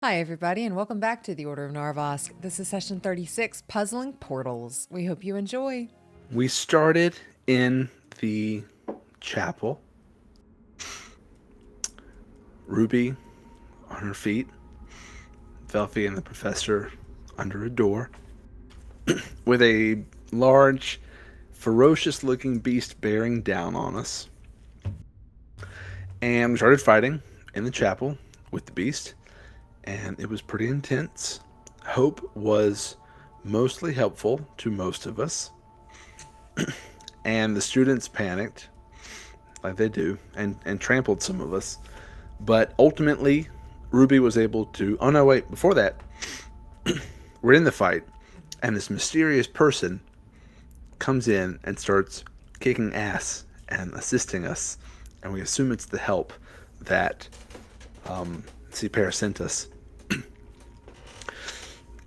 Hi, everybody, and welcome back to the Order of Narvosc. This is session 36, Puzzling Portals. We hope you enjoy. We started in the chapel. Ruby on her feet, Velphie and the professor under a door, with a large, ferocious looking beast bearing down on us. And we started fighting in the chapel with the beast, and it was pretty intense. Hope was mostly helpful to most of us, and the students panicked, like they do, and trampled some of us. But ultimately, Ruby was able to. Oh no, wait! Before that, we're in the fight, and this mysterious person comes in and starts kicking ass and assisting us, and we assume it's the help that Cipar sent us.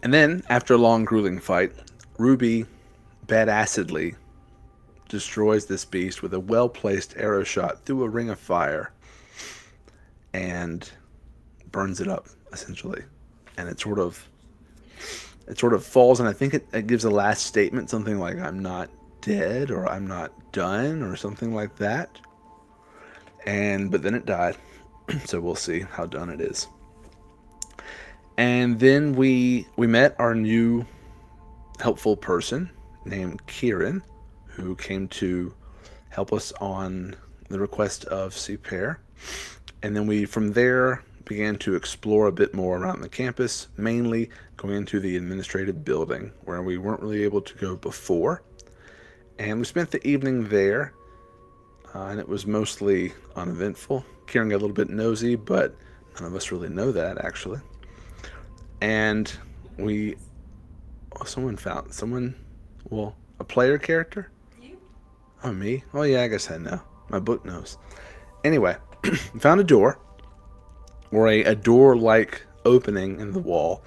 And then, after a long, grueling fight, Ruby badassedly destroys this beast with a well-placed arrow shot through a ring of fire and burns it up, essentially. And it sort of falls, and I think it gives a last statement, something like "I'm not dead" or "I'm not done" or something like that. But then it died, so we'll see how done it is. And then we met our new helpful person named Quirin, who came to help us on the request of Cipar. And then we, from there, began to explore a bit more around the campus, mainly going into the administrative building, where we weren't really able to go before. And we spent the evening there, and it was mostly uneventful. Kieran got a little bit nosy, but none of us really know that, actually. And we... Oh, a player character? You? Oh, me? Oh, yeah, I guess I know. My book knows. Anyway, found a door, or a door-like opening in the wall,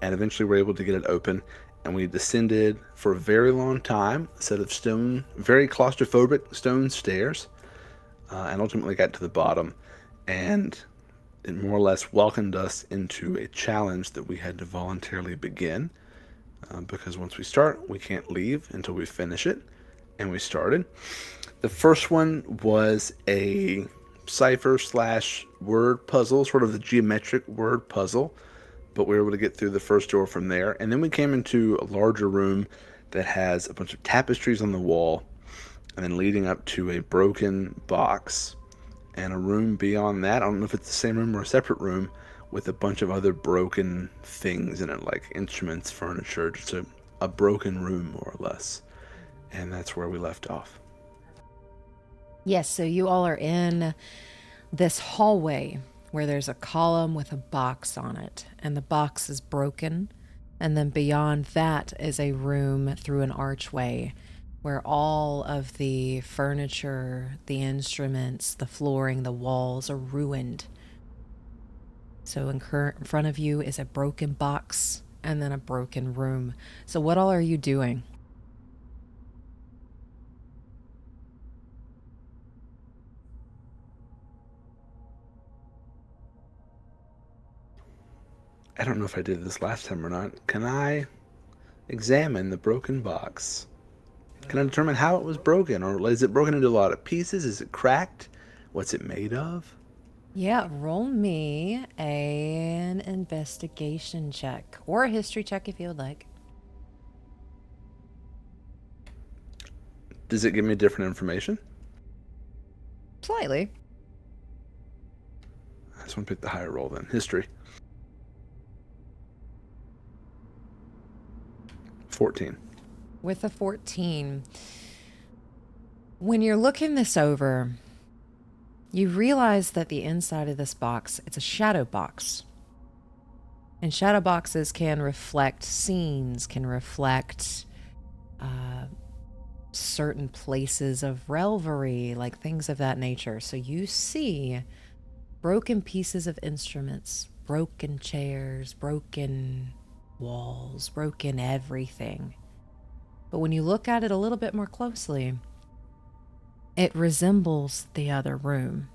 and eventually were able to get it open, and we descended for a very long time, a set of stone, very claustrophobic stone stairs, and ultimately got to the bottom, and it more or less welcomed us into a challenge that we had to voluntarily begin, because once we start, we can't leave until we finish it, and we started. The first one was a cipher slash word puzzle, sort of the geometric word puzzle, but we were able to get through the first door from there. And then we came into a larger room that has a bunch of tapestries on the wall, and then leading up to a broken box, and a room beyond that. I don't know if it's the same room or a separate room, with a bunch of other broken things in it, like instruments, furniture, just a broken room, more or less. And that's where we left off. Yes, so you all are in this hallway where there's a column with a box on it, and the box is broken. And then beyond that is a room through an archway where all of the furniture, the instruments, the flooring, the walls are ruined. So in front of you is a broken box and then a broken room. So what all are you doing? I don't know if I did this last time or not. Can I examine the broken box? Can I determine how it was broken? Or is it broken into a lot of pieces? Is it cracked? What's it made of? Yeah, roll me an investigation check or a history check if you would like. Does it give me different information? Slightly. I just want to pick the higher roll then. History. 14. With a 14, when you're looking this over, you realize that the inside of this box, it's a shadow box. And shadow boxes can reflect scenes, can reflect certain places of revelry, like things of that nature. So you see broken pieces of instruments, broken chairs, broken walls, broken everything. But when you look at it a little bit more closely, it resembles the other room.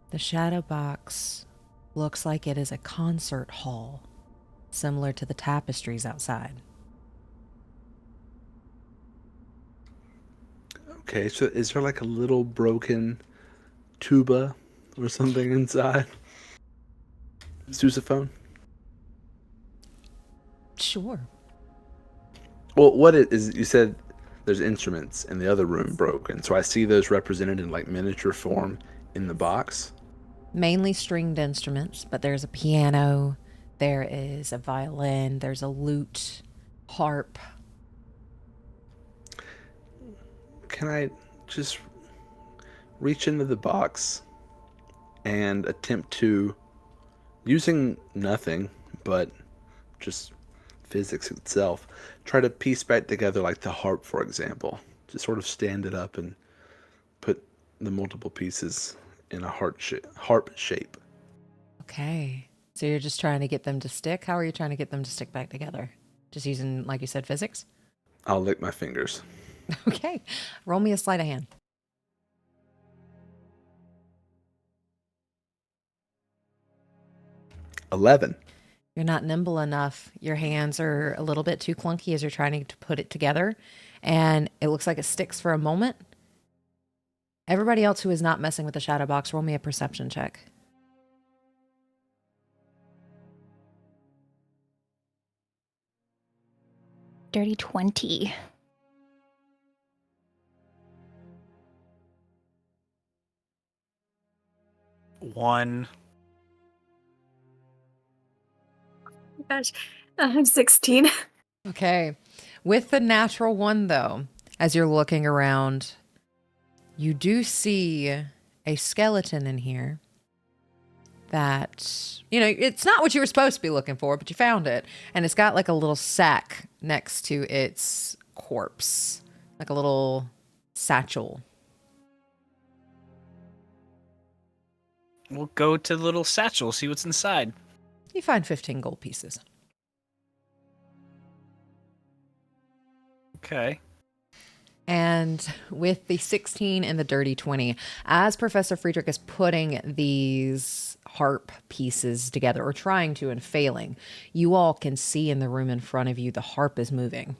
The shadow box looks like it is a concert hall, similar to the tapestries outside. Okay, so is there like a little broken tuba or something inside? Sousaphone? Sure. Well, what it is, you said there's instruments in the other room broken, so I see those represented in like miniature form in the box. Mainly stringed instruments, but there's a piano, there is a violin, there's a lute, harp. Can I just reach into the box and attempt to, using nothing but just physics itself, try to piece back together like the harp, for example? Just sort of stand it up and put the multiple pieces in a harp shape. Okay. So you're just trying to get them to stick? How are you trying to get them to stick back together? Just using, like you said, physics? I'll lick my fingers. Okay. Roll me a sleight of hand. 11. You're not nimble enough. Your hands are a little bit too clunky as you're trying to put it together. And it looks like it sticks for a moment. Everybody else who is not messing with the shadow box, roll me a perception check. Dirty 20. One. Gosh, I'm 16. Okay. With the natural one, though, as you're looking around, you do see a skeleton in here that, it's not what you were supposed to be looking for, but you found it. And it's got like a little sack next to its corpse, like a little satchel. We'll go to the little satchel, see what's inside. You find 15 gold pieces. Okay. And with the 16 and the dirty 20, as Professor Friedrich is putting these harp pieces together, or trying to and failing, you all can see in the room in front of you the harp is moving.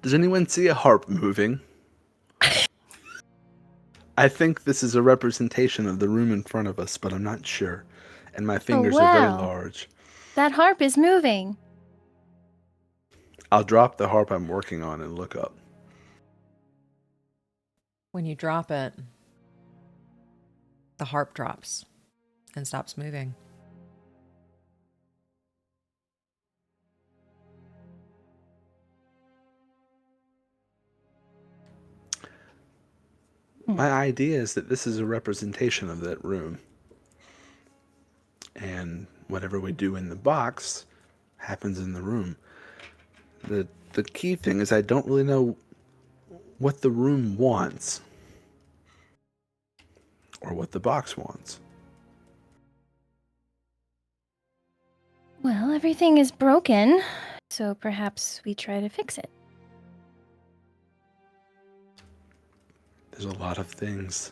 Does anyone see a harp moving? I think this is a representation of the room in front of us, but I'm not sure. And my fingers are very wow. large. That harp is moving. I'll drop the harp I'm working on and look up. When you drop it, the harp drops and stops moving. My idea is that this is a representation of that room. And whatever we do in the box happens in the room. The key thing is I don't really know what the room wants or what the box wants. Well, everything is broken, so perhaps we try to fix it. There's a lot of things.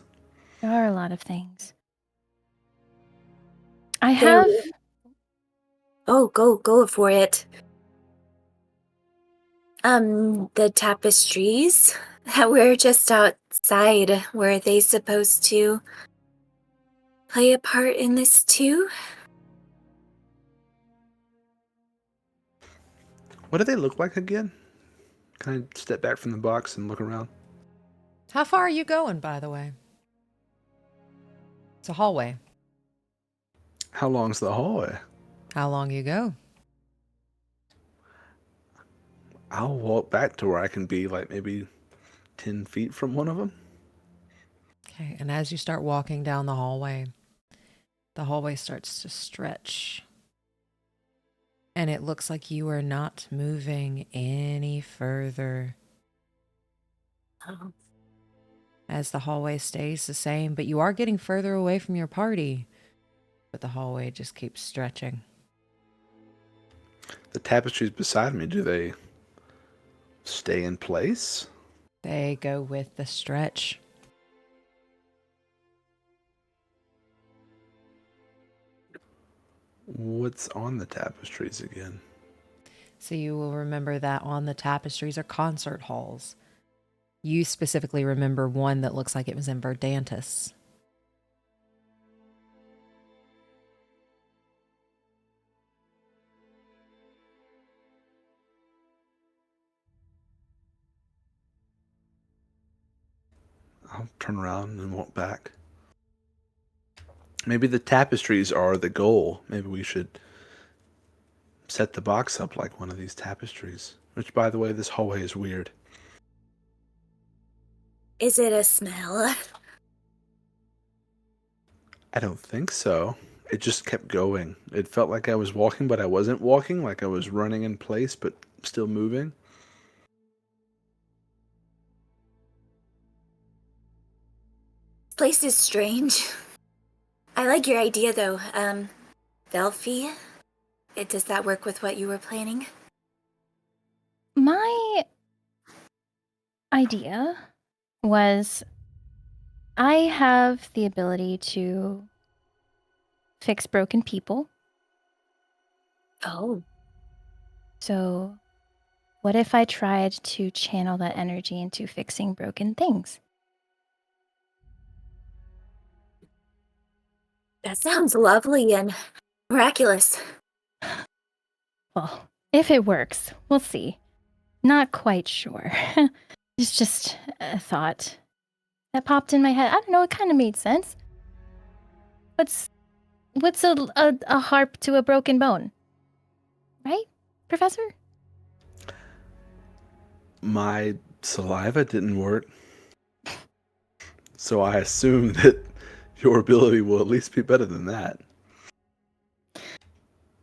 There are a lot of things. I have... Oh, go for it. The tapestries that were just outside, were they supposed to play a part in this too? What do they look like again? Can I step back from the box and look around? How far are you going, by the way? It's a hallway. How long's the hallway? How long you go? I'll walk back to where I can be like maybe 10 feet from one of them. Okay, and as you start walking down the hallway starts to stretch. And it looks like you are not moving any further. Oh. as the hallway stays the same, but you are getting further away from your party. But the hallway just keeps stretching. The tapestries beside me, do they stay in place? They go with the stretch. What's on the tapestries again? So you will remember that on the tapestries are concert halls. You specifically remember one that looks like it was in Verdantis. I'll turn around and walk back. Maybe the tapestries are the goal. Maybe we should set the box up like one of these tapestries. Which, by the way, this hallway is weird. Is it a smell? I don't think so. It just kept going. It felt like I was walking, but I wasn't walking. Like I was running in place, but still moving. This place is strange. I like your idea, though. Velphie? Does that work with what you were planning? My idea was I have the ability to fix broken people. Oh. So what if I tried to channel that energy into fixing broken things? That sounds lovely and miraculous. Well, if it works, we'll see. Not quite sure. It's just a thought that popped in my head. I don't know, it kind of made sense. What's a harp to a broken bone? Right, Professor? My saliva didn't work. So I assume that your ability will at least be better than that.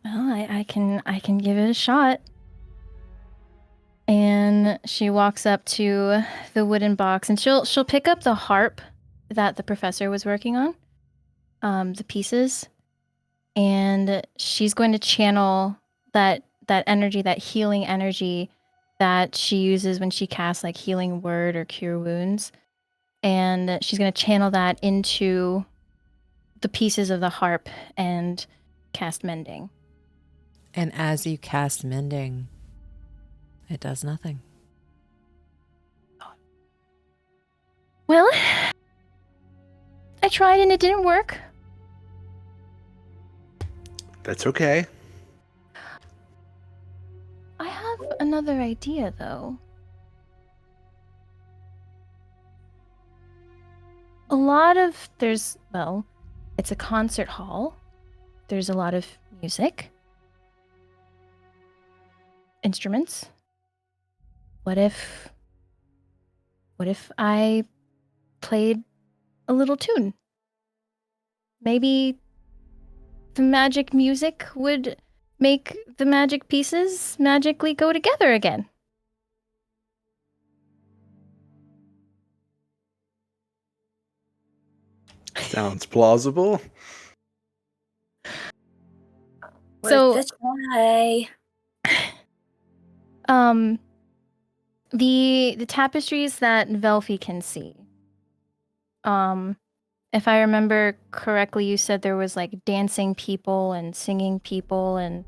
Well, I can give it a shot. And she walks up to the wooden box, and she'll pick up the harp that the professor was working on, the pieces, and she's going to channel that energy, that healing energy that she uses when she casts like healing word or cure wounds, and she's going to channel that into the pieces of the harp and cast mending. And as you cast mending, it does nothing. Well, I tried and it didn't work. That's okay. I have another idea, though. It's a concert hall. There's a lot of music, instruments. What if I played a little tune? Maybe the magic music would make the magic pieces magically go together again. Sounds plausible. So- Worth a try. The tapestries that Velphie can see. If I remember correctly, you said there was like dancing people and singing people, and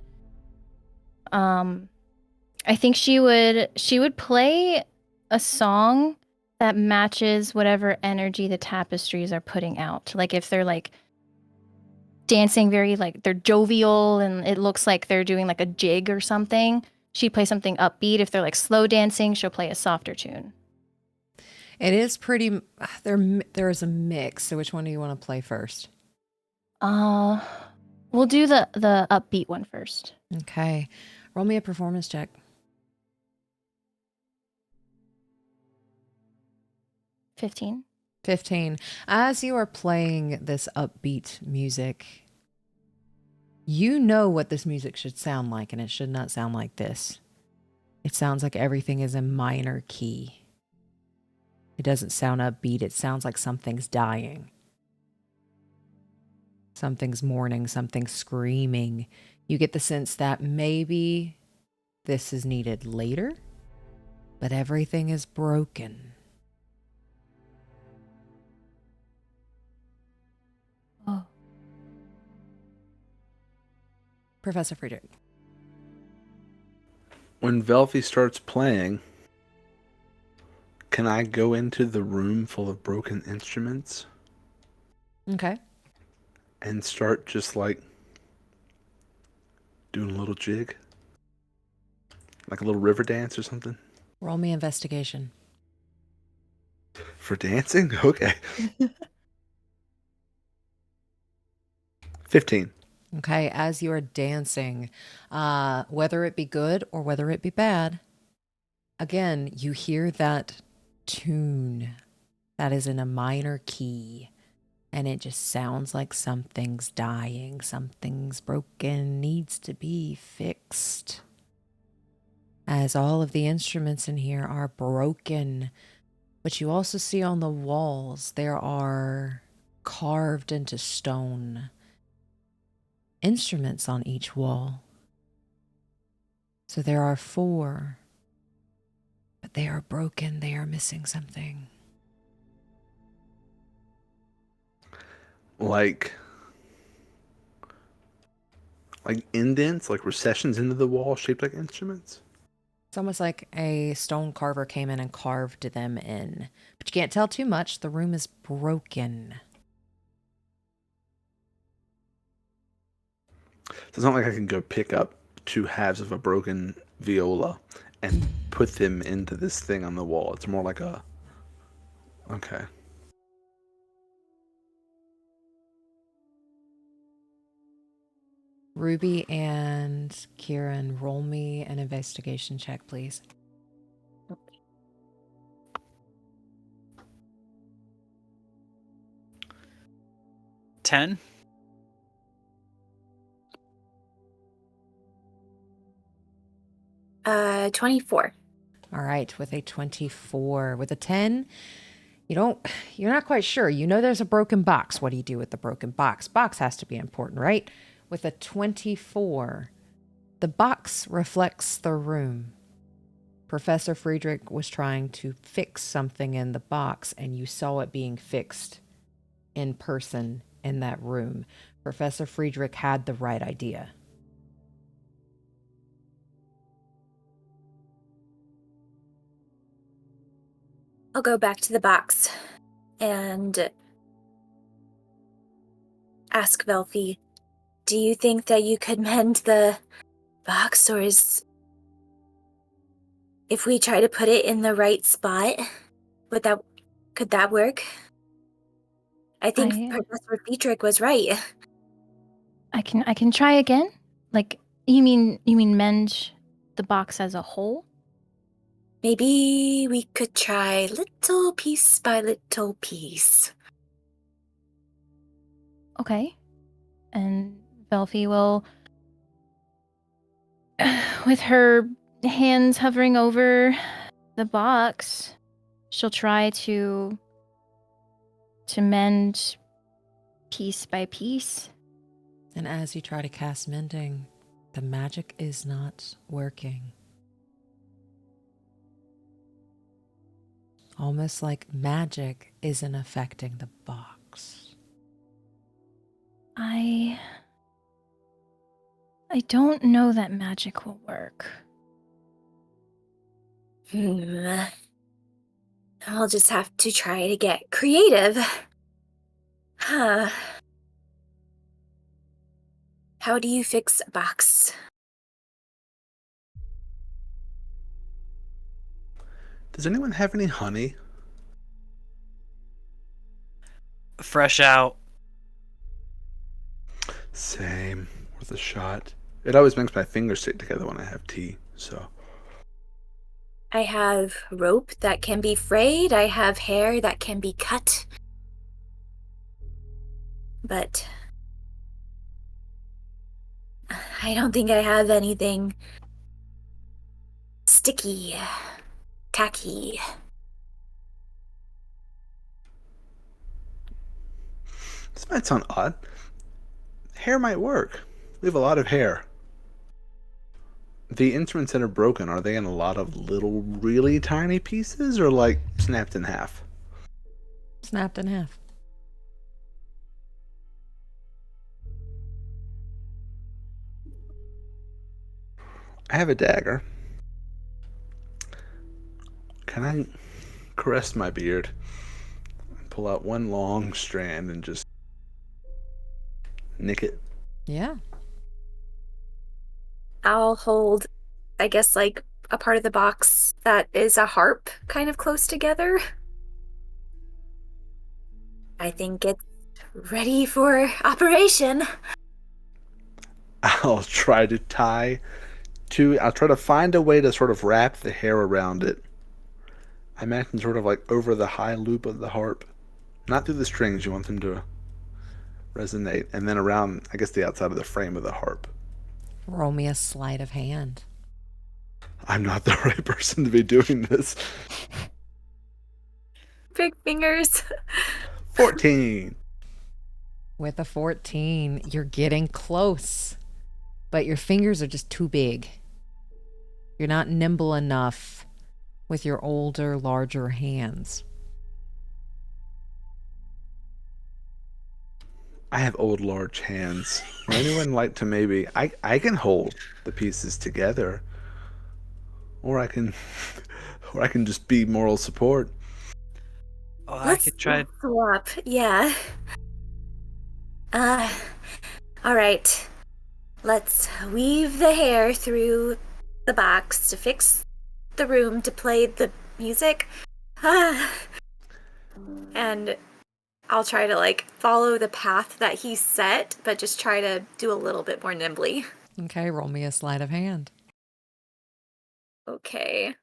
I think she would play a song that matches whatever energy the tapestries are putting out. Like if they're like dancing very like they're jovial and it looks like they're doing like a jig or something, she'd play something upbeat. If they're like slow dancing, she'll play a softer tune. It is pretty. There is a mix. So which one do you want to play first? We'll do the upbeat one first. Okay, roll me a performance check. 15. 15. As you are playing this upbeat music, you know what this music should sound like, and it should not sound like this. It sounds like everything is in minor key. It doesn't sound upbeat. It sounds like something's dying. Something's mourning, something's screaming. You get the sense that maybe this is needed later, but everything is broken. Oh. Professor Friedrich. When Velphie starts playing, can I go into the room full of broken instruments Okay. and start just like doing a little jig? Like a little river dance or something? Roll me investigation. For dancing? Okay. 15. Okay, as you're dancing, whether it be good or whether it be bad, again, you hear that tune that is in a minor key, and it just sounds like something's dying, something's broken, needs to be fixed. As all of the instruments in here are broken, but you also see on the walls there are carved into stone instruments on each wall. So there are 4, but they are broken. They are missing something. Like indents, like recessions into the wall shaped like instruments? It's almost like a stone carver came in and carved them in. But you can't tell too much. The room is broken. So it's not like I can go pick up 2 halves of a broken viola and put them into this thing on the wall. It's more like a... Okay. Ruby and Quirin, roll me an investigation check, please. $10. 24. All right, with a 24. With a 10, you're not quite sure. You know there's a broken box. What do you do with the broken box? Box has to be important, right? With a 24, the box reflects the room. Professor Friedrich was trying to fix something in the box, and you saw it being fixed in person in that room. Professor Friedrich had the right idea. I'll go back to the box and ask Velphie, do you think that you could mend the box, or if we try to put it in the right spot, could that work? I think Professor Friedrich was right. I can try again? Like, you mean mend the box as a whole? Maybe we could try little piece by little piece. Okay. And Velphie will, with her hands hovering over the box, she'll try to mend piece by piece. And as you try to cast mending, the magic is not working. Almost like magic isn't affecting the box. I don't know that magic will work. I'll just have to try to get creative. Huh. How do you fix a box? Does anyone have any honey? Fresh out. Same. Worth a shot. It always makes my fingers stick together when I have tea, so... I have rope that can be frayed. I have hair that can be cut. But I don't think I have anything sticky, tacky. This might sound odd. Hair might work. We have a lot of hair. The instruments that are broken, are they in a lot of little, really tiny pieces, or like snapped in half? Snapped in half. I have a dagger. Can I caress my beard? Pull out one long strand and just nick it? Yeah. I'll hold, I guess, like a part of the box that is a harp kind of close together. I think it's ready for operation. I'll try to find a way to sort of wrap the hair around it. I imagine sort of like over the high loop of the harp. Not through the strings, you want them to resonate. And then around, I guess, the outside of the frame of the harp. Roll me a sleight of hand. I'm not the right person to be doing this. Big fingers. 14. With a 14, you're getting close, but your fingers are just too big. You're not nimble enough with your older, larger hands. I have old, large hands. Would anyone like to maybe... I can hold the pieces together. Or I can just be moral support. Oh, I Let's could try. swap. Yeah. All right. Let's weave the hair through the box to fix the room to play the music. And I'll try to like follow the path that he set, but just try to do a little bit more nimbly. Okay, roll me a sleight of hand. Okay.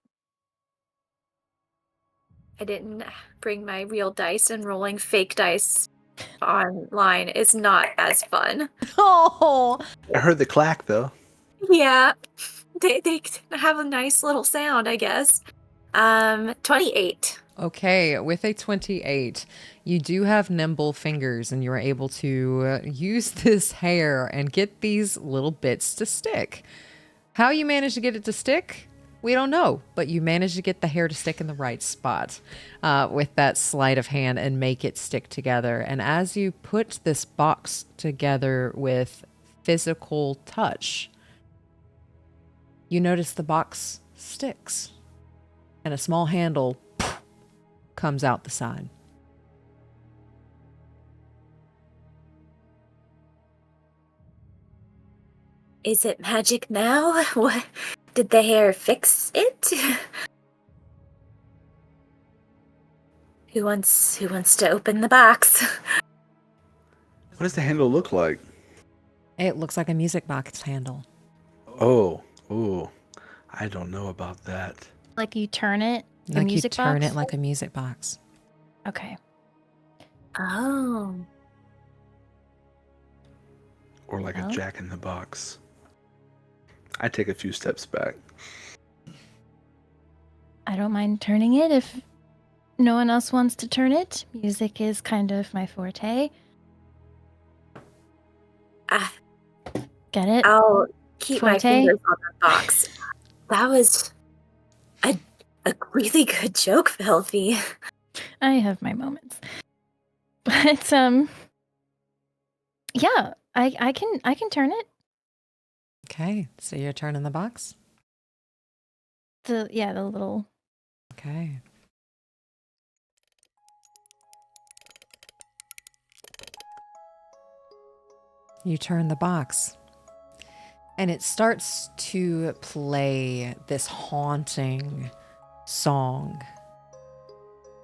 I didn't bring my real dice, and rolling fake dice online is not as fun. Oh! I heard the clack, though. Yeah. They have a nice little sound, I guess. 28. Okay, with a 28, you do have nimble fingers and you're able to use this hair and get these little bits to stick. How you manage to get it to stick, we don't know, but you manage to get the hair to stick in the right spot with that sleight of hand and make it stick together. And as you put this box together with physical touch, you notice the box sticks and a small handle comes out the side. Is it magic now? What? Did the hair fix it? Who wants to open the box? What does the handle look like? It looks like a music box handle. Oh, I don't know about that. Like you turn it, the Like you music turn box? it like a music box. Okay. Oh. Or like Well. a jack in the box. I take a few steps back. I don't mind turning it if no one else wants to turn it. Music is kind of my forte. Get it? I'll keep my Forte? fingers on the box. That was a really good joke, Velphie. I have my moments. But yeah, I can turn it. Okay, so you're turning the box? The little Okay. You turn the box, and it starts to play this haunting song.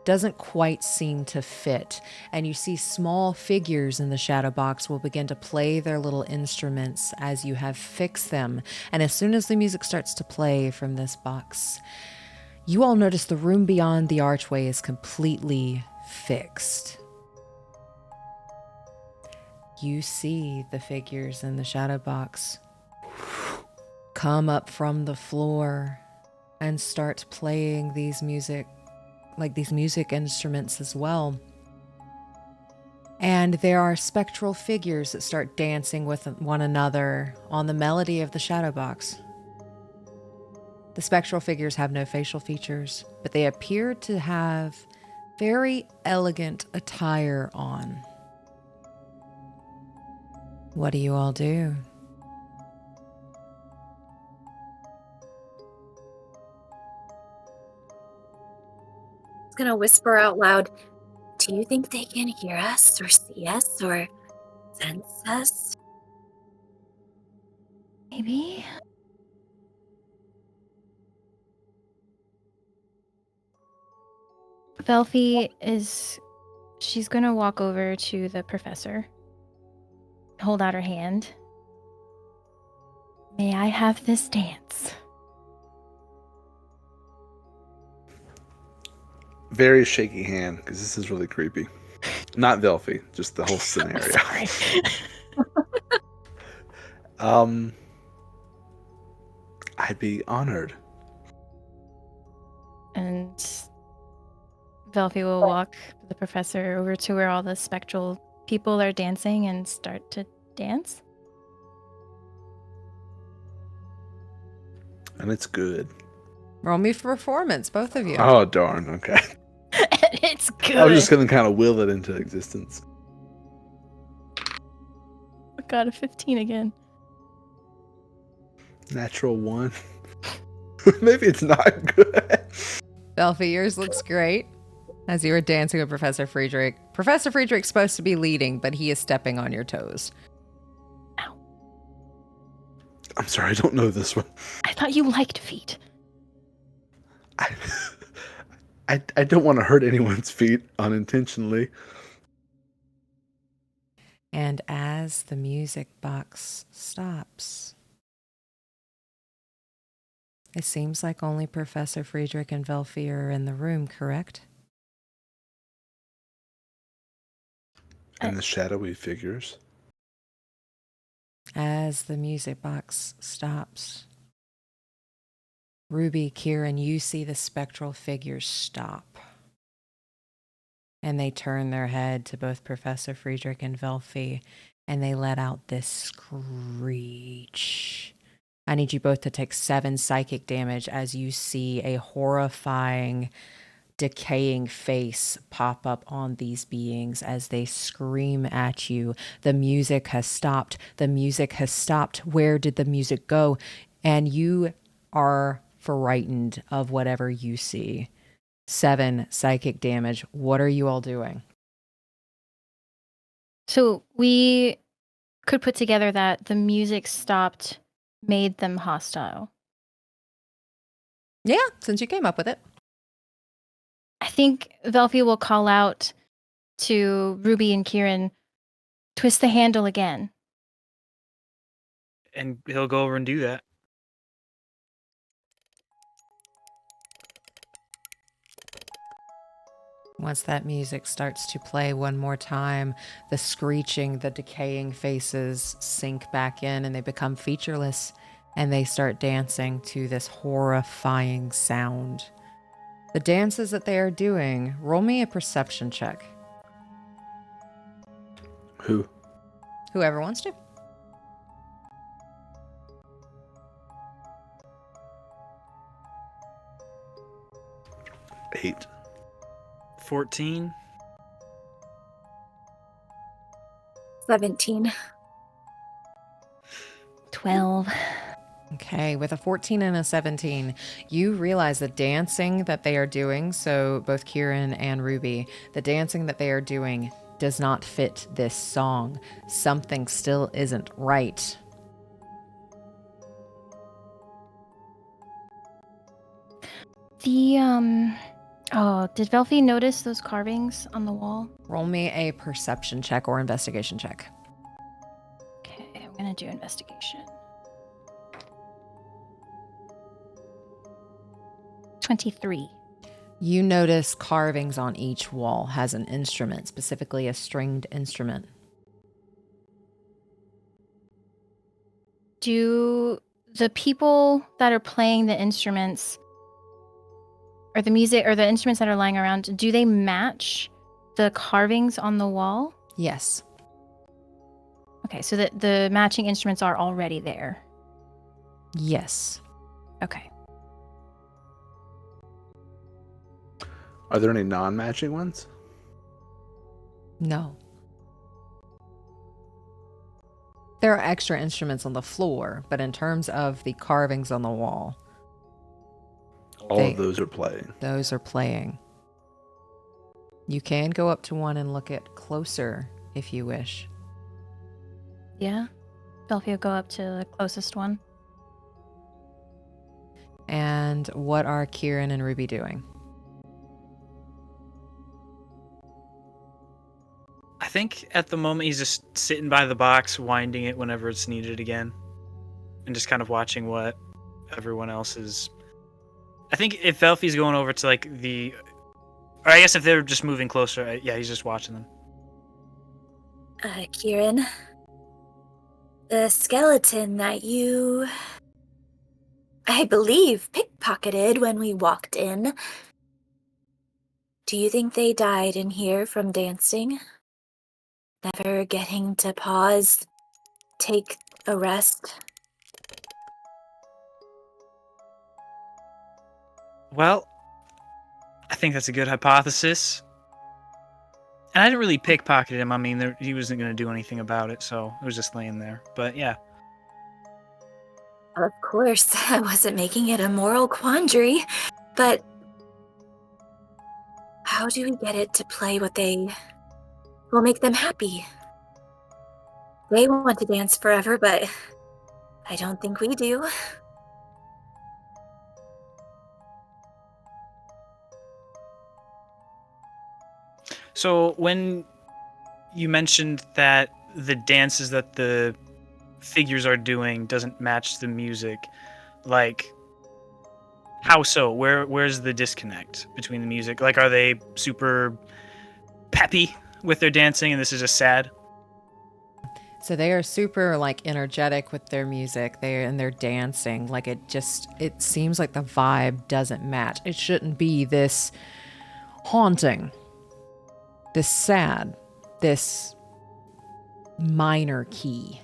Doesn't quite seem to fit, and you see small figures in the shadow box will begin to play their little instruments as you have fixed them. And as soon as the music starts to play from this box, you all notice the room beyond the archway is completely fixed. You see the figures in the shadow box come up from the floor and start playing these music instruments as well. And there are spectral figures that start dancing with one another on the melody of the shadow box. The spectral figures have no facial features, but they appear to have very elegant attire on. What do you all do? I was gonna whisper out loud, do you think they can hear us or see us or sense us? Maybe. Velphie she's gonna walk over to the professor, hold out her hand. May I have this dance? Very shaky hand, because this is really creepy. Not Velphie, just the whole scenario. Sorry. I'd be honored. And Velphie will walk the professor over to where all the spectral people are dancing and start to dance. And it's good. Roll me for performance, both of you. Oh, darn. Okay. It's good. I was just going to kind of will it into existence. I got a 15 again. Natural 1. Maybe it's not good. Velphie, yours looks great. As you were dancing with Professor Friedrich. Professor Friedrich's supposed to be leading, but he is stepping on your toes. Ow. I'm sorry, I don't know this one. I thought you liked feet. I don't want to hurt anyone's feet unintentionally. And as the music box stops, it seems like only Professor Friedrich and Velphie are in the room, correct? And the shadowy figures. As the music box stops, Ruby, Quirin, you see the spectral figures stop. And they turn their head to both Professor Friedrich and Velphie, and they let out this screech. I need you both to take 7 psychic damage as you see a horrifying, decaying face pop up on these beings as they scream at you. The music has stopped. The music has stopped. Where did the music go? And you are frightened of whatever you see. 7 psychic damage. What are you all doing? So we could put together that the music stopped, made them hostile. Yeah, since you came up with it. I think Velphie will call out to Ruby and Quirin, twist the handle again. And he'll go over and do that. Once that music starts to play one more time, the screeching, the decaying faces sink back in and they become featureless, and they start dancing to this horrifying sound. The dances that they are doing, roll me a perception check. Who? Whoever wants to. Eight. 14. 17. 12. Okay, with a 14 and a 17, you realize the dancing that they are doing, so both Quirin and Ruby, the dancing that they are doing does not fit this song. Something still isn't right. Did Velphie notice those carvings on the wall? Roll me a perception check or investigation check. Okay, I'm gonna do investigation. 23. You notice carvings on each wall has an instrument, specifically a stringed instrument. Do the people that are playing the instruments or the music or the instruments that are lying around, do they match the carvings on the wall? Yes. Okay, so the matching instruments are already there. Yes. Okay. Are there any non-matching ones? No. There are extra instruments on the floor, but in terms of the carvings on the wall, All of those are playing. those are playing. You can go up to one and look at closer if you wish. Yeah. Velphie will go up to the closest one. And what are Quirin and Ruby doing? I think at the moment he's just sitting by the box, winding it whenever it's needed again, and just kind of watching what everyone else is. I think if Velphie's going over to like or I guess if they're just moving closer, yeah, he's just watching them. Quirin, the skeleton that you, I believe, pickpocketed when we walked in. Do you think they died in here from dancing? Never getting to pause, take a rest? Well, I think that's a good hypothesis. And I didn't really pickpocket him. I mean, he wasn't going to do anything about it, so it was just laying there. But yeah. Of course, I wasn't making it a moral quandary, but how do we get it to play what will make them happy? They want to dance forever, but I don't think we do. So when you mentioned that the dances that the figures are doing doesn't match the music, like, how so? Where's the disconnect between the music? Like, are they super peppy with their dancing and this is just sad? So they are super like energetic with their music. They're dancing. Like it seems like the vibe doesn't match. It shouldn't be this haunting, this sad, this minor key.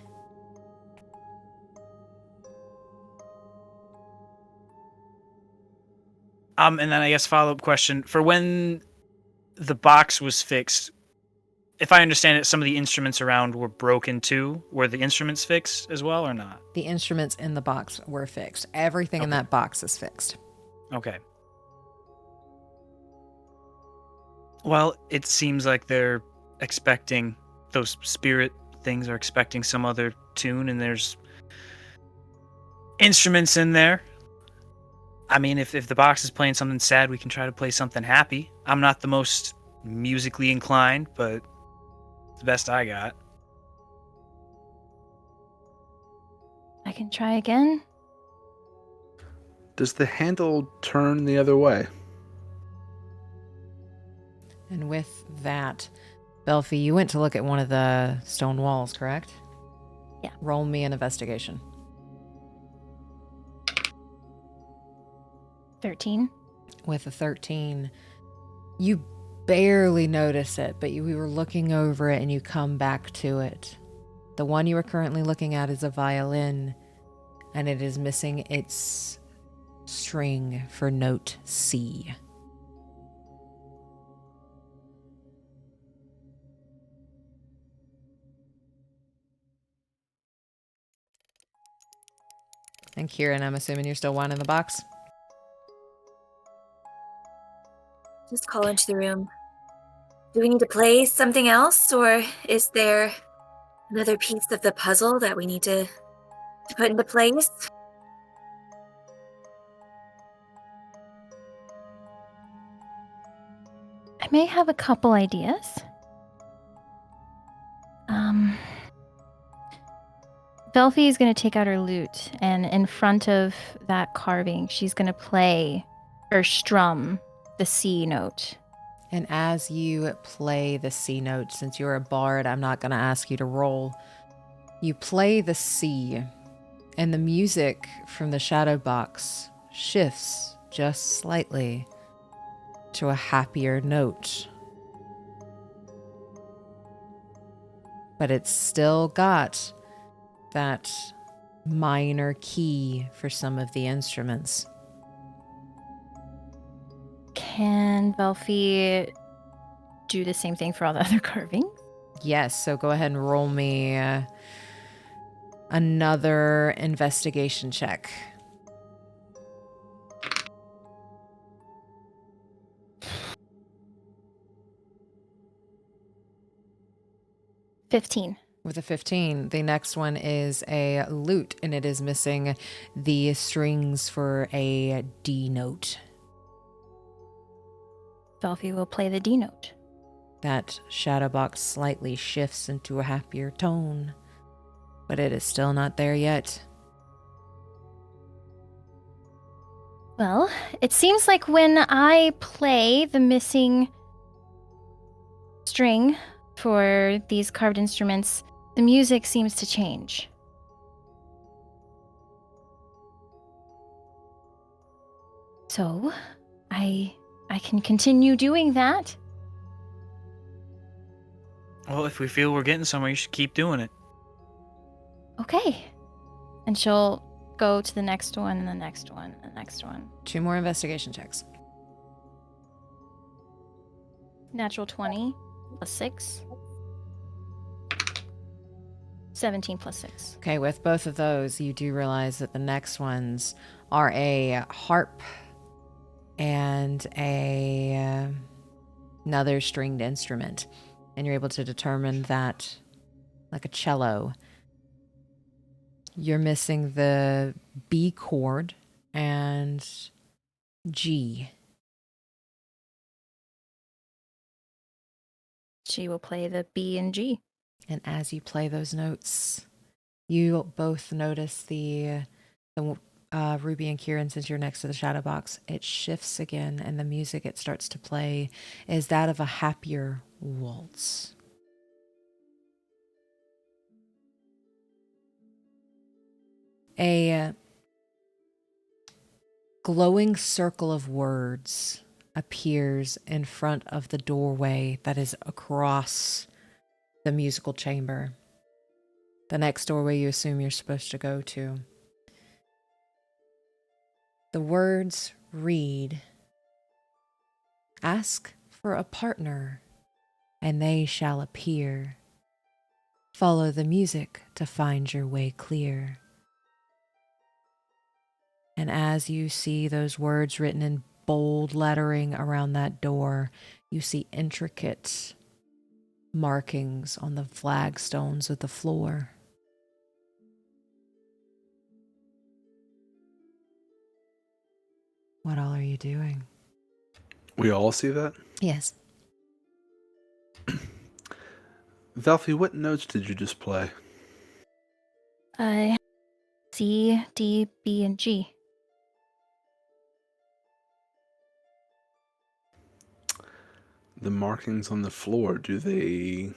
And then I guess follow-up question, for when the box was fixed, if I understand it, some of the instruments around were broken too. Were the instruments fixed as well or not? The instruments in the box were fixed. Everything in Okay. that box is fixed. Okay. Well, it seems like they're expecting, those spirit things are expecting some other tune, and there's instruments in there. I mean, if the box is playing something sad, we can try to play something happy. I'm not the most musically inclined, but it's the best I got. I can try again. Does the handle turn the other way? And with that, Velphie, you went to look at one of the stone walls, correct? Yeah. Roll me an investigation. 13. With a 13, you barely notice it, but we were looking over it and you come back to it. The one you are currently looking at is a violin, and it is missing its string for note C. And Quirin, I'm assuming you're still one in the box? Just call into the room. Do we need to play something else, or is there another piece of the puzzle that we need to put into place? I may have a couple ideas. Velphie is going to take out her lute, and in front of that carving, she's going to play or strum the C note. And as you play the C note, since you're a bard, I'm not going to ask you to roll. You play the C, and the music from the shadow box shifts just slightly to a happier note. but it's still got that minor key for some of the instruments. Can Velphie do the same thing for all the other carvings? Yes, so go ahead and roll me another investigation check. $15. With a 15, the next one is a lute, and it is missing the strings for a D note. Velphie will play the D note. That shadow box slightly shifts into a happier tone, but it is still not there yet. Well, it seems like when I play the missing string for these carved instruments, the music seems to change. So, I can continue doing that. Well, if we feel we're getting somewhere, you should keep doing it. Okay. And she'll go to the next one and the next one and the next one. 2 more investigation checks. Natural 20 plus 6. 17 plus 6. Okay, with both of those, you do realize that the next ones are a harp and another stringed instrument. And you're able to determine that, like a cello, you're missing the B chord and G. She will play the B and G. And as you play those notes, you both notice the Ruby and Quirin, since you're next to the shadow box, it shifts again, and the music it starts to play is that of a happier waltz. A glowing circle of words appears in front of the doorway that is across the musical chamber. The next doorway you assume you're supposed to go to. The words read, "Ask for a partner, and they shall appear. Follow the music to find your way clear." And as you see those words written in bold lettering around that door, you see intricate markings on the flagstones of the floor. What all are you doing? We all see that? Yes. Velphie, what notes did you just play? C, D, B, and G. The markings on the floor, do they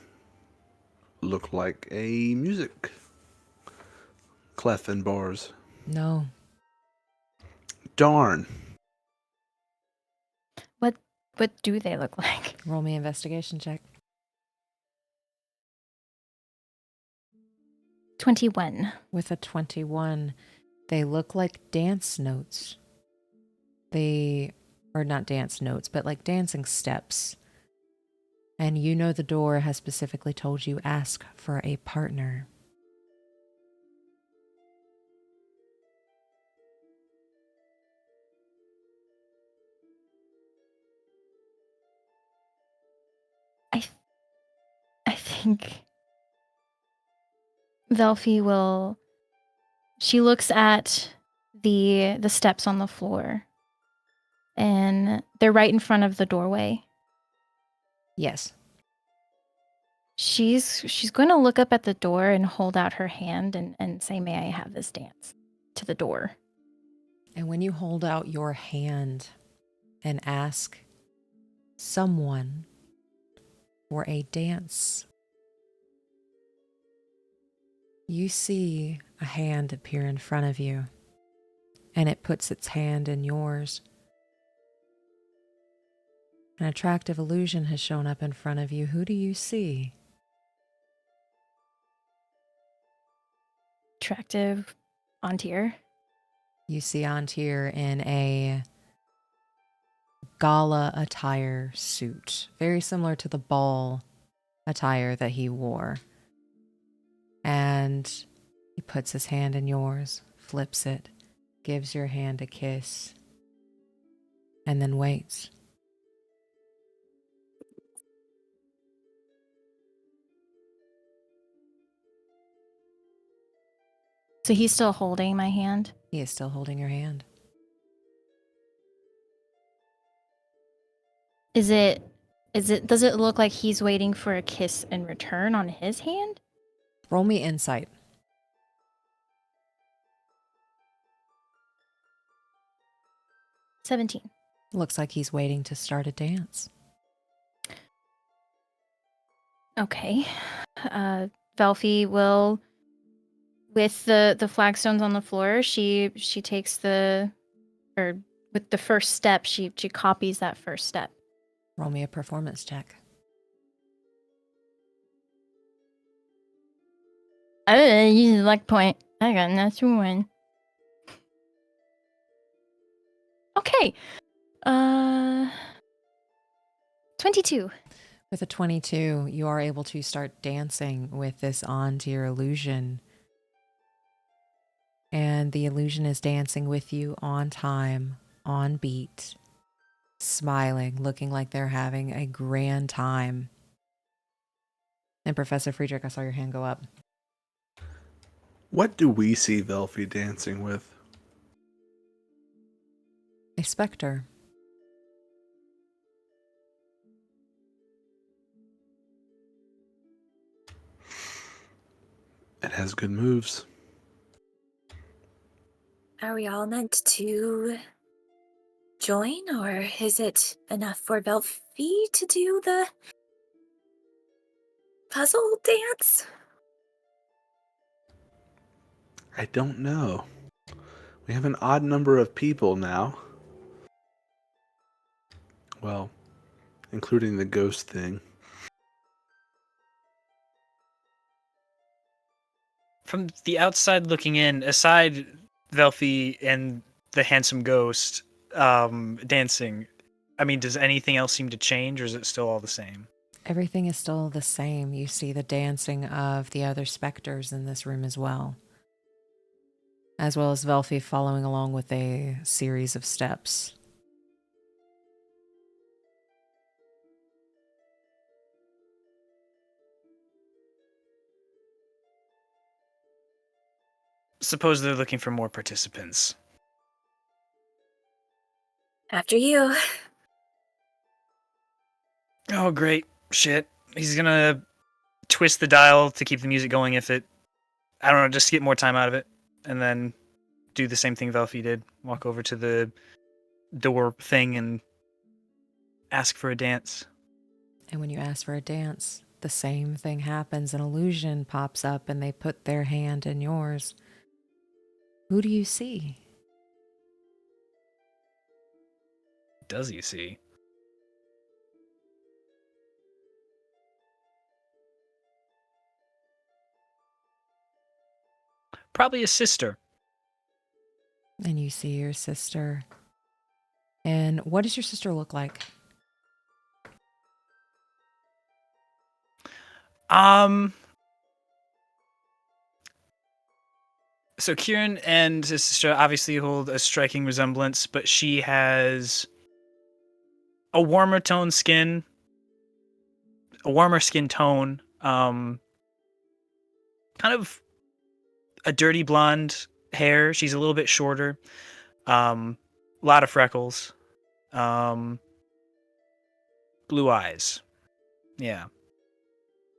look like a music clef and bars? No. Darn. What do they look like? Roll me investigation check. 21. With a 21, they look like dance notes. They are not dance notes, but like dancing steps. And you know the door has specifically told you ask for a partner. I think Velphie will. She looks at the steps on the floor, and they're right in front of the doorway. Yes. She's going to look up at the door and hold out her hand and say, "May I have this dance?" to the door. And when you hold out your hand and ask someone for a dance, you see a hand appear in front of you, and it puts its hand in yours. An attractive illusion has shown up in front of you. Who do you see? attractive Antir. You see Antir in a gala attire suit, very similar to the ball attire that he wore. And he puts his hand in yours, flips it, gives your hand a kiss, and then waits. So he's still holding my hand. He is still holding your hand. Does it look like he's waiting for a kiss in return on his hand? Roll me insight. 17. Looks like he's waiting to start a dance. Okay. Velphie will, with the flagstones on the floor, she takes with the first step, she copies that first step. Roll me a performance check. I use a luck point. I got a natural one. Okay. 22. With a 22, you are able to start dancing with this onto your illusion. And the illusion is dancing with you on time, on beat, smiling, looking like they're having a grand time. And Professor Friedrich, I saw your hand go up. What do we see Velphie dancing with? A specter. It has good moves. Are we all meant to join, or is it enough for Velphie to do the puzzle dance? I don't know. We have an odd number of people now. Well, including the ghost thing. From the outside looking in, aside Velphie and the handsome ghost dancing, I mean, does anything else seem to change, or is it still all the same? Everything is still the same. You see the dancing of the other specters in this room as well as Velphie following along with a series of steps. Suppose they're looking for more participants. After you. Oh, great. Shit. He's gonna twist the dial to keep the music going if it... I don't know, just to get more time out of it. And then do the same thing Velphie did. Walk over to the door thing and ask for a dance. And when you ask for a dance, the same thing happens. An illusion pops up and they put their hand in yours. Who do you see? Does he see? Probably a sister. And you see your sister. And what does your sister look like? So Quirin and his sister obviously hold a striking resemblance, but she has a warmer skin tone, kind of a dirty blonde hair. She's a little bit shorter, a lot of freckles, blue eyes. Yeah.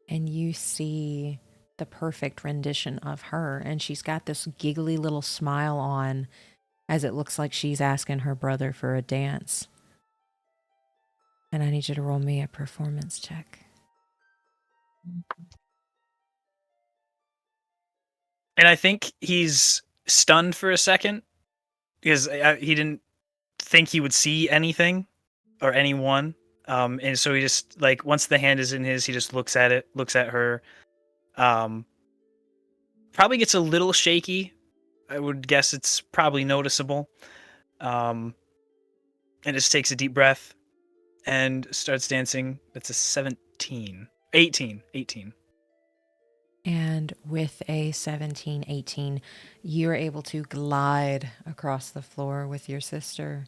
And you see the perfect rendition of her, and she's got this giggly little smile on as it looks like she's asking her brother for a dance. And I need you to roll me a performance check. And I think he's stunned for a second because he didn't think he would see anything or anyone. And so he just, like, once the hand is in his, he just looks at it, looks at her, probably gets a little shaky. I would guess it's probably noticeable. And just takes a deep breath and starts dancing. That's a 17. 18. And with a 17, 18, you're able to glide across the floor with your sister.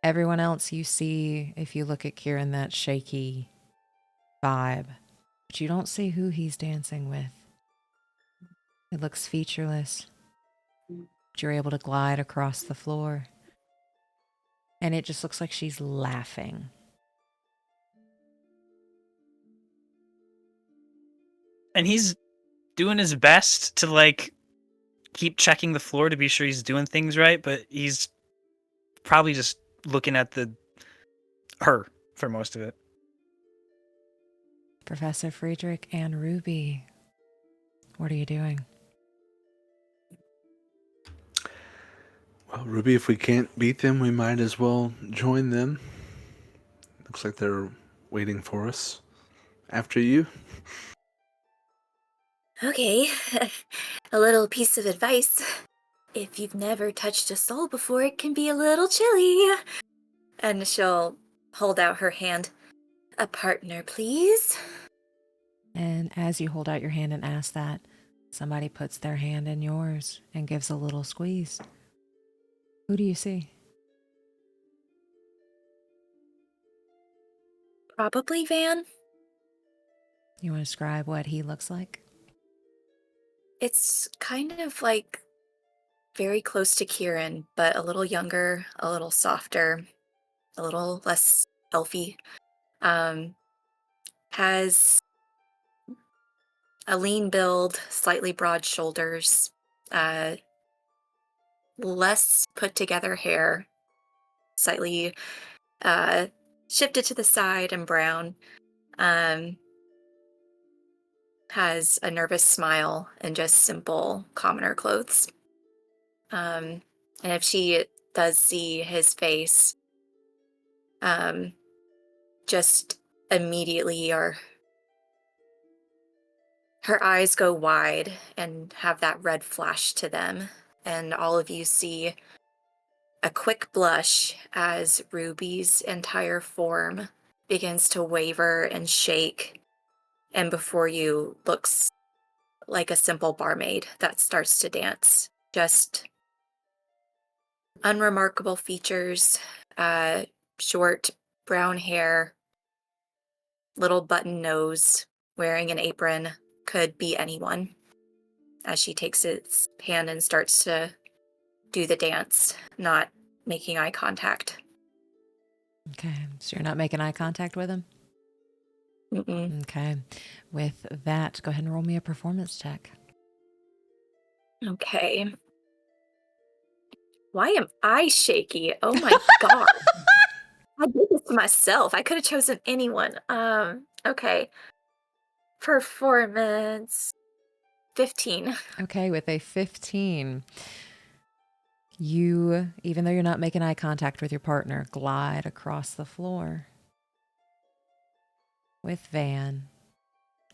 Everyone else you see, if you look at Quirin, that shaky vibe. But you don't see who he's dancing with. It looks featureless. But you're able to glide across the floor. And it just looks like she's laughing. And he's doing his best to like keep checking the floor to be sure he's doing things right, but he's probably just looking at her for most of it. Professor Friedrich and Ruby, what are you doing? Well, Ruby, if we can't beat them, we might as well join them. Looks like they're waiting for us. After you. Okay, a little piece of advice. If you've never touched a soul before, it can be a little chilly. And she'll hold out her hand. A partner, please. And as you hold out your hand and ask that, somebody puts their hand in yours and gives a little squeeze. Who do you see? Probably Van. You want to describe what he looks like? It's kind of like very close to Quirin, but a little younger, a little softer, a little less elfy. Has a lean build, slightly broad shoulders, less put together hair, slightly shifted to the side and brown. Has a nervous smile and just simple commoner clothes. And if she does see his face, just immediately her eyes go wide and have that red flash to them. And all of you see a quick blush as Ruby's entire form begins to waver and shake. And before you looks like a simple barmaid that starts to dance. Just unremarkable features, short brown hair, little button nose, wearing an apron, could be anyone. As she takes his hand and starts to do the dance, not making eye contact. Okay, so you're not making eye contact with him? Mm-mm. Okay, with that, go ahead and roll me a performance check. Okay. Why am I shaky? Oh my god. I did this to myself. I could have chosen anyone. Okay. Performance 15. Okay, with a 15, you, even though you're not making eye contact with your partner, glide across the floor with Van,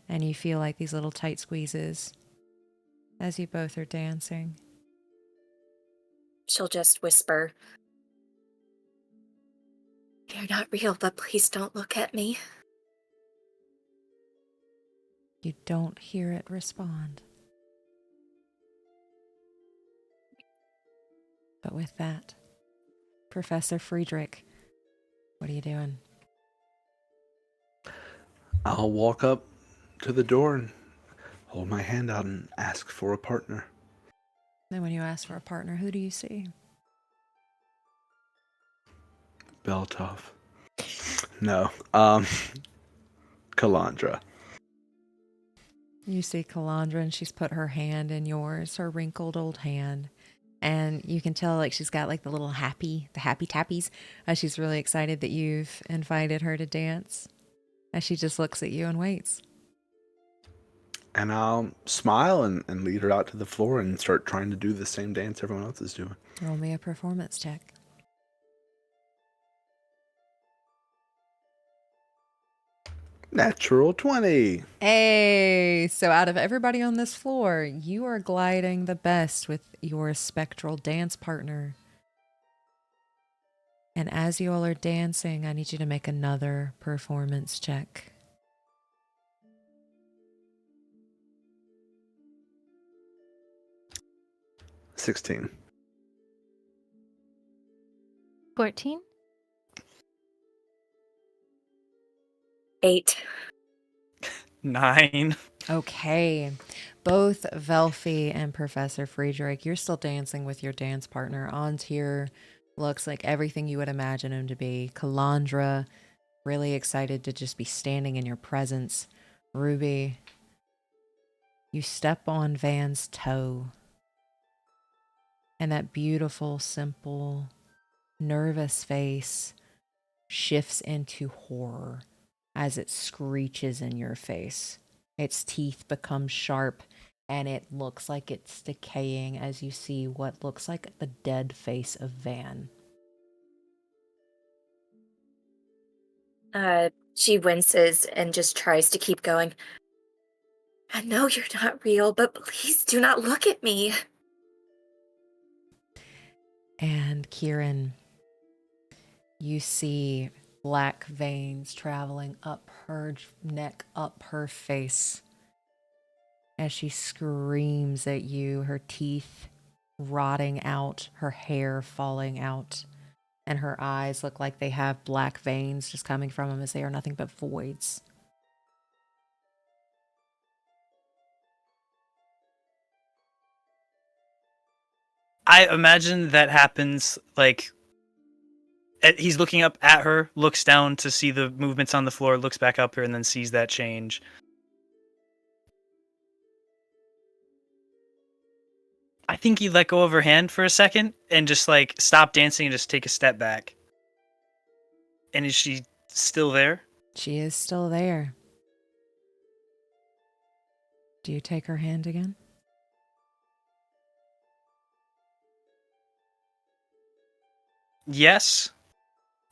and you feel like these little tight squeezes as you both are dancing. She'll just whisper, "You're not real, but please don't look at me." You don't hear it respond. But with that, Professor Friedrich, what are you doing? I'll walk up to the door and hold my hand out and ask for a partner. Then when you ask for a partner, who do you see? Beltov. No. Calandra. You see Calandra, and she's put her hand in yours, her wrinkled old hand. And you can tell like she's got like the happy tappies. She's really excited that you've invited her to dance. As she just looks at you and waits. And I'll smile and lead her out to the floor and start trying to do the same dance everyone else is doing. Roll me a performance check. Natural 20. Hey, so out of everybody on this floor, you are gliding the best with your spectral dance partner. And as you all are dancing, I need you to make another performance check. $16. 14. 8. 9. Okay. Both Velphie and Professor Friedrich, you're still dancing with your dance partner. Antir looks like everything you would imagine him to be. Kalandra, really excited to just be standing in your presence. Ruby, you step on Van's toe. And that beautiful, simple, nervous face shifts into horror as it screeches in your face. Its teeth become sharp and it looks like it's decaying as you see what looks like the dead face of Van. She winces and just tries to keep going. I know you're not real, but please do not look at me. And Quirin, you see black veins traveling up her neck, up her face, as she screams at you, her teeth rotting out, her hair falling out, and her eyes look like they have black veins just coming from them as they are nothing but voids. I imagine that happens like he's looking up at her, looks down to see the movements on the floor, looks back up her, and then sees that change. I think he let go of her hand for a second and just like stop dancing and just take a step back. And is she still there? She is still there. Do you take her hand again? Yes.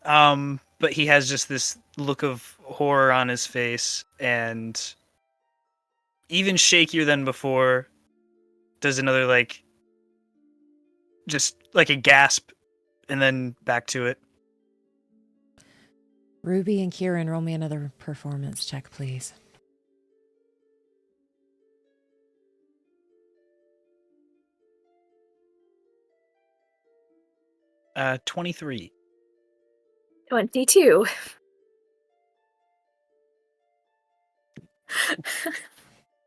But he has just this look of horror on his face and even shakier than before, does another like just like a gasp and then back to it. Ruby and Quirin, roll me another performance check, please. 23. 22.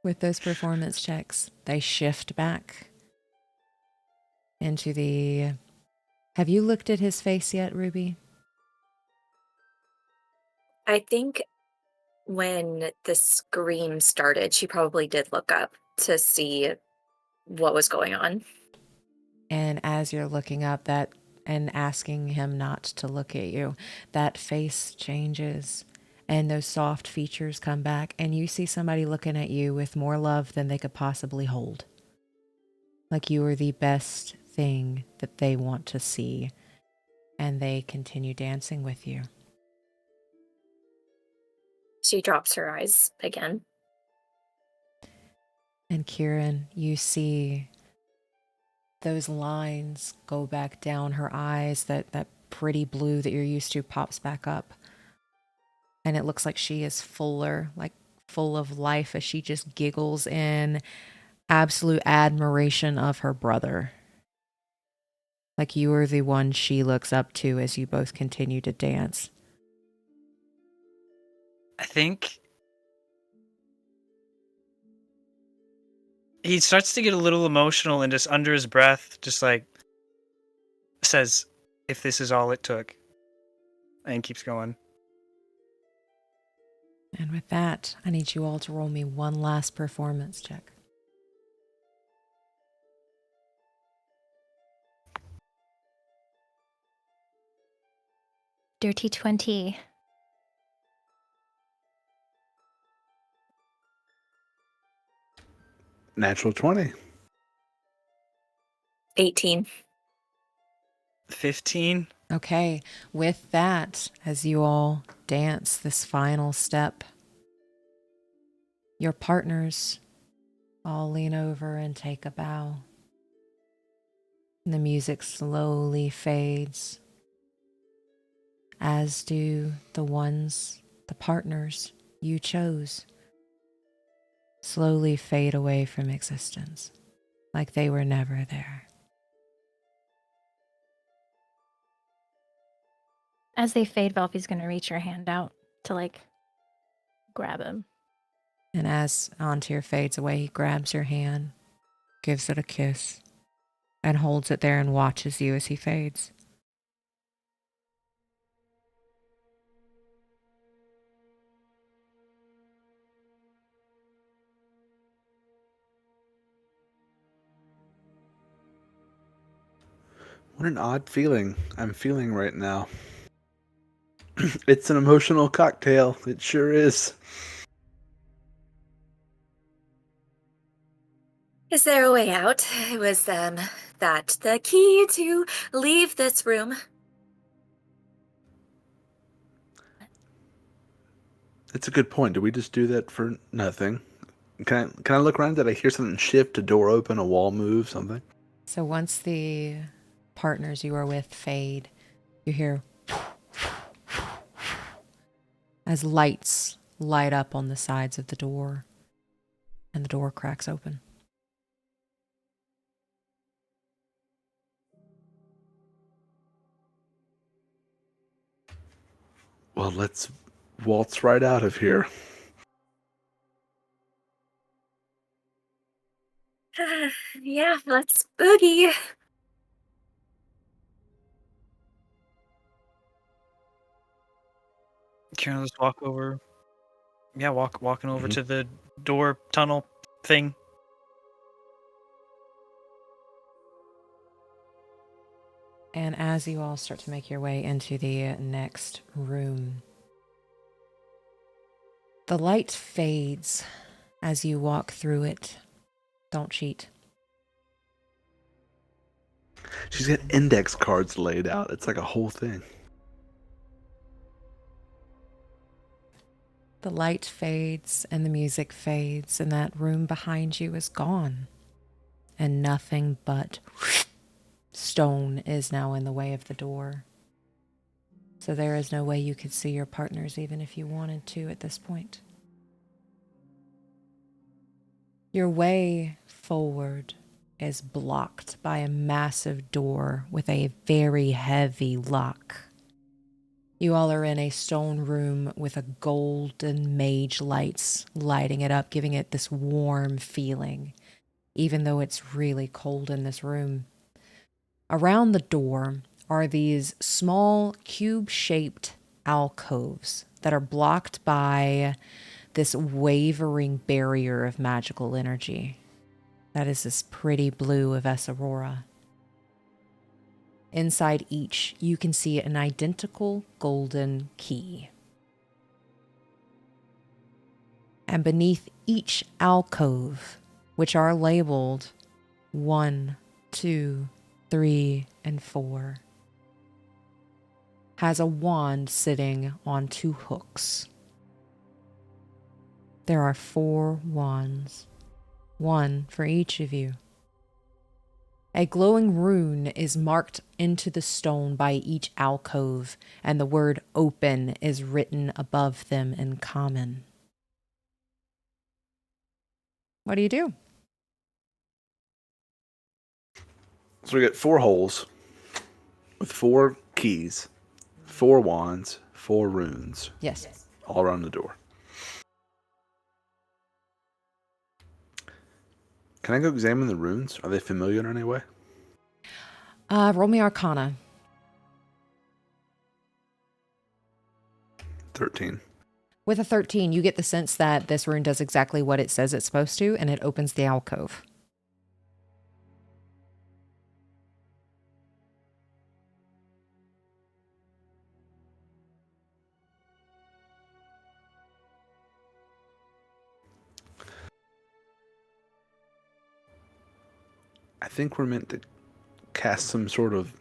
With those performance checks, they shift back into the... Have you looked at his face yet, Ruby? I think when the scream started, she probably did look up to see what was going on. And as you're looking up that and asking him not to look at you, that face changes and those soft features come back and you see somebody looking at you with more love than they could possibly hold. Like you are the best thing that they want to see, and they continue dancing with you. She drops her eyes again. And Quirin, you see those lines go back down her eyes, that pretty blue that you're used to pops back up. And it looks like she is fuller, like full of life as she just giggles in absolute admiration of her brother. Like you are the one she looks up to as you both continue to dance. I think he starts to get a little emotional and just under his breath, just like says, if this is all it took, and keeps going. And with that, I need you all to roll me one last performance check. Dirty 20. Natural 20. 18. 15. Okay, with that, as you all dance this final step Your partners all lean over and take a bow. And the music slowly fades, as do the partners you chose, slowly fade away from existence, like they were never there. As they fade, Velphie's gonna reach her hand out to like grab him. And as Antir fades away, he grabs your hand, gives it a kiss, and holds it there and watches you as he fades. What an odd feeling I'm feeling right now. It's an emotional cocktail. It sure is. Is there a way out? Was that the key to leave this room? It's a good point. Did we just do that for nothing? Can I look around? Did I hear something shift? A door open? A wall move? Something? So once the partners you are with fade, you hear as lights light up on the sides of the door, and the door cracks open. Well, let's waltz right out of here. Yeah, let's boogie. Can I just walk over? Yeah, walking over to the door tunnel thing. And as you all start to make your way into the next room, the light fades as you walk through it. Don't cheat. She's got index cards laid out. It's like a whole thing. The light fades and the music fades, and that room behind you is gone. And nothing but stone is now in the way of the door. So there is no way you could see your partners even if you wanted to at this point. Your way forward is blocked by a massive door with a very heavy lock. You all are in a stone room with a golden mage lights lighting it up, giving it this warm feeling, even though it's really cold in this room. Around the door are these small cube-shaped alcoves that are blocked by this wavering barrier of magical energy. That is this pretty blue of Esarora. Inside each, you can see an identical golden key. And beneath each alcove, which are labeled 1, 2, 3, and 4, has a wand sitting on 2 hooks. There are 4 wands, 1 for each of you. A glowing rune is marked into the stone by each alcove, and the word open is written above them in common. What do you do? So we got 4 holes with 4 keys, 4 wands, 4 runes, Yes. all around the door. Can I go examine the runes? Are they familiar in any way? Roll me Arcana. 13. With a 13, you get the sense that this rune does exactly what it says it's supposed to, and it opens the alcove. I think we're meant to cast some sort of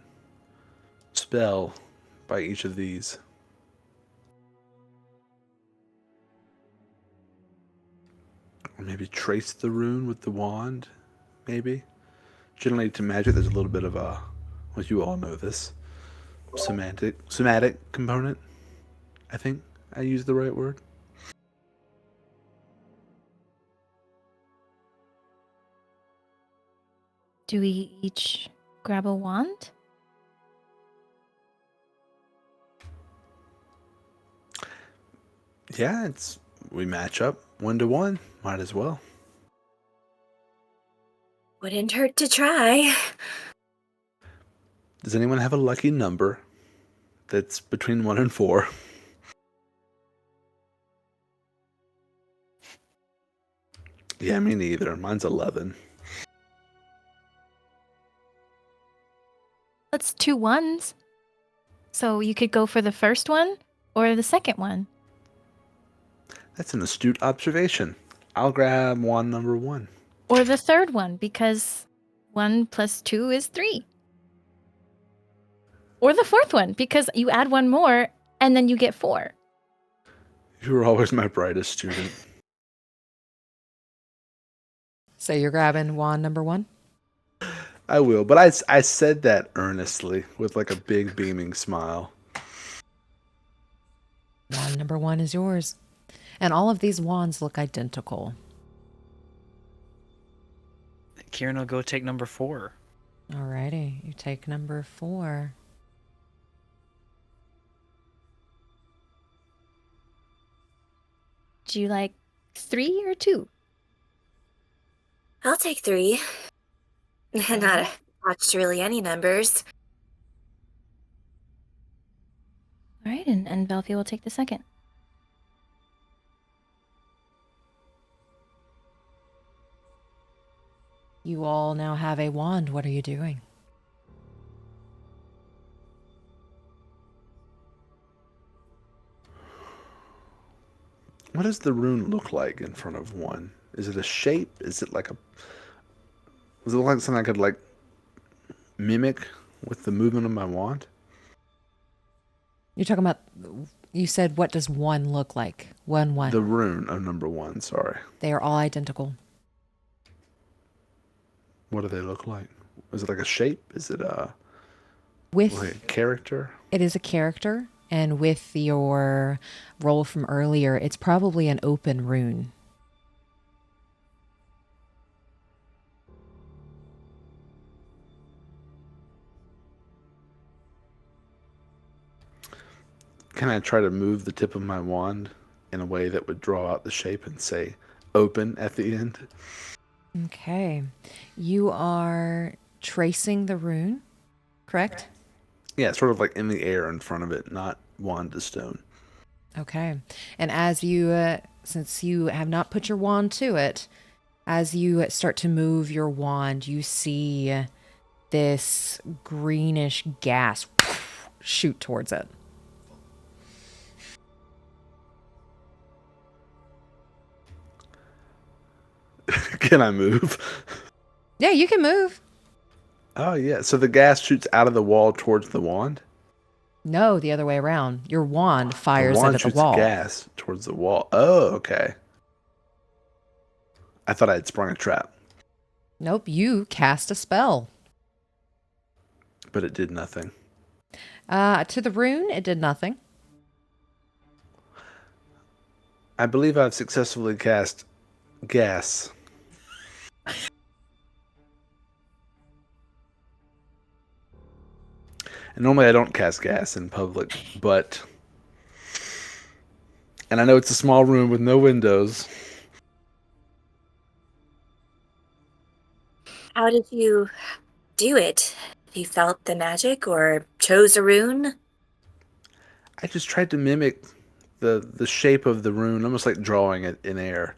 spell by each of these. Or maybe trace the rune with the wand, maybe. Generally, to magic, there's a little bit of a, well, you all know this, somatic component. I think I used the right word. Do we each grab a wand? Yeah, we match up 1-to-1. Might as well. Wouldn't hurt to try. Does anyone have a lucky number that's between 1 and 4? Yeah, me neither. Mine's 11. That's 2 ones. So you could go for the first one or the second one. That's an astute observation. I'll grab wand number 1. Or the third one, because 1 plus 2 is 3. Or the fourth one, because you add 1 more and then you get 4. You were always my brightest student. So you're grabbing wand number 1? I will, but I said that earnestly with like a big beaming smile. Wand number 1 is yours. And all of these wands look identical. Quirin will go take number 4. Alrighty, you take number 4. Do you like 3 or 2? I'll take 3. Not attached to really any numbers. All right, and Velphie will take the second. You all now have a wand. What are you doing? What does the rune look like in front of 1? Is it a shape? Is it like a... Does it look like something I could like mimic with the movement of my wand? You're talking about, you said, what does 1 look like? 1, 1. The rune of number 1, sorry. They are all identical. What do they look like? Is it like a shape? Is it like a With character? It is a character, and with your roll from earlier, it's probably an open rune. Can I try to move the tip of my wand in a way that would draw out the shape and say open at the end? Okay. You are tracing the rune, correct? Yeah, sort of like in the air in front of it, not wand to stone. Okay. And as you, since you have not put your wand to it, as you start to move your wand, you see this greenish gas shoot towards it. Can I move? Yeah, you can move. Oh, yeah. So the gas shoots out of the wall towards the wand? No, the other way around. Your wand The fires wand it at the shoots wall. gas towards the wall. Oh, okay. I thought I had sprung a trap. Nope, you cast a spell. But it did nothing. To the rune, it did nothing. I believe I've successfully cast gas. And normally I don't cast gas in public, but... And I know it's a small room with no windows. How did you do it? You felt the magic or chose a rune? I just tried to mimic the shape of the rune, almost like drawing it in air.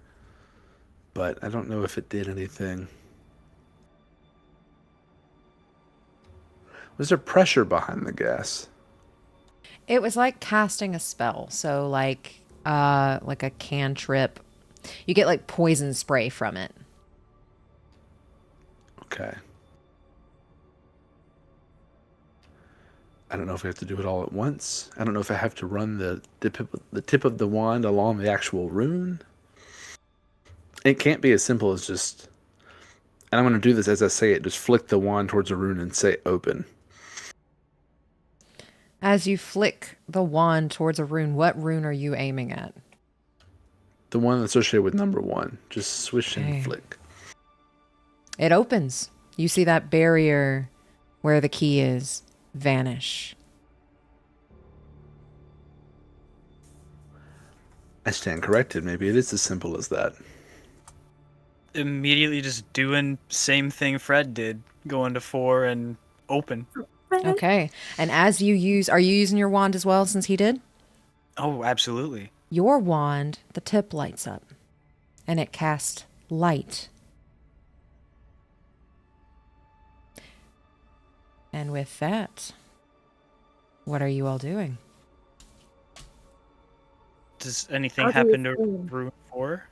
But I don't know if it did anything. Was there pressure behind the gas? It was like casting a spell. So like a cantrip. You get like poison spray from it. Okay. I don't know if I have to do it all at once. I don't know if I have to run the tip of the wand along the actual rune. It can't be as simple as just. And I'm going to do this as I say it. Just flick the wand towards a rune and say open. As you flick the wand towards a rune, what rune are you aiming at? The one associated with number 1. Just swish Okay. and flick. It opens. You see that barrier where the key is vanish. I stand corrected. Maybe it is as simple as that. Immediately just doing same thing Fred did, going to 4 and open. Okay. And as you use, are you using your wand as well since he did? Oh, absolutely. Your wand, the tip lights up and it casts light. And with that, what are you all doing? Does anything How do happen you to feel? room 4?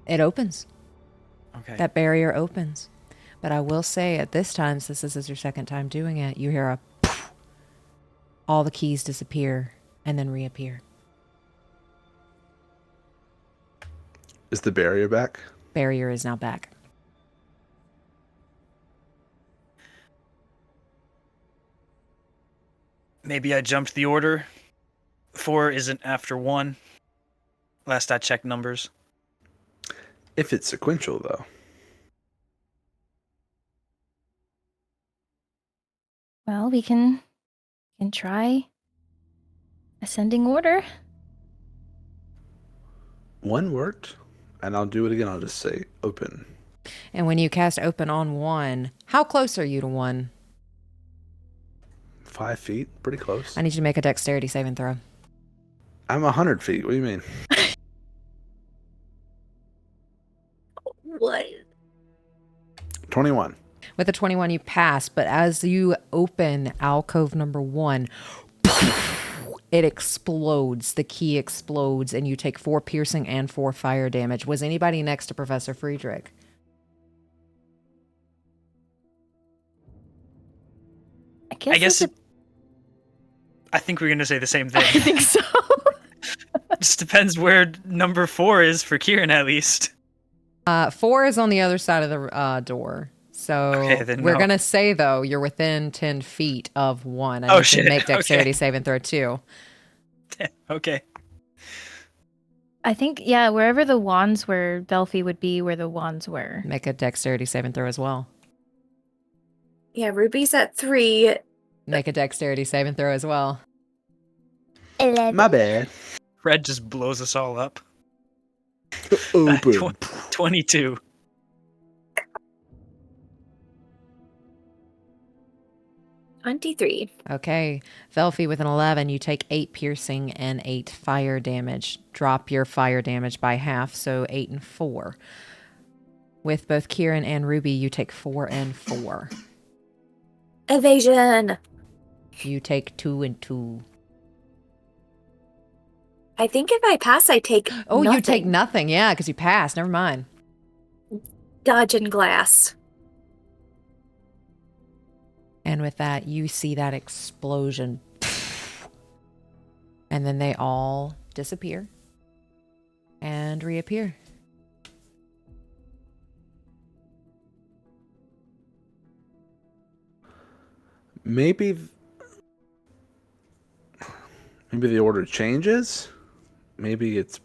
It opens. Okay. That barrier opens. But I will say at this time, since this is your second time doing it, you hear a poof. All the keys disappear and then reappear. Is the barrier back? Barrier is now back. Maybe I jumped the order. 4 isn't after 1. Last I checked numbers. If it's sequential, though. Well, we can try ascending order. 1 worked, and I'll do it again. I'll just say open. And when you cast open on 1, how close are you to 1? 5 feet, pretty close. I need you to make a dexterity saving throw. I'm 100 feet. What do you mean? What? 21. With a 21, you pass, but as you open alcove number 1, it explodes. The key explodes, and you take 4 piercing and 4 fire damage. Was anybody next to Professor Friedrich? I guess I think we're going to say the same thing. I think so. Just depends where number 4 is for Quirin, at least. 4 is on the other side of the door. So Okay, then we're no. going to say, though, you're within 10 feet of 1. I Oh, need you shit. to make dexterity Okay. saving throw, too. Okay. I think, yeah, wherever the wands were, Velphie would be where the wands were. Make a dexterity saving throw as well. Yeah, Ruby's at 3. Make a dexterity saving throw as well. 11. My bad. Fred just blows us all up. Open. 22. $23. Okay. Velphie with an 11, you take 8 piercing and 8 fire damage. Drop your fire damage by half, so 8 and 4. With both Quirin and Ruby, you take 4 and 4. Evasion. You take 2 and 2. I think if I pass, I take Oh, nothing. you take nothing. Yeah, because you passed. Never mind. Dodge and glass. And with that, you see that explosion. And then they all disappear and reappear. Maybe the order changes. Maybe it's.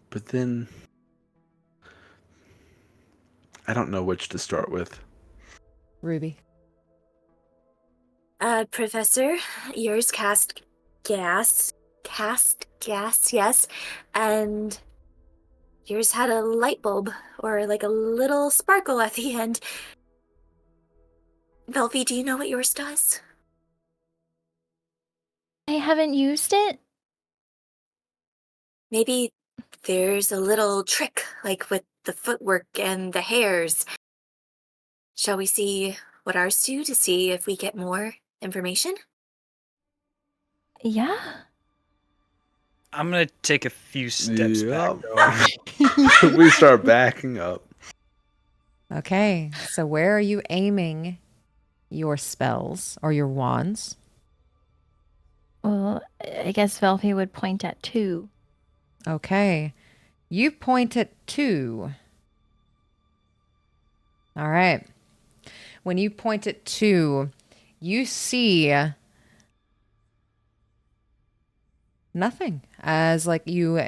But then. I don't know which to start with. Ruby. Professor, yours cast gas. Cast gas, yes. And yours had a light bulb, or like a little sparkle at the end. Velphie, do you know what yours does? I haven't used it. Maybe there's a little trick, like with the footwork and the hairs. Shall we see what ours do to see if we get more information? Yeah. I'm going to take a few steps back. Yep. We start backing up. Okay, so where are you aiming your spells or your wands? Well, I guess Velphie would point at 2. Okay. You point at 2. All right. When you point at 2, you see nothing. As like you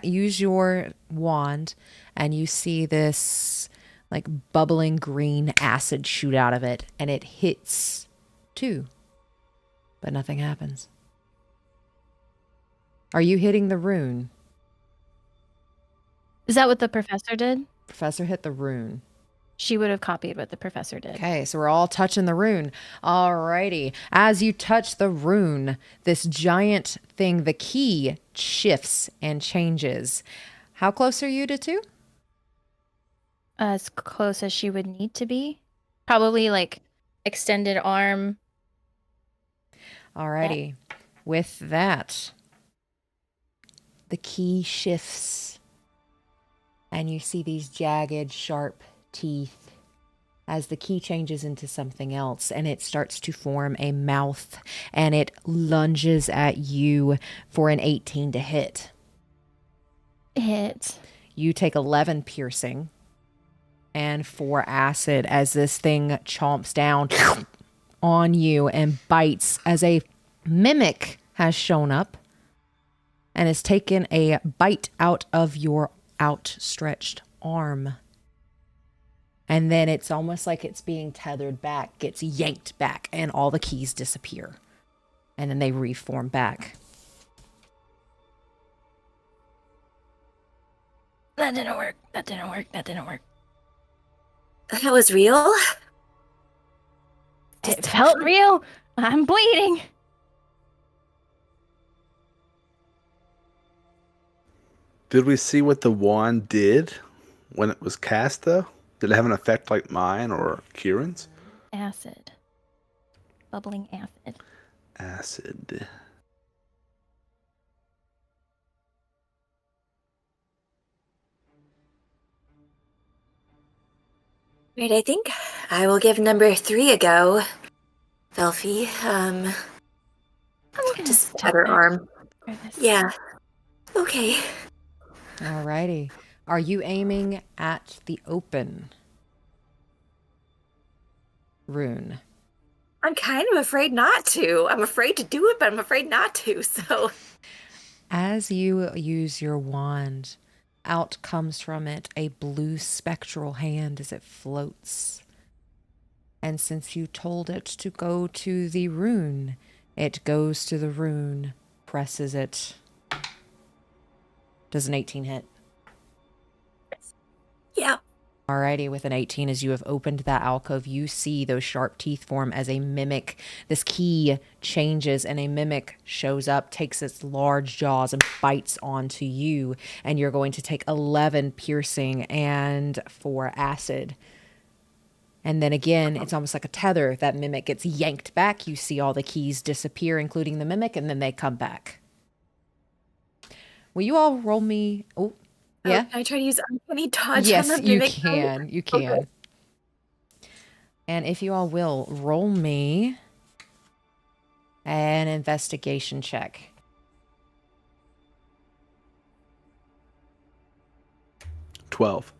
use your wand and you see this like bubbling green acid shoot out of it and it hits 2. But nothing happens. Are you hitting the rune? Is that what the professor did? Professor hit the rune. She would have copied what the professor did. Okay, so we're all touching the rune. Alrighty. As you touch the rune, this giant thing, the key, shifts and changes. How close are you to 2? As close as she would need to be. Probably like extended arm. Alrighty. With that, the key shifts and you see these jagged, sharp teeth as the key changes into something else and it starts to form a mouth and it lunges at you for an 18 to hit. Hit. You take 11 piercing and 4 acid as this thing chomps down on you and bites as a mimic has shown up and has taken a bite out of your outstretched arm. And then it's almost like it's being tethered back, gets yanked back, and all the keys disappear. And then they reform back. That didn't work. That didn't work. That didn't work. That was real? It felt real. I'm bleeding. Did we see what the wand did when it was cast, though? Did it have an effect like mine or Quirin's? Acid. Bubbling acid. Acid. Right, I think I will give number 3 a go. Velphie, I'm gonna just step better back arm. for this. Yeah. Okay. Alrighty. Are you aiming at the open rune? I'm kind of afraid not to. I'm afraid to do it, but I'm afraid not to, so. As you use your wand, out comes from it a blue spectral hand as it floats. And since you told it to go to the rune, it goes to the rune, presses it. Does an 18 hit? Yeah. Alrighty, with an 18, as you have opened that alcove, you see those sharp teeth form as a mimic. This key changes and a mimic shows up, takes its large jaws and bites onto you. And you're going to take 11 piercing and 4 acid. And then again, it's almost like a tether. That mimic gets yanked back. You see all the keys disappear, including the mimic, and then they come back. Will you all roll me? Oh, yeah. Can I try to use uncanny dodge Yes, on the you mimic? can. You can. Okay. And if you all will, roll me an investigation check. 12.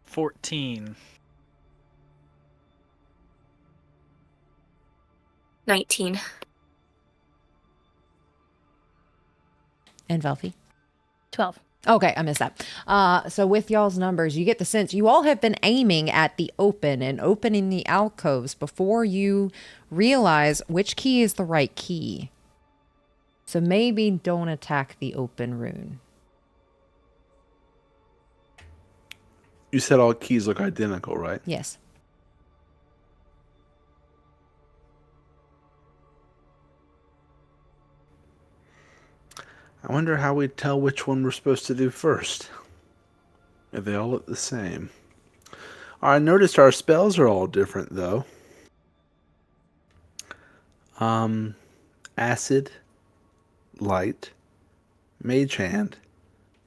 14. 19. And Velphie? 12. Okay, I missed that. So with y'all's numbers, you get the sense you all have been aiming at the open and opening the alcoves before you realize which key is the right key. So maybe don't attack the open rune. You said all keys look identical, right? Yes. I wonder how we'd tell which one we're supposed to do first. If they all look the same. I noticed our spells are all different, though. Acid, light, mage hand,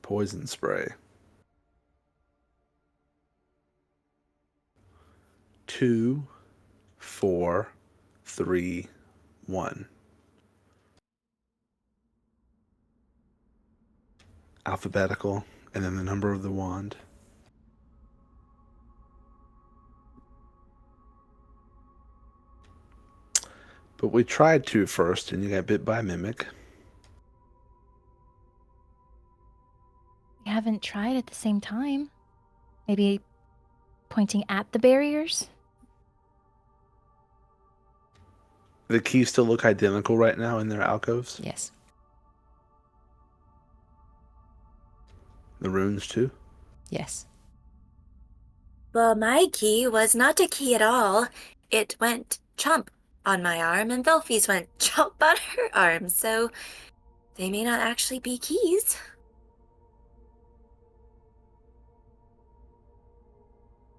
poison spray. 2, 4, 3, 1. alphabetical, and then the number of the wand. But we tried to first, and you got bit by a mimic. We haven't tried at the same time. Maybe pointing at the barriers? The keys still look identical right now in their alcoves. Yes. The runes too. Yes. Well, my key was not a key at all. It went chomp on my arm, and Velphie's went chomp on her arm, so they may not actually be keys.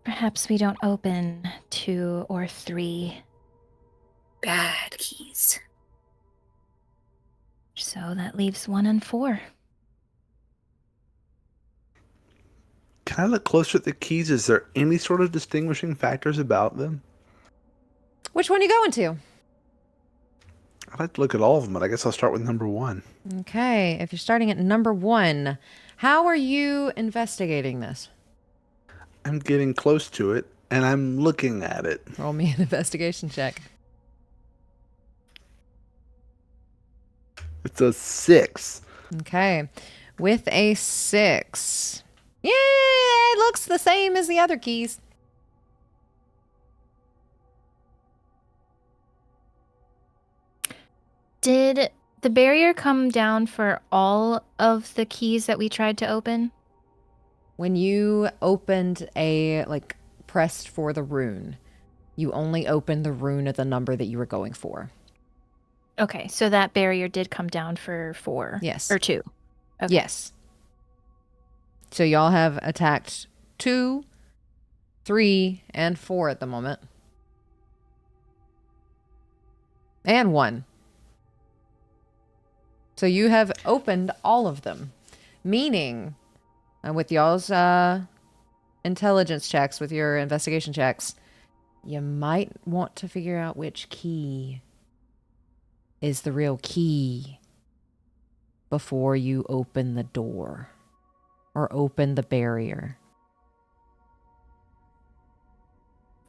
Perhaps we don't open 2 or 3. Bad keys. So that leaves 1 and 4. Can I look closer at the keys? Is there any sort of distinguishing factors about them? Which one are you going to? I'd like to look at all of them, but I guess I'll start with number 1. Okay, if you're starting at number 1, how are you investigating this? I'm getting close to it, and I'm looking at it. Roll me an investigation check. It's a 6. Okay, with a 6. Yeah, it looks the same as the other keys. Did the barrier come down for all of the keys that we tried to open? When you opened pressed for the rune, you only opened the rune of the number that you were going for. Okay, so that barrier did come down for 4. Yes. Or 2. Okay. Yes. So y'all have attacked 2, 3, and 4 at the moment. And 1. So you have opened all of them. Meaning, with y'all's intelligence checks, with your investigation checks, you might want to figure out which key is the real key before you open the door or open the barrier.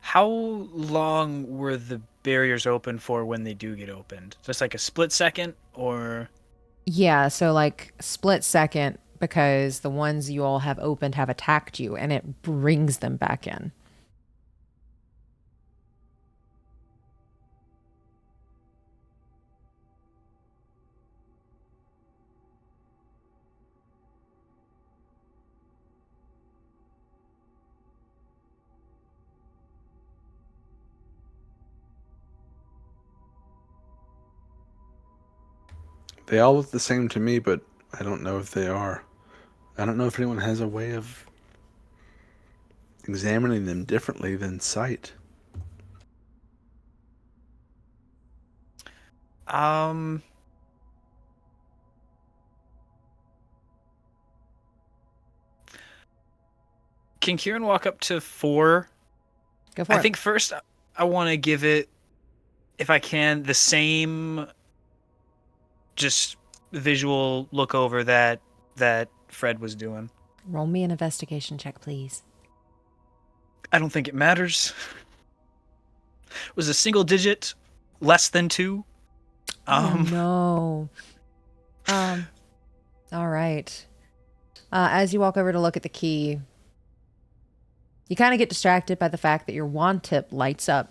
How long were the barriers open for when they do get opened? Just like a split second, or? Yeah, so like split second, because the ones you all have opened have attacked you and it brings them back in. They all look the same to me, but I don't know if they are. I don't know if anyone has a way of examining them differently than sight. Can Quirin walk up to 4? Go for it. I think first I want to give it, if I can, the same just visual look over that Fred was doing. Roll me an investigation check, please. I don't think it matters. It was a single digit, less than 2. Oh, no. All right. As you walk over to look at the key, you kind of get distracted by the fact that your wand tip lights up.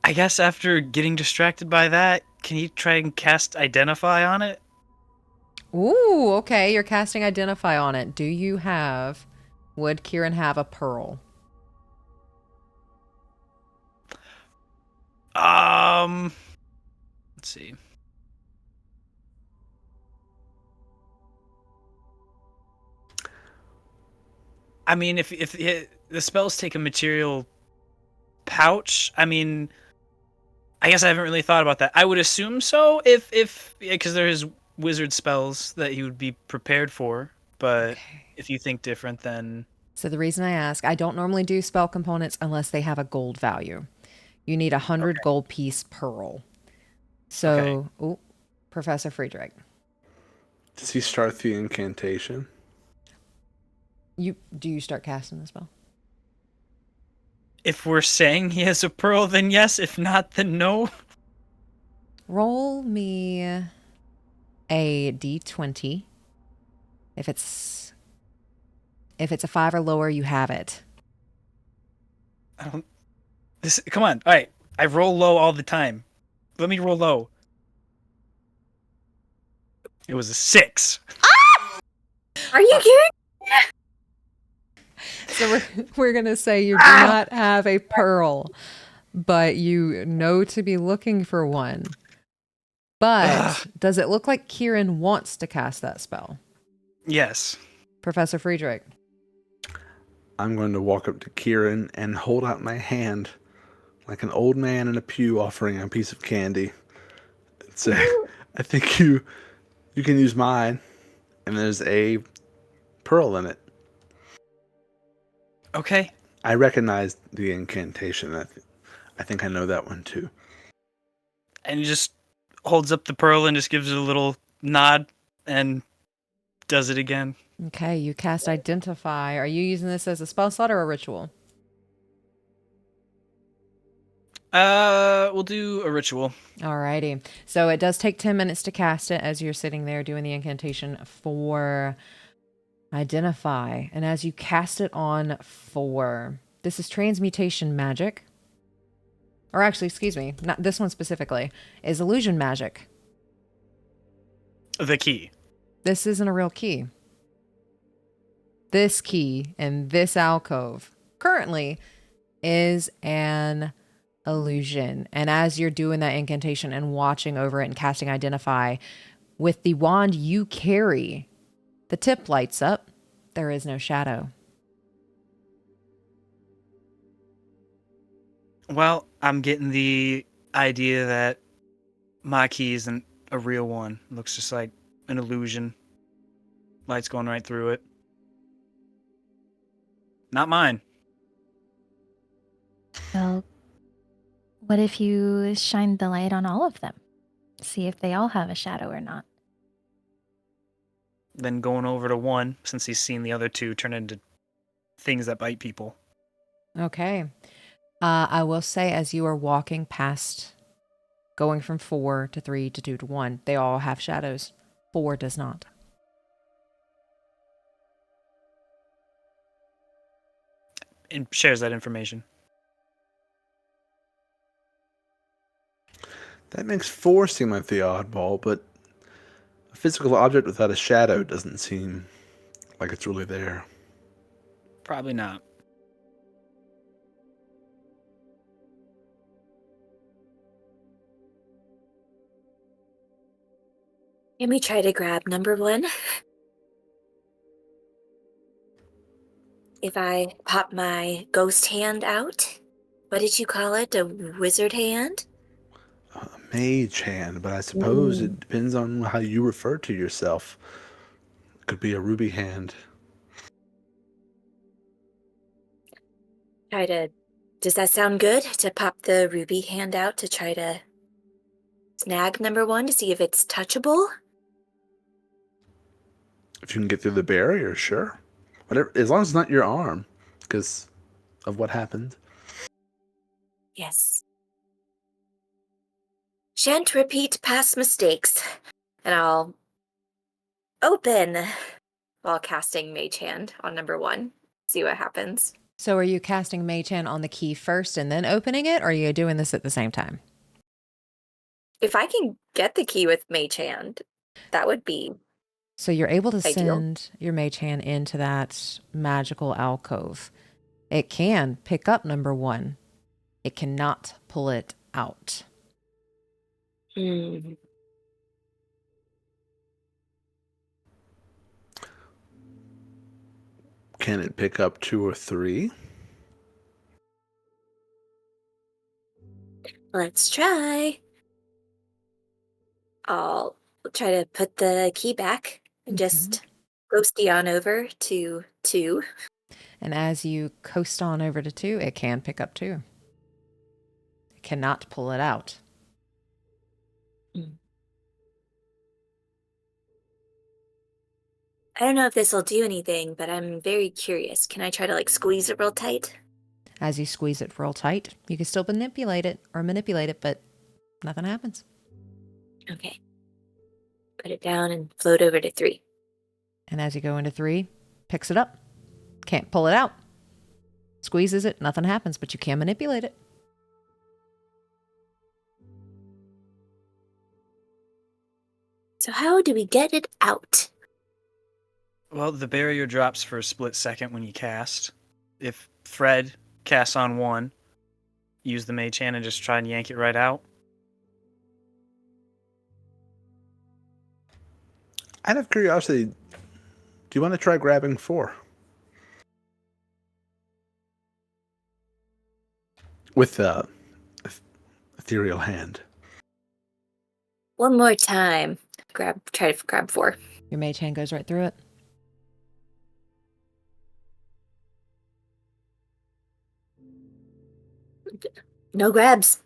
I guess after getting distracted by that, can you try and cast Identify on it? Ooh, okay. You're casting Identify on it. Would Quirin have a pearl? Let's see. I mean, if the spells take a material pouch, I mean, I guess I haven't really thought about that. I would assume so, because there is wizard spells that he would be prepared for. But Okay. if you think different, then So the reason I ask, I don't normally do spell components unless they have a gold value. You need 100 Okay. gold piece pearl. So, Professor Friedrich. Does he start the incantation? Do you start casting the spell? If we're saying he has a pearl, then yes. If not, then no. Roll me a d20. If it's a 5 or lower, you have it. I don't. Come on. All right. I roll low all the time. Let me roll low. It was a 6. Are you kidding? So we're going to say you do not have a pearl, but you know to be looking for one. But does it look like Quirin wants to cast that spell? Yes. Professor Friedrich. I'm going to walk up to Quirin and hold out my hand like an old man in a pew offering a piece of candy. And say, I think you can use mine. And there's a pearl in it. Okay. I recognize the incantation. I think I know that one too. And he just holds up the pearl and just gives it a little nod and does it again. Okay, you cast Identify. Are you using this as a spell slot or a ritual? We'll do a ritual. Alrighty. So it does take 10 minutes to cast it as you're sitting there doing the incantation for Identify. And as you cast it on 4, this is transmutation magic. Or actually, excuse me, not this one specifically, is illusion magic. The key. This isn't a real key. This key in this alcove currently is an illusion. And as you're doing that incantation and watching over it and casting Identify, with the wand you carry, the tip lights up. There is no shadow. Well, I'm getting the idea that my key isn't a real one. It looks just like an illusion. Light's going right through it. Not mine. Well, what if you shine the light on all of them? See if they all have a shadow or not. Then going over to one, since he's seen the other two turn into things that bite people. Okay. I will say as you are walking past, going from 4 to 3 to 2 to 1, they all have shadows. 4 does not. And shares that information. That makes 4 seem like the oddball, but a physical object without a shadow doesn't seem like it's really there. Probably not. Let me try to grab number 1. If I pop my ghost hand out, what did you call it? A wizard hand? A mage hand, but I suppose it depends on how you refer to yourself. It could be a ruby hand. Does that sound good? To pop the ruby hand out to try to snag number 1 to see if it's touchable? If you can get through the barrier, sure. Whatever, as long as it's not your arm, because of what happened. Yes. Shan't repeat past mistakes. And I'll open while casting Mage Hand on number 1. See what happens. So are you casting Mage Hand on the key first and then opening it, or are you doing this at the same time? If I can get the key with Mage Hand, that would be So you're able to ideal. send your Mage Hand into that magical alcove. It can pick up number 1. It cannot pull it out. Hmm. Can it pick up 2 or 3? Let's try. I'll try to put the key back and just ghosty on over to 2. And as you coast on over to 2, it can pick up 2. It cannot pull it out. I don't know if this will do anything, but I'm very curious. Can I try to like squeeze it real tight? As you squeeze it real tight, you can still manipulate it, but nothing happens. Okay. Put it down and float over to 3. And as you go into 3, picks it up. Can't pull it out. Squeezes it, nothing happens, but you can manipulate it. So how do we get it out? Well, the barrier drops for a split second when you cast. If Fred casts on 1, use the mage hand and just try and yank it right out. Out of curiosity, do you want to try grabbing 4? With the ethereal hand. One more time. Try to grab 4. Your mage hand goes right through it. No grabs.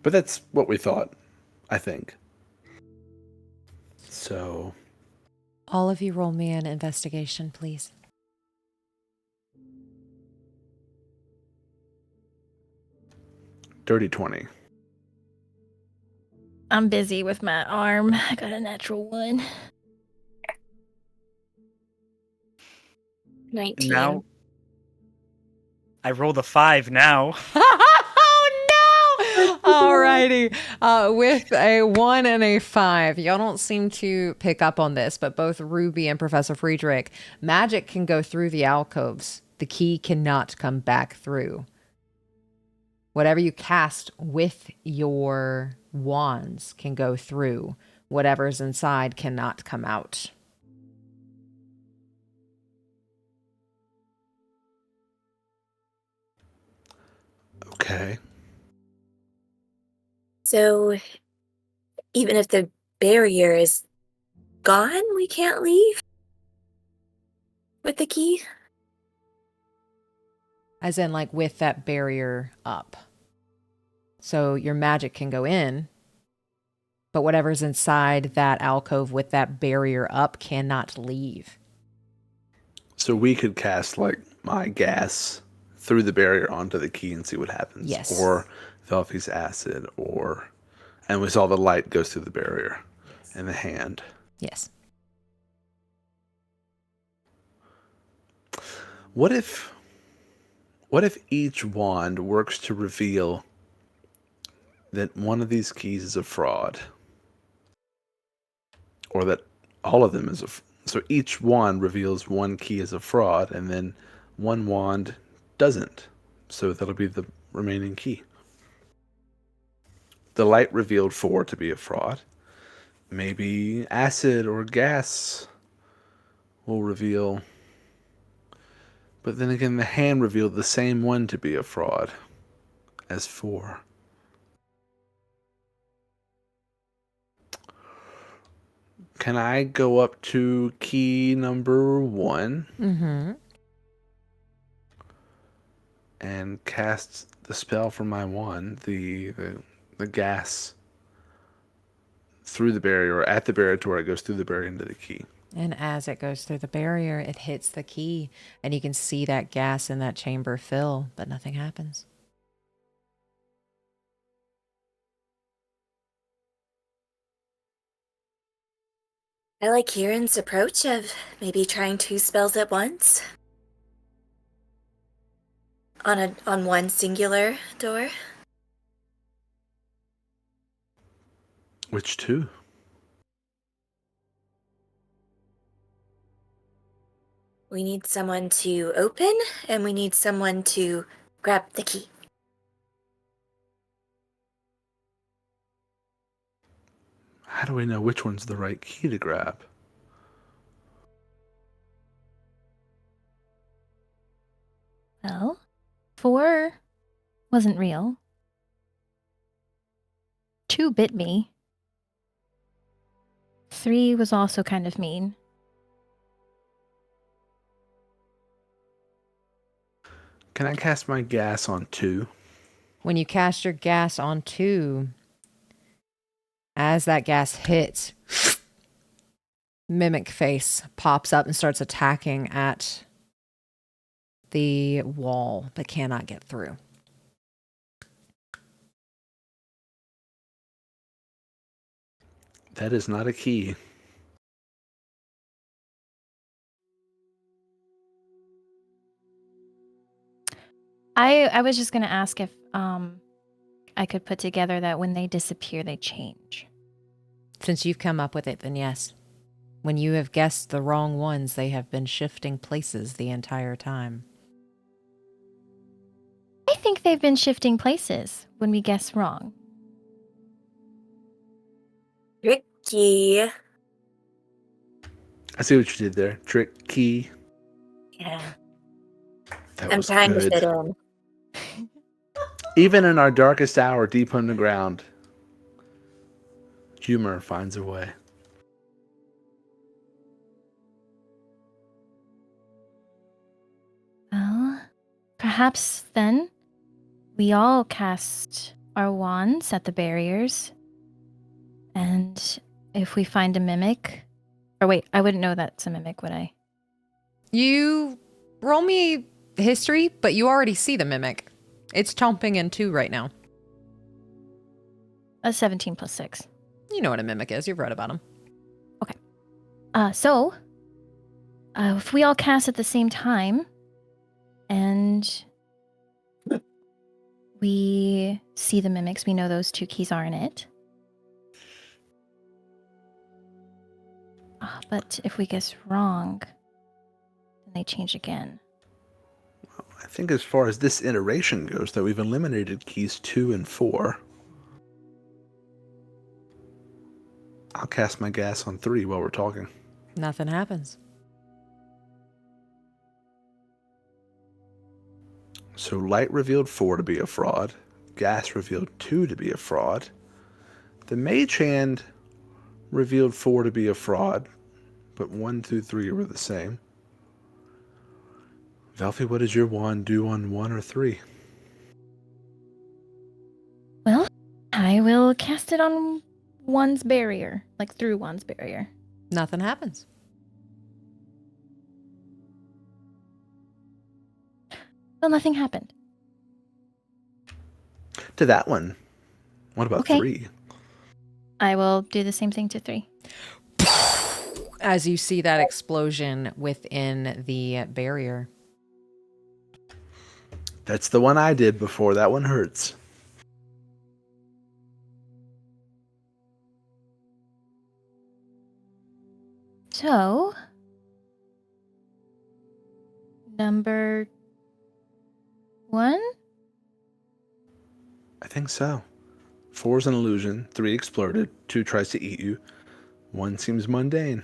But that's what we thought, I think. So... All of you roll me an investigation, please. Dirty 20. I'm busy with my arm. I got a natural 1. 19. Now, I rolled a 5 now. Oh no! Alrighty. With a 1 and a 5, y'all don't seem to pick up on this, but both Ruby and Professor Friedrich, magic can go through the alcoves. The key cannot come back through. Whatever you cast with your wands can go through. Whatever's inside cannot come out. Okay. So even if the barrier is gone, we can't leave with the key? As in, like, with that barrier up. So your magic can go in, but whatever's inside that alcove with that barrier up cannot leave. So we could cast, like, my gas through the barrier onto the key and see what happens. Yes. Or Velphie's acid, or... And we saw the light goes through the barrier in the hand. Yes. What if each wand works to reveal that one of these keys is a fraud? Or that all of them is so each wand reveals one key as a fraud, and then one wand doesn't. So that'll be the remaining key. The light revealed 4 to be a fraud. Maybe acid or gas will reveal. But then again, the hand revealed the same one to be a fraud as 4. Can I go up to key number 1 Mm-hmm. and cast the spell from my wand, the gas, through the barrier, or at the barrier to where it goes through the barrier into the key? And as it goes through the barrier, it hits the key, and you can see that gas in that chamber fill, but nothing happens. I like Quirin's approach of maybe trying 2 spells at once. On one singular door. Which 2? We need someone to open, and we need someone to grab the key. How do we know which one's the right key to grab? Well, 4 wasn't real. 2 bit me. 3 was also kind of mean. Can I cast my gas on 2? When you cast your gas on 2, as that gas hits, mimic face pops up and starts attacking at the wall but cannot get through. That is not a key. I was just going to ask if I could put together that when they disappear, they change. Since you've come up with it, then yes. When you have guessed the wrong ones, they have been shifting places the entire time. I think they've been shifting places when we guess wrong. Tricky. I see what you did there. Trick key. Yeah. That I'm was trying good. to fit in. Even in our darkest hour, deep underground, humor finds a way. Well, perhaps then we all cast our wands at the barriers. And if we find a mimic... Or wait, I wouldn't know that's a mimic, would I? You roll me history, but you already see the mimic. It's chomping in 2 right now. A 17 plus 6. You know what a mimic is. You've read about them. So, if we all cast at the same time, and we see the mimics, we know those 2 keys are in it. But if we guess wrong, then they change again. I think as far as this iteration goes, though, we've eliminated keys 2 and 4. I'll cast my gas on 3 while we're talking. Nothing happens. So light revealed 4 to be a fraud. Gas revealed 2 to be a fraud. The mage hand revealed 4 to be a fraud, but 1, 2, 3 were the same. Velphie, what does your wand do on 1 or 3? Well, I will cast it on one's barrier, like through one's barrier. Nothing happens. Well, nothing happened. To that one. What about Okay. 3? I will do the same thing to 3. As you see that explosion within the barrier. That's the one I did before. That one hurts. So, number 1? I think so. 4 is an illusion. 3 exploded. 2 tries to eat you. 1 seems mundane.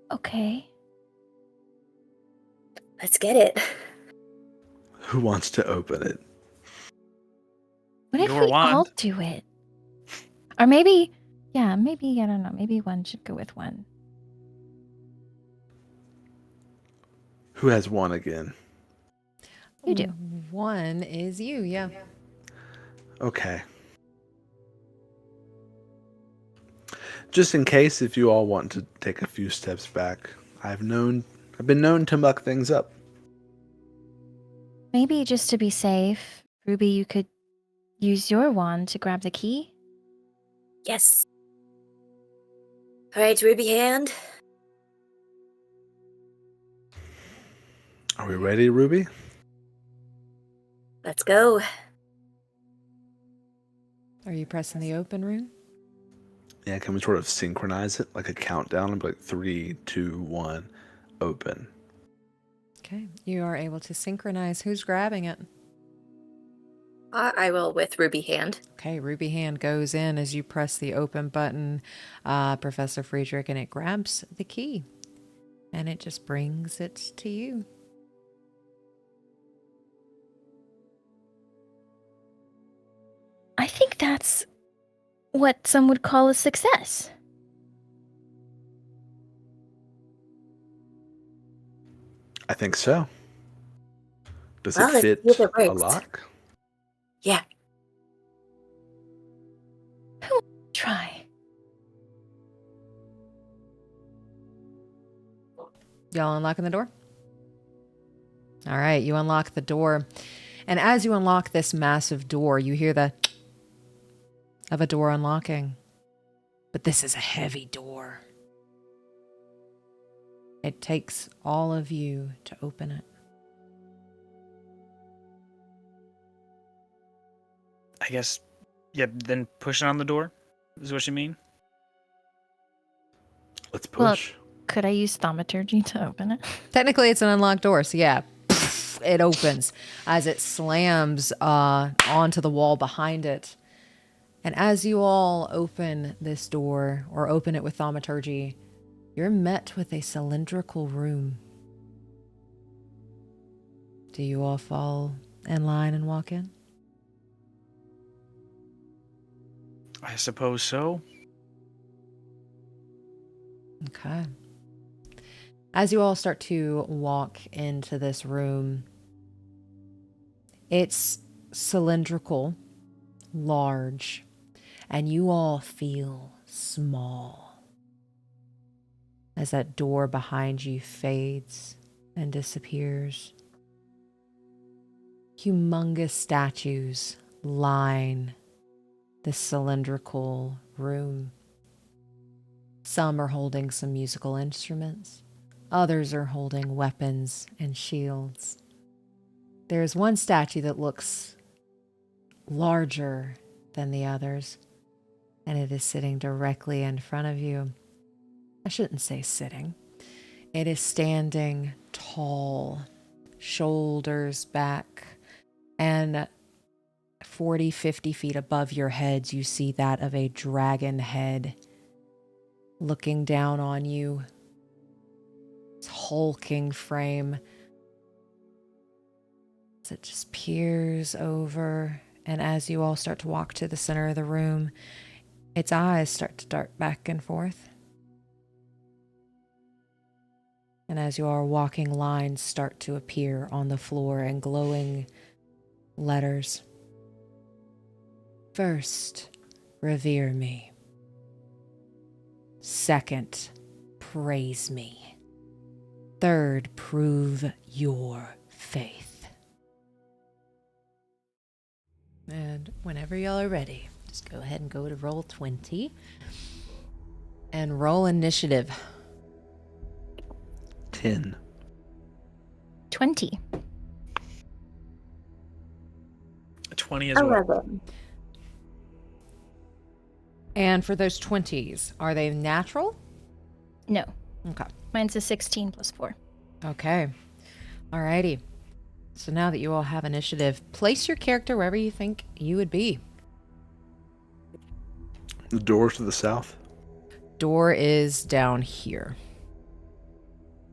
Okay. Let's get it. Who wants to open it? What if Your we all wand. do it? Or maybe, I don't know, maybe one should go with one. Who has 1 again? You do. 1 is you, yeah. Okay. Just in case, if you all want to take a few steps back, I've been known to muck things up. Maybe just to be safe, Ruby, you could use your wand to grab the key. Yes. All right, Ruby hand. Are we ready, Ruby? Let's go. Are you pressing the open rune? Yeah, can we sort of synchronize it like a countdown and be like 3, 2, 1, open? Okay. You are able to synchronize who's grabbing it. I will with Ruby hand. Okay, Ruby hand goes in as you press the open button, Professor Friedrich, and it grabs the key. And it just brings it to you. I think that's what some would call a success. I think so. Does Well, it let's fit see if it a works. lock? Yeah. Try. Y'all unlocking the door? All right, you unlock the door. And as you unlock this massive door, you hear the of a door unlocking. But this is a heavy door. It takes all of you to open it. I guess, yeah, then pushing on the door is what you mean? Let's Well, push. Could I use thaumaturgy to open it? Technically, it's an unlocked door, so yeah, it opens as it slams onto the wall behind it. And as you all open this door, or open it with thaumaturgy, you're met with a cylindrical room. Do you all fall in line and walk in? I suppose so. Okay. As you all start to walk into this room, it's cylindrical, large, and you all feel small as that door behind you fades and disappears. Humongous statues line this cylindrical room. Some are holding some musical instruments. Others are holding weapons and shields. There's one statue that looks larger than the others, and it is sitting directly in front of you. I shouldn't say sitting. It is standing tall, shoulders back, and 40, 50 feet above your heads, you see that of a dragon head looking down on you. Its hulking frame as it just peers over, and as you all start to walk to the center of the room, its eyes start to dart back and forth. And as you are walking, lines start to appear on the floor and glowing letters. First, revere me. Second, praise me. Third, prove your faith. And whenever y'all are ready, just go ahead and go to roll 20 and roll initiative. 10. 20. 20 as well. 11. And for those 20s, are they natural? No. Okay. Mine's a 16 plus 4. Okay. Alrighty. So now that you all have initiative, place your character wherever you think you would be. The doors to the south. Door is down here.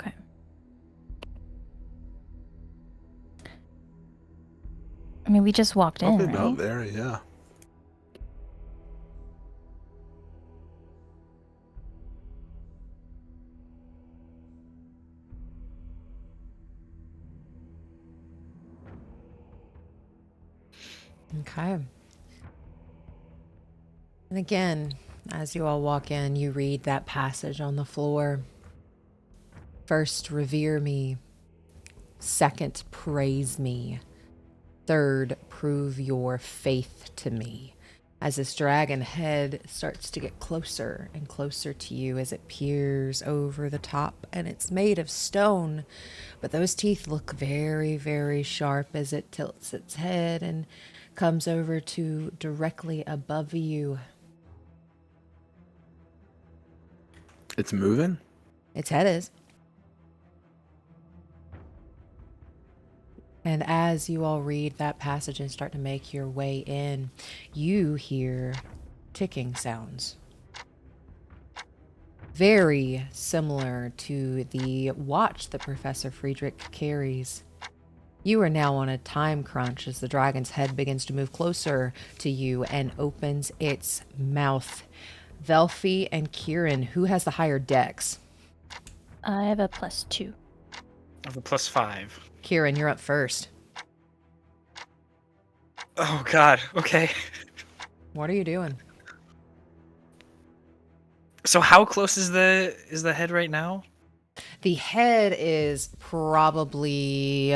Okay. I mean, we just walked in, Probably right? about there, yeah. Okay. And again, as you all walk in, you read that passage on the floor. First, revere me. Second, praise me. Third, prove your faith to me. As this dragon head starts to get closer and closer to you as it peers over the top, and it's made of stone, but those teeth look very, very sharp as it tilts its head and comes over to directly above you. It's moving? Its head is. And as you all read that passage and start to make your way in, you hear ticking sounds. Very similar to the watch that Professor Friedrich carries. You are now on a time crunch as the dragon's head begins to move closer to you and opens its mouth. Velphie and Quirin, who has the higher dex? I have a +2. Of a +5. Quirin, you're up first. Oh God. Okay. What are you doing? So how close is the head right now? The head is probably,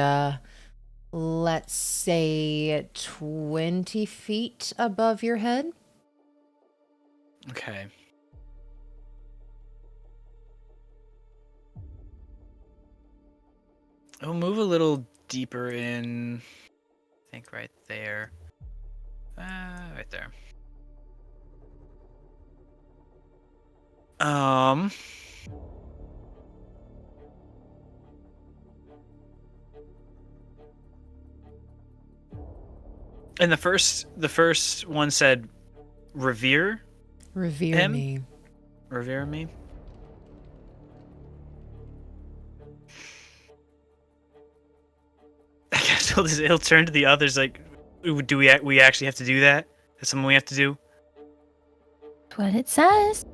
let's say, 20 feet above your head. Okay. I'll move a little deeper in. I think right there. Right there. And the first one said, "Revere Revere him." me. Revere me. I guess he'll turn to the others like, "Do we actually have to do that? That's something we have to do?" That's what it says.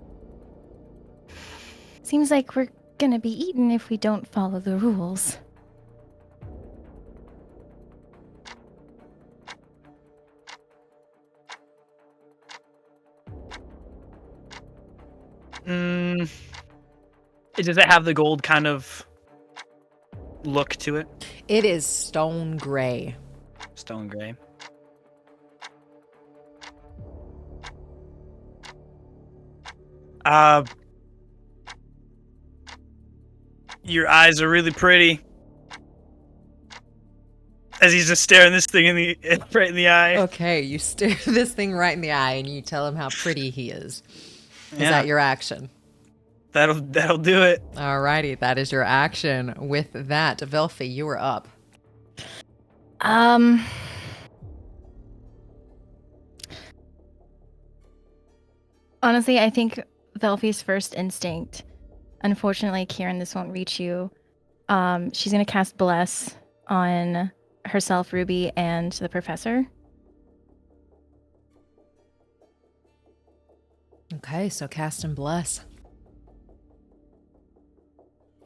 Seems like we're gonna be eaten if we don't follow the rules. Does it have the gold kind of look to it? It is stone gray. Stone gray. Your eyes are really pretty. As he's just staring this thing right in the eye. Okay, you stare this thing right in the eye and you tell him how pretty he is. Is Yeah. that your action? That'll do it. Alrighty, that is your action. With that, Velphie, you are up. Honestly, I think Velphie's first instinct. Unfortunately, Quirin, this won't reach you. She's gonna cast Bless on herself, Ruby, and the professor. Okay, so cast and bless.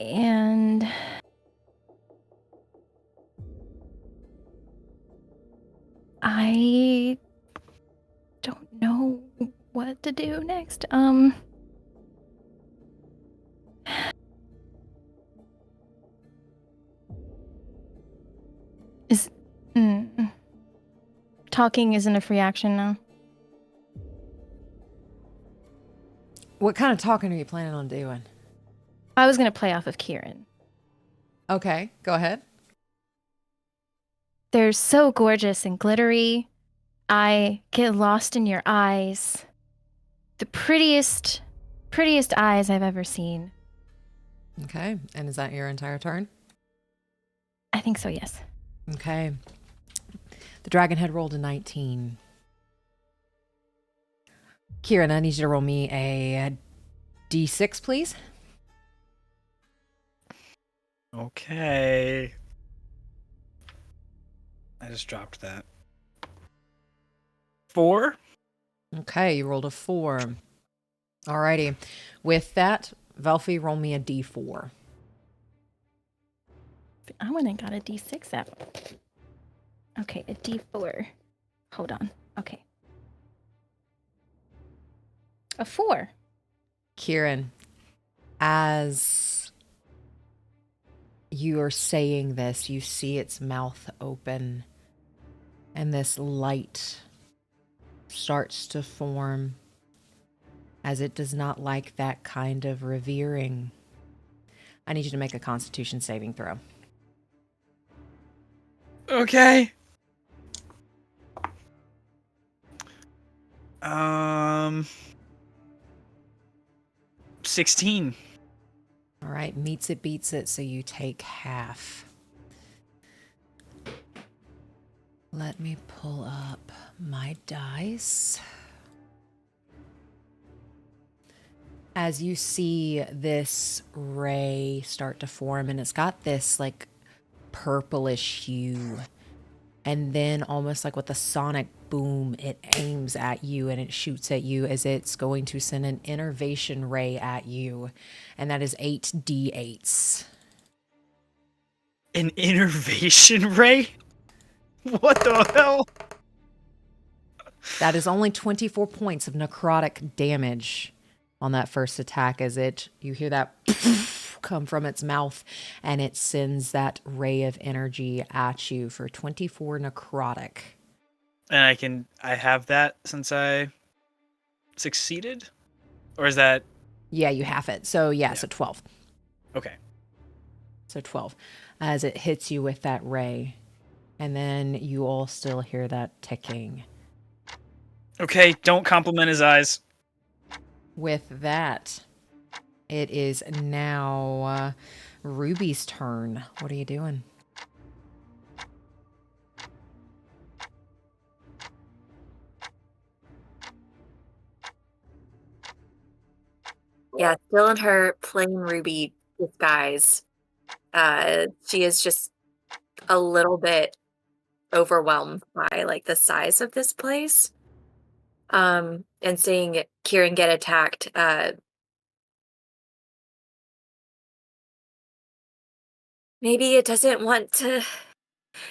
And I don't know what to do next. Talking isn't a free action now. What kind of talking are you planning on doing? I was gonna play off of Quirin. Okay, go ahead. They're so gorgeous and glittery. I get lost in your eyes. The prettiest eyes I've ever seen. Okay, and is that your entire turn? I think so, yes. Okay. The dragon had rolled a 19. Quirin, I need you to roll me a d6, please. Okay. I just dropped that. 4? Okay, you rolled a 4. Alrighty. With that, Velphie, roll me a d4. I went and got a D6 out. Okay, a D4. Hold on. Okay. A 4. Quirin, as you are saying this, you see its mouth open and this light starts to form as it does not like that kind of revering. I need you to make a Constitution saving throw. Okay. 16. All right, meets it, beats it, so you take half. Let me pull up my dice. As you see this ray start to form, and it's got this like purplish hue, and then almost like with a sonic boom, it aims at you and it shoots at you as it's going to send an innervation ray at you, and that is 8d8s. An innervation ray? What the hell? That is only 24 points of necrotic damage on that first attack as you hear that come from its mouth and it sends that ray of energy at you for 24 necrotic. And I have that since I succeeded? Or is that... Yeah, you have it. So so 12. Okay. So 12 as it hits you with that ray. And then you all still hear that ticking. Okay, don't compliment his eyes. With that, it is now Ruby's turn. What are you doing? Yeah, still in her plain ruby disguise. She is just a little bit overwhelmed by like the size of this place. And seeing Quirin get attacked, maybe it doesn't want to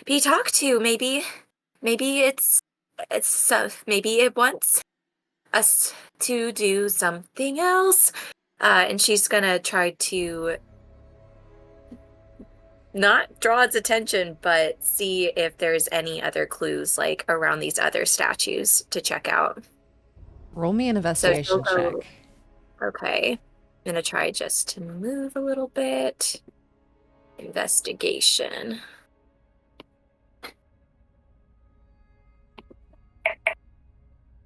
be talked to. Maybe it's maybe it wants us to do something else. And she's gonna try to not draw its attention, but see if there's any other clues like around these other statues to check out. Roll me an investigation she'll check. go- Okay. I'm gonna try just to move a little bit. Investigation.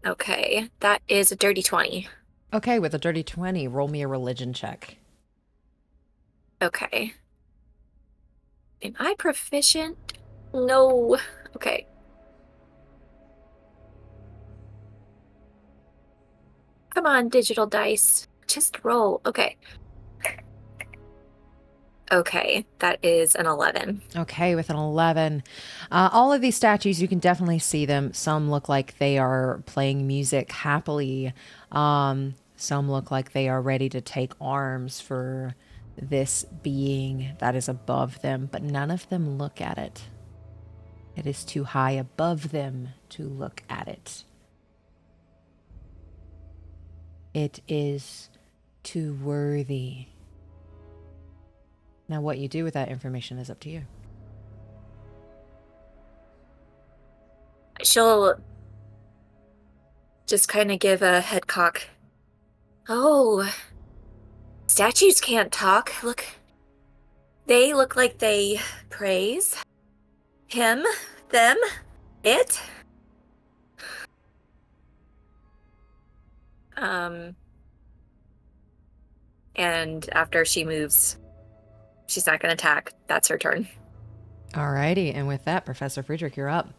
Okay, that is a dirty 20. Okay, with a dirty 20, roll me a religion check. Okay. Am I proficient? No. Okay. Come on, digital dice. Just roll. Okay. Okay, that is an 11. Okay, with an 11. All of these statues, you can definitely see them. Some look like they are playing music happily. Some look like they are ready to take arms for this being that is above them, but none of them look at it. It is too high above them to look at it. It is too worthy. Now, what you do with that information is up to you. She'll just kind of give a head cock. Oh, statues can't talk. Look. They look like they praise him, them, it. And after she moves, she's not going to attack. That's her turn. Alrighty, and with that, Professor Friedrich, you're up.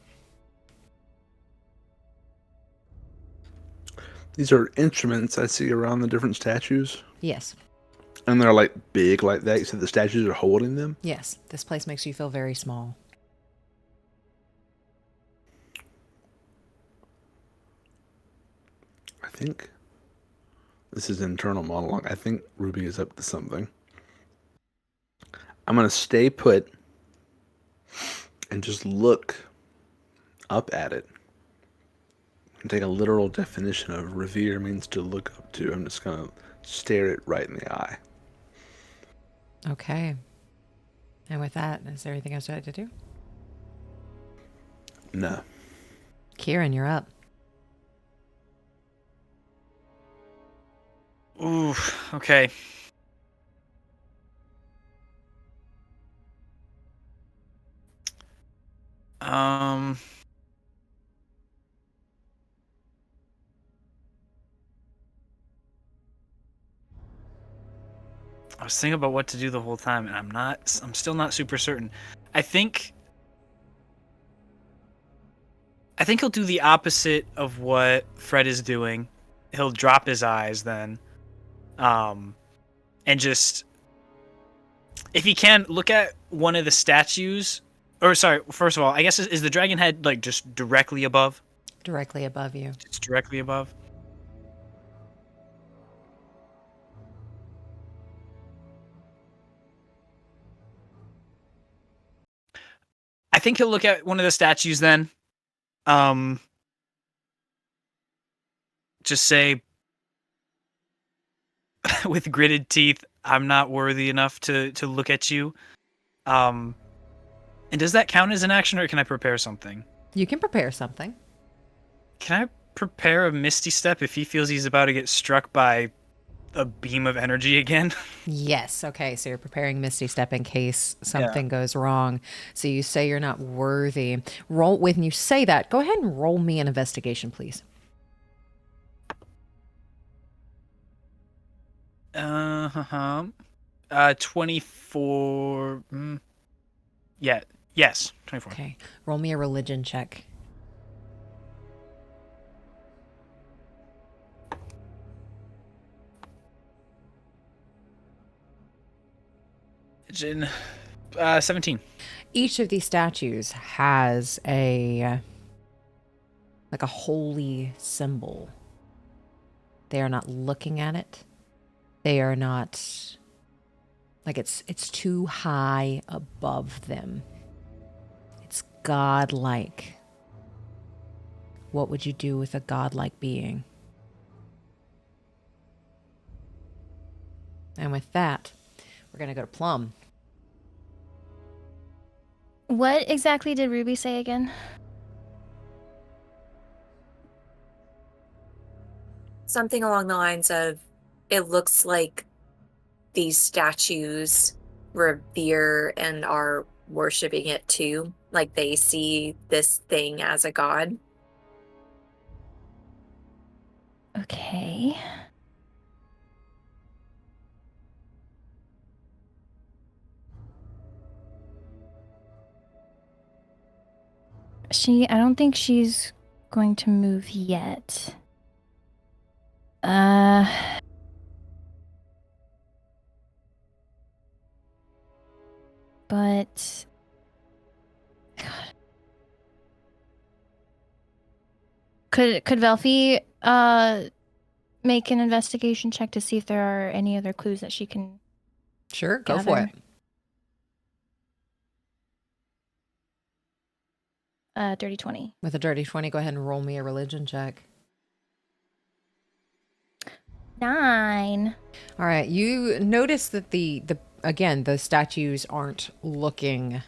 These are instruments I see around the different statues. Yes. And they're like big like that, so the statues are holding them? Yes, this place makes you feel very small. I think this is internal monologue. I think Ruby is up to something. I'm going to stay put and just look up at it. And take a literal definition of revere means to look up to. I'm just going to stare it right in the eye. Okay. And with that, is there anything else you'd like to do? No. Quirin, you're up. Ooh, okay. I was thinking about what to do the whole time, and I'm still not super certain. I think he'll do the opposite of what Fred is doing. He'll drop his eyes then. And just, if he can, look at one of the statues. Or sorry, first of all, I guess is the dragon head like just directly above? Directly above you. It's directly above. think he'll look at one of the statues then. Just say, with gritted teeth, I'm not worthy enough to look at you. And does that count as an action, or can I prepare something? You can prepare something. Can I prepare a Misty Step if he feels he's about to get struck by a beam of energy again? Yes. Okay. So you're preparing Misty Step in case something goes wrong. So you say you're not worthy. Roll when you say that. Go ahead and roll me an investigation, please. 24. Yeah. Yes. 24. Okay. Roll me a religion check. It's in 17. Each of these statues has a holy symbol. They are not looking at it. They are not like it's too high above them. It's godlike. What would you do with a godlike being? And with that, we're going to go to Plum. What exactly did Ruby say again? Something along the lines of, it looks like these statues revere and are worshiping it too. Like they see this thing as a god. Okay. I don't think she's going to move yet. But God. Could Velphie make an investigation check to see if there are any other clues that she can Sure, go for it. Dirty 20. With a dirty 20, go ahead and roll me a religion check. 9. All right, you notice that the statues aren't looking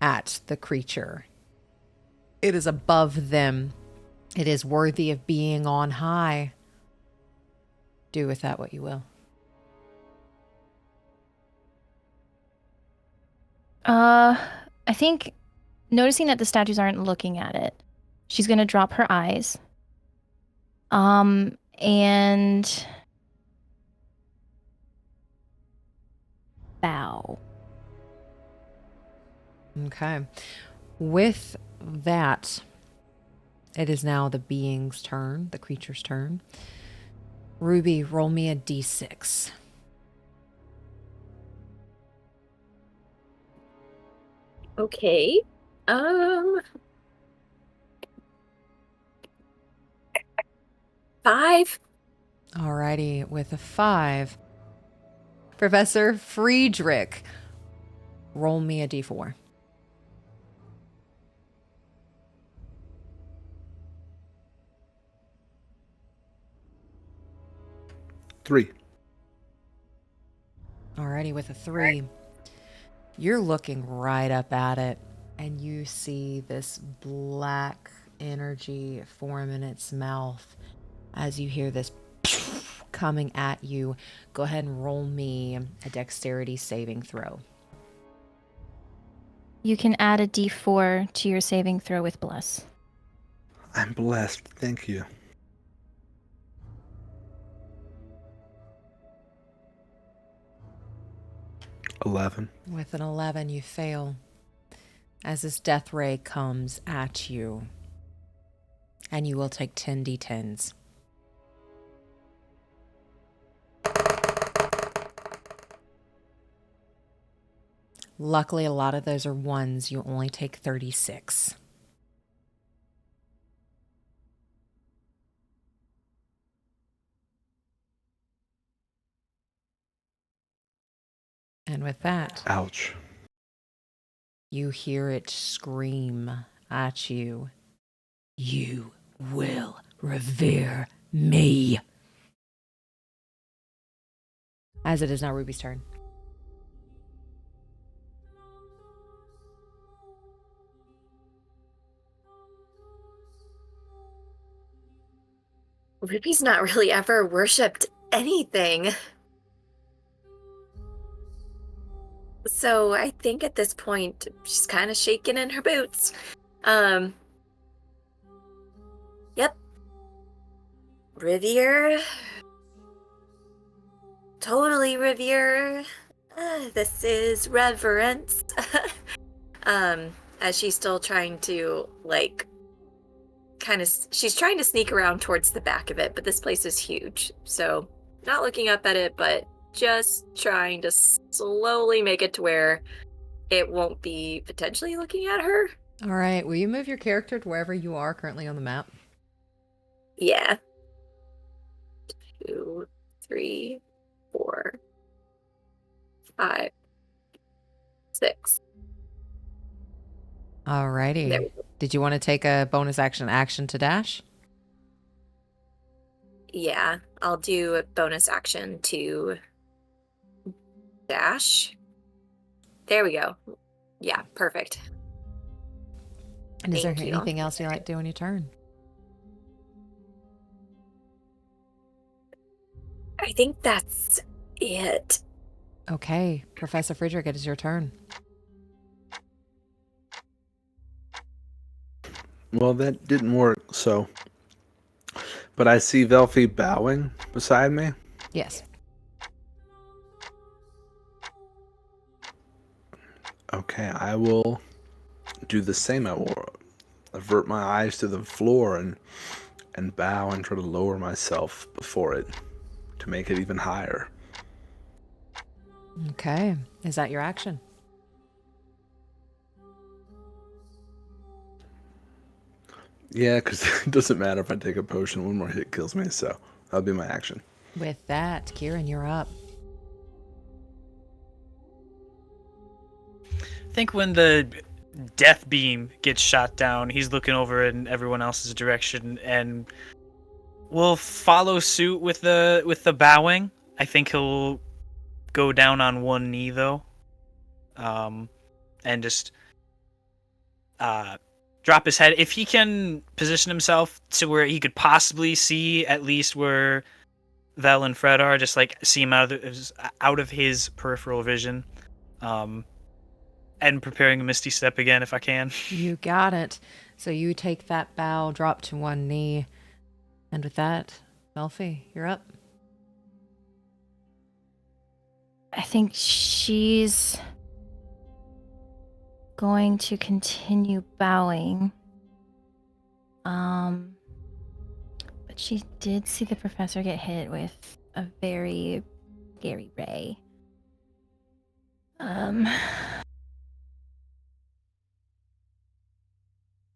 at the creature. It is above them. It is worthy of being on high. Do with that what you will. I think noticing that the statues aren't looking at it, she's gonna drop her eyes. And bow. Okay. With that, it is now the being's turn, the creature's turn. Ruby, roll me a d6. Okay. 5. Alrighty, with a 5. Professor Friedrich, roll me a d4. Three. Alrighty, with a 3. You're looking right up at it, and you see this black energy form in its mouth as you hear this coming at you. Go ahead and roll me a dexterity saving throw. You can add a d4 to your saving throw with bless. I'm blessed. Thank you. $11. With an 11, you fail as this death ray comes at you, and you will take 10 d10s. Luckily, a lot of those are ones. You only take 36. And with that, Ouch. you hear it scream at you. You will revere me. As it is now Ruby's turn. Ruby's not really ever worshipped anything. So I think at this point, she's kind of shaking in her boots. Yep. Revere. Totally revere. This is reverence. As she's still trying to, like, she's trying to sneak around towards the back of it, but this place is huge. So, not looking up at it, but just trying to slowly make it to where it won't be potentially looking at her. All right. Will you move your character to wherever you are currently on the map? Yeah. 2, 3, 4, 5, 6. Alrighty. There we go. Did you want to take a bonus action to dash? Yeah, I'll do a bonus action to dash. There we go. Yeah, perfect. And is there Thank you. anything else you like to do on your turn? I think that's it. Okay. Professor Friedrich, it is your turn. Well, that didn't work, so... But I see Velphie bowing beside me. Yes. Okay, I will do the same. I will avert my eyes to the floor and bow and try to lower myself before it to make it even higher. Okay. Is that your action? Yeah, because it doesn't matter if I take a potion. One more hit kills me, so that'll be my action. With that, Quirin, you're up. I think when the death beam gets shot down, he's looking over in everyone else's direction and will follow suit with the bowing. I think he'll go down on one knee though, and just drop his head. If he can position himself to where he could possibly see at least where Vel and Fred are, just like see him out of his peripheral vision. And preparing a Misty Step again if I can. You got it. So you take that bow, drop to one knee. And with that, Velphie, you're up. I think she's going to continue bowing. But she did see the professor get hit with a very scary ray.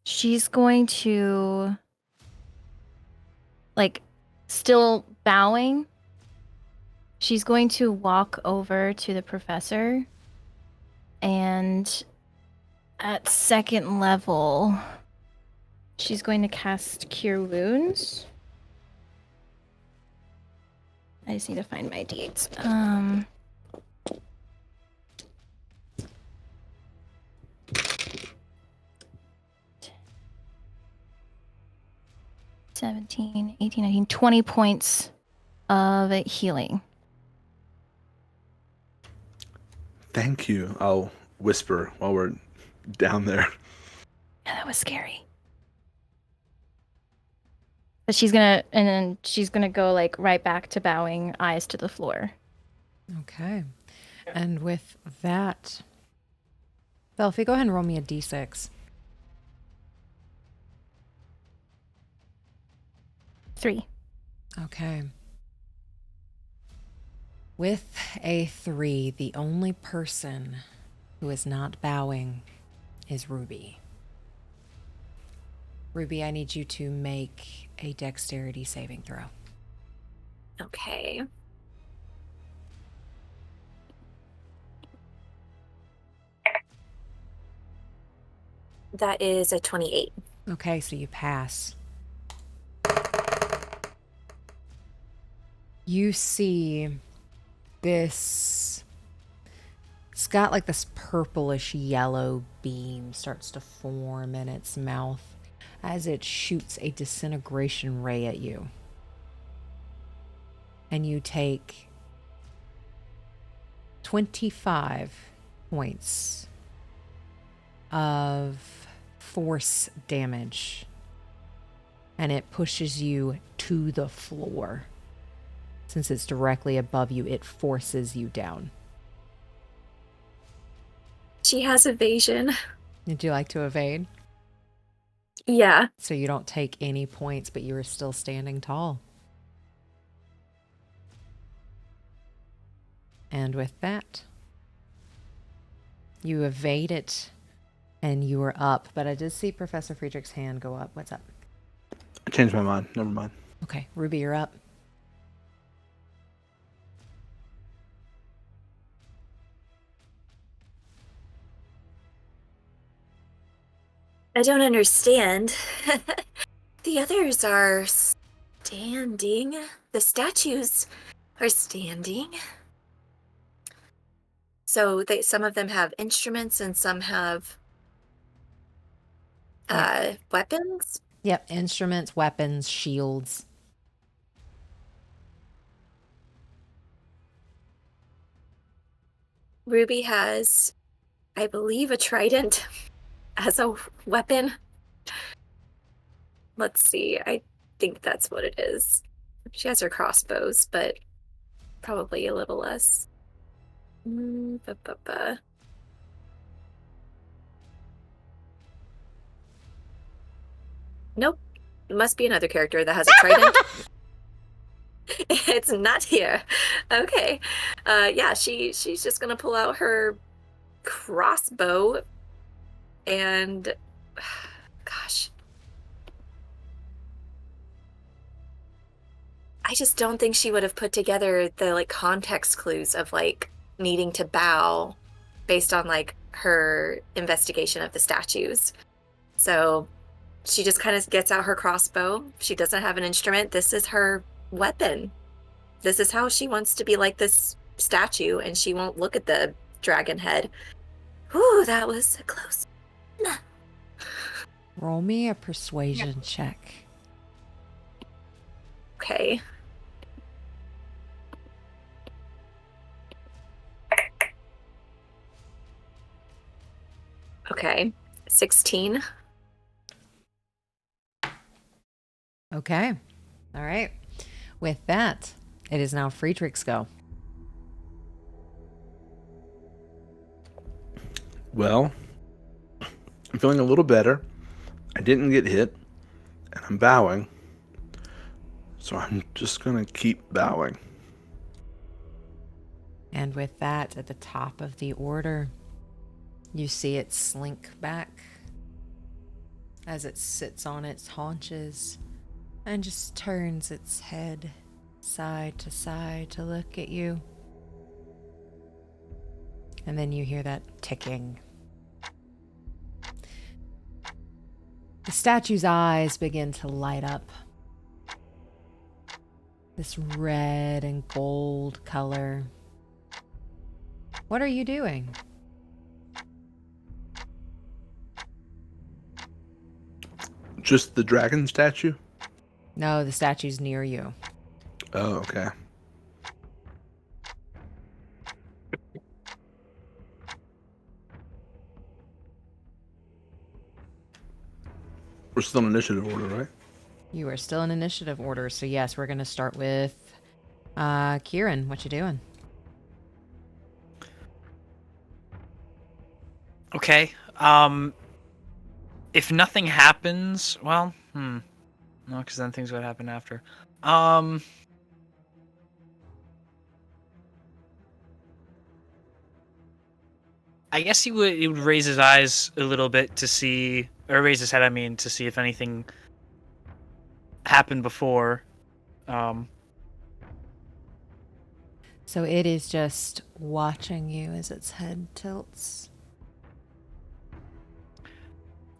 She's going to, like, still bowing. She's going to walk over to the professor, and at second level, she's going to cast Cure Wounds. I just need to find my dates. 17, 18, 19, 20 points of healing. Thank you. I'll whisper while we're down there. Yeah, that was scary. But she's gonna go like right back to bowing, eyes to the floor. Okay. And with that, Velphie, go ahead and roll me a d6. 3. Okay. With a 3, the only person who is not bowing is Ruby. Ruby, I need you to make a dexterity saving throw. Okay. That is a 28. Okay, so you pass. You see this. It's got like this purplish yellow beam starts to form in its mouth as it shoots a disintegration ray at you. And you take 25 points of force damage. And it pushes you to the floor. Since it's directly above you, it forces you down. She has evasion. Would you like to evade? Yeah. So you don't take any points, but you are still standing tall. And with that, you evade it, and you are up. But I did see Professor Friedrich's hand go up. What's up? I changed my mind. Never mind. Okay, Ruby, you're up. I don't understand. The others are standing. The statues are standing. So some of them have instruments and some have weapons. Yep, instruments, weapons, shields. Ruby has, I believe, a trident as a weapon. Let's see. I think that's what it is. She has her crossbows, but probably a little less. Nope. It must be another character that has a trident. It's not here. Okay. Yeah, she's just gonna pull out her crossbow and gosh. I just don't think she would have put together the like context clues of like needing to bow based on like her investigation of the statues. So she just kind of gets out her crossbow. She doesn't have an instrument. This is her weapon. This is how she wants to be like this statue, and she won't look at the dragon head. Ooh, that was close. Roll me a persuasion check. Okay. Okay. 16. Okay. All right. With that, it is now Friedrich's go. Well, I'm feeling a little better. I didn't get hit, and I'm bowing. So I'm just going to keep bowing. And with that, at the top of the order, you see it slink back as it sits on its haunches and just turns its head side to look at you. And then you hear that ticking. The statue's eyes begin to light up. This red and gold color. What are you doing? Just the dragon statue? No, the statue's near you. Oh, okay. We're still in initiative order, right? You are still in initiative order, so yes, we're going to start with Quirin. What you doing? Okay. If nothing happens, well, no, because then things would happen after. I guess he would raise his eyes a little bit to see, or raise his head, I mean, to see if anything happened before. So it is just watching you as its head tilts.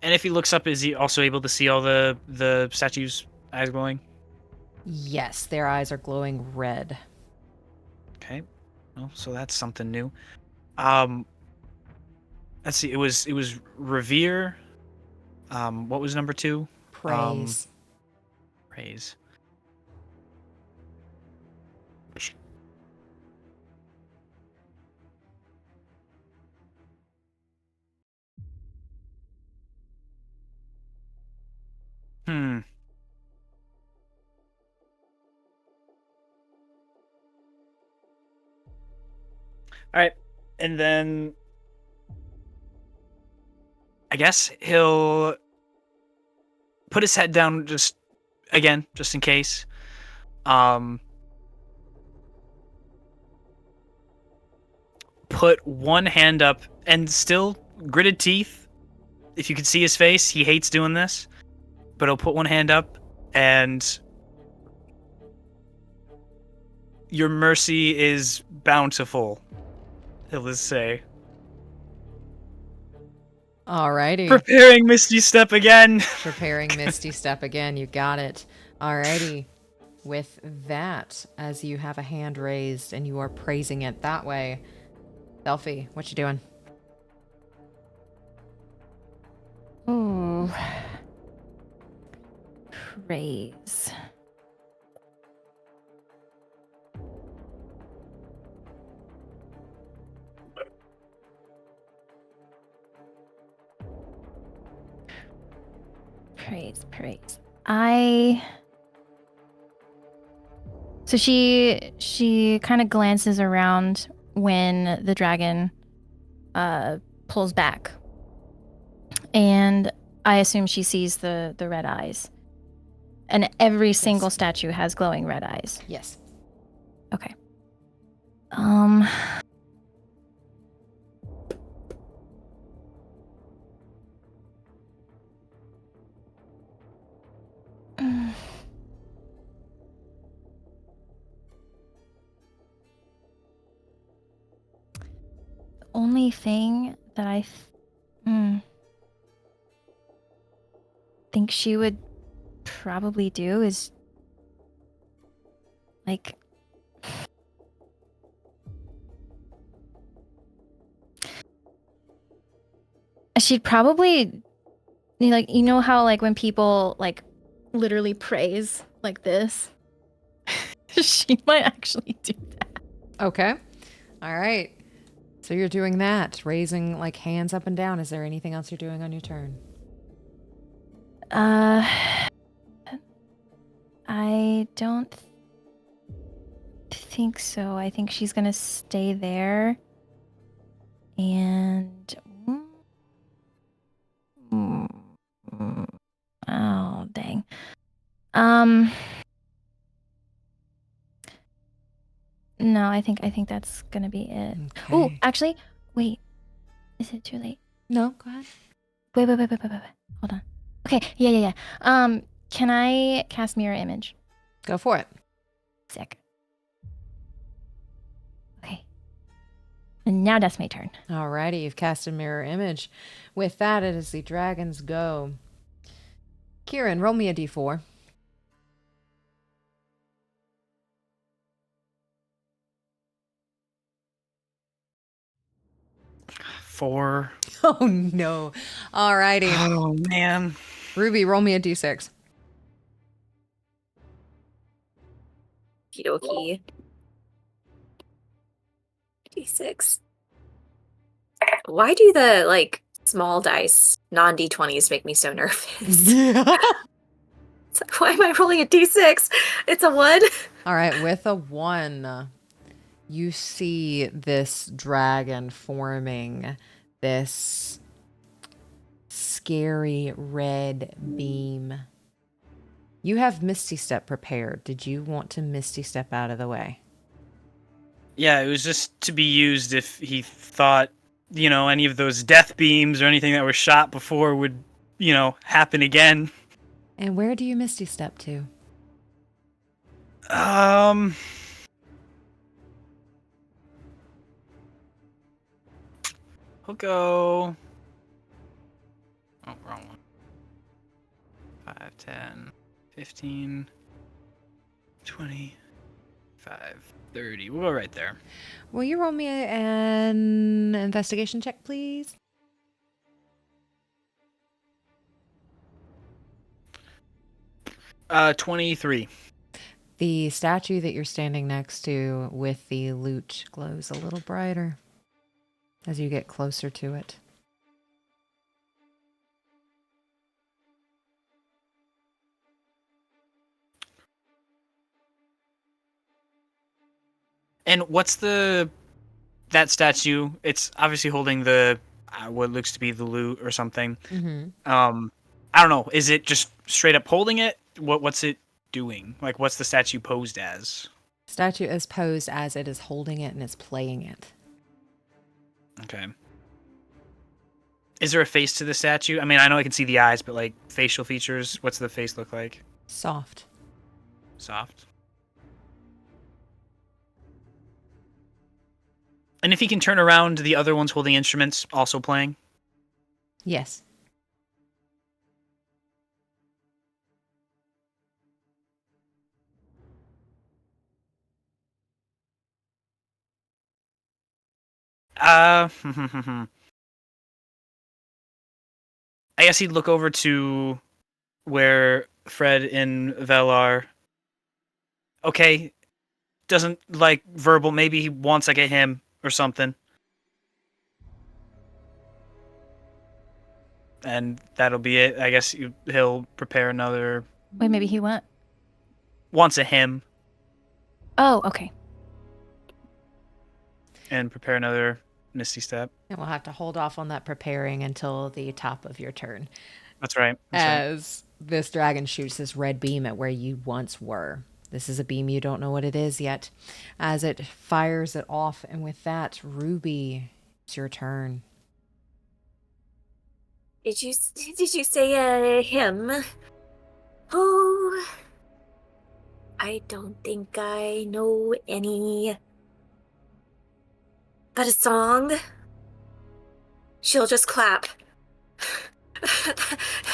And if he looks up, is he also able to see all the statues' eyes glowing? Yes, their eyes are glowing red. Okay. Well, so that's something new. Let's see. It was revere. What was number 2? Praise. Praise. Hmm. All right, and then I guess he'll put his head down just in case. Put one hand up and still gritted teeth. If you could see his face, he hates doing this, but he'll put one hand up and your mercy is bountiful. He'll just say, Alrighty. preparing Misty Step again. Preparing Misty Step again. You got it. Alrighty. With that, as you have a hand raised and you are praising it that way, Velphie, what you doing? Ooh. Praise. Praise. So she kind of glances around when the dragon pulls back. And I assume she sees the red eyes. And every single statue has glowing red eyes. Yes. Okay. The only thing that I think she would probably do is like she'd probably like, you know how like when people like literally praise like this, she might actually do that. Okay. All right. So you're doing that, raising like hands up and down. Is there anything else you're doing on your turn? I don't think so. I think she's gonna stay there and oh dang. No, I think that's gonna be it. Okay. Oh, actually, wait. Is it too late? No, go ahead. Wait. Hold on. Okay, yeah. Can I cast mirror image? Go for it. Sick. Okay. And now that's my turn. Alrighty, you've cast a mirror image. With that, it is the dragon's go. Quirin, roll me a d4. 4. Oh no. Alrighty. Oh man. Ruby, roll me a d6. Okie D6. Why do the like small dice non D20s make me so nervous? Yeah. It's like, why am I rolling a D6? It's a 1. All right, with a 1, you see this dragon forming this scary red beam. You have Misty Step prepared. Did you want to Misty Step out of the way? Yeah, it was just to be used if he thought, any of those death beams or anything that were shot before would, happen again. And where do you Misty Step to? I'll go. Oh, wrong one. 5, 10, 15, 25, 30. We'll go right there. Will you roll me an investigation check, please? 23. The statue that you're standing next to with the lute glows a little brighter as you get closer to it. And what's that statue? It's obviously holding the what looks to be the lute or something. Mm-hmm. I don't know. Is it just straight up holding it? What's it doing? Like, what's the statue posed as? Statue is posed as it is holding it and is playing it. Okay. Is there a face to the statue? I mean, I know I can see the eyes, but like facial features, what's the face look like? Soft. Soft. And if he can turn around, the other ones holding instruments also playing? Yes. I guess he'd look over to where Fred and Vel are. Okay, doesn't like verbal. Maybe he wants like a hymn or something. And that'll be it. I guess he'll prepare another. Wait, maybe he went. Wants a hymn Oh, okay. and prepare another Misty Step. And we'll have to hold off on that preparing until the top of your turn. That's right. As this dragon shoots this red beam at where you once were. This is a beam you don't know what it is yet. As it fires it off, and with that, Ruby, it's your turn. Did you say a hymn? Oh, I don't think I know any. But a song? She'll just clap.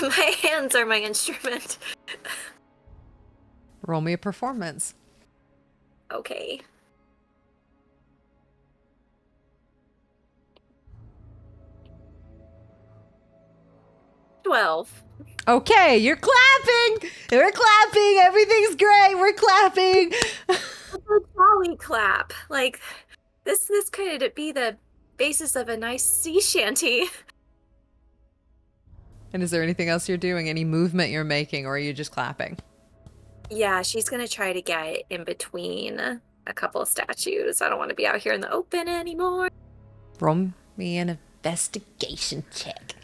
My hands are my instrument. Roll me a performance. Okay. Twelve. Okay, you're clapping! We're clapping! Everything's great! We're clapping! A jolly clap. Like, this could be the basis of a nice sea shanty. And is there anything else you're doing? Any movement you're making, or are you just clapping? Yeah, she's gonna try to get in between a couple of statues. I don't want to be out here in the open anymore. Roll me an investigation check.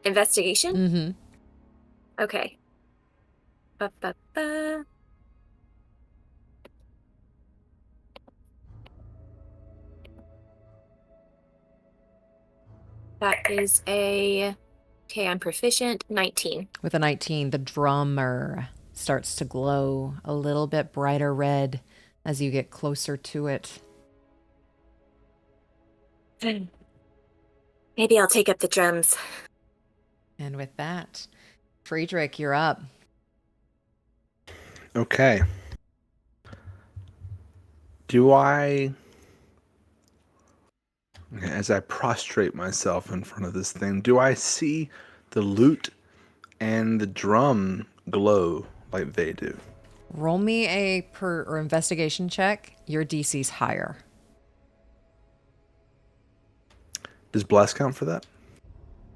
Investigation? Mm-hmm. Okay. Ba-ba-ba. That is okay, I'm proficient, 19. With a 19, the drummer starts to glow a little bit brighter red as you get closer to it. Maybe I'll take up the drums. And with that, Friedrich, you're up. Okay. Do I... Okay, as I prostrate myself in front of this thing, do I see the lute and the drum glow like they do? Roll me a investigation check. Your DC's higher. Does bless count for that?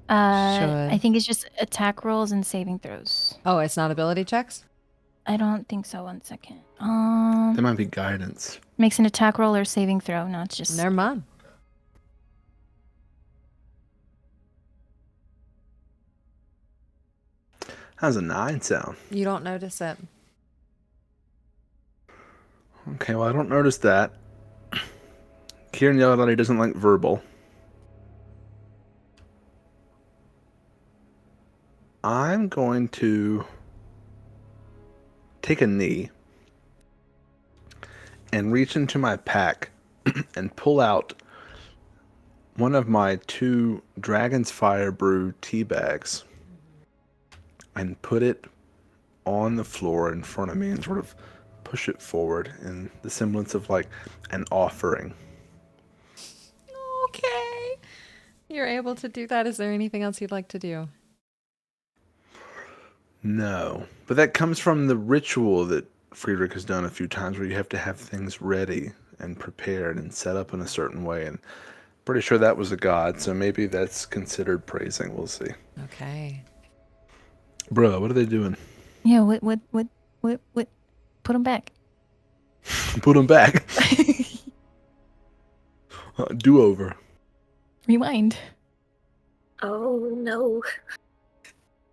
I think it's just attack rolls and saving throws. Oh, it's not ability checks? I don't think so. 1 second. There might be guidance. Makes an attack roll or saving throw. No, it's just. Never mind. How's a 9 sound? You don't notice it. Okay, well, I don't notice that. Quirin yelled out he doesn't like verbal. I'm going to take a knee and reach into my pack and pull out one of my 2 Dragon's Fire Brew tea bags and put it on the floor in front of me and sort of push it forward in the semblance of like an offering. Okay. You're able to do that. Is there anything else you'd like to do? No, but that comes from the ritual that Friedrich has done a few times where you have to have things ready and prepared and set up in a certain way, and pretty sure that was a god, so maybe that's considered praising. We'll see. Okay. Bruh, what are they doing? Yeah, what? Put them back. Put them back. Do over. Rewind. Oh no.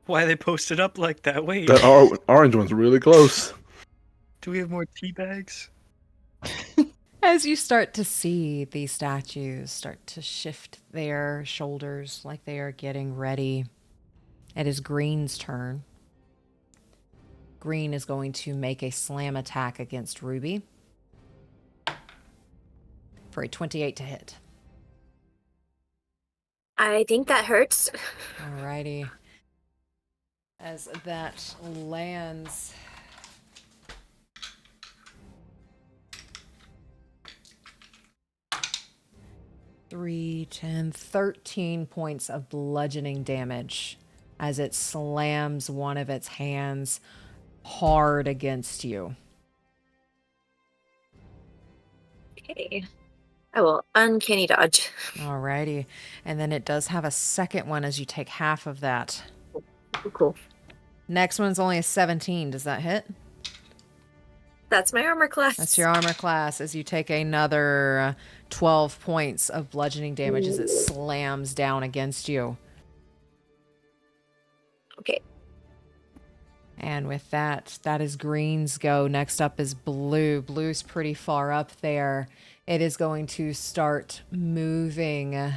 Why they posted up like that? Wait, That orange one's really close. do we have more tea bags? As you start to see these statues start to shift their shoulders like they are getting ready, it is Green's turn. Green is going to make a slam attack against Ruby for a 28 to hit. I think that hurts. Alrighty. As that lands, three, 10, 13 points of bludgeoning damage as it slams one of its hands hard against you. Okay. I will uncanny dodge. Alrighty. And then it does have a second one as you take half of that. Cool. Next one's only a 17. Does that hit? That's my armor class. That's your armor class as you take another 12 points of bludgeoning damage as it slams down against you. Okay. And with that, that is Green's go. Next up is Blue. Blue's pretty far up there. It is going to start moving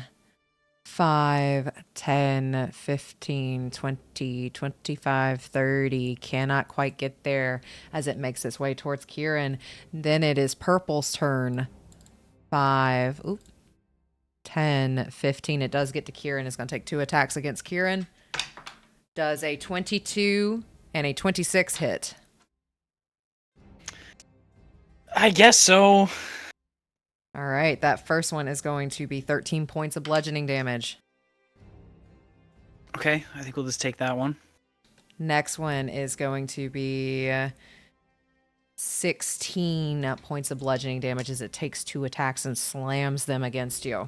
5, 10, 15, 20, 25, 30. Cannot quite get there as it makes its way towards Quirin. Then it is Purple's turn. 5, 10, 15. It does get to Quirin. It's going to take 2 attacks against Quirin. Does a 22 and a 26 hit. I guess so. All right, that first one is going to be 13 points of bludgeoning damage. Okay, I think we'll just take that one. Next one is going to be 16 points of bludgeoning damage as it takes 2 attacks and slams them against you.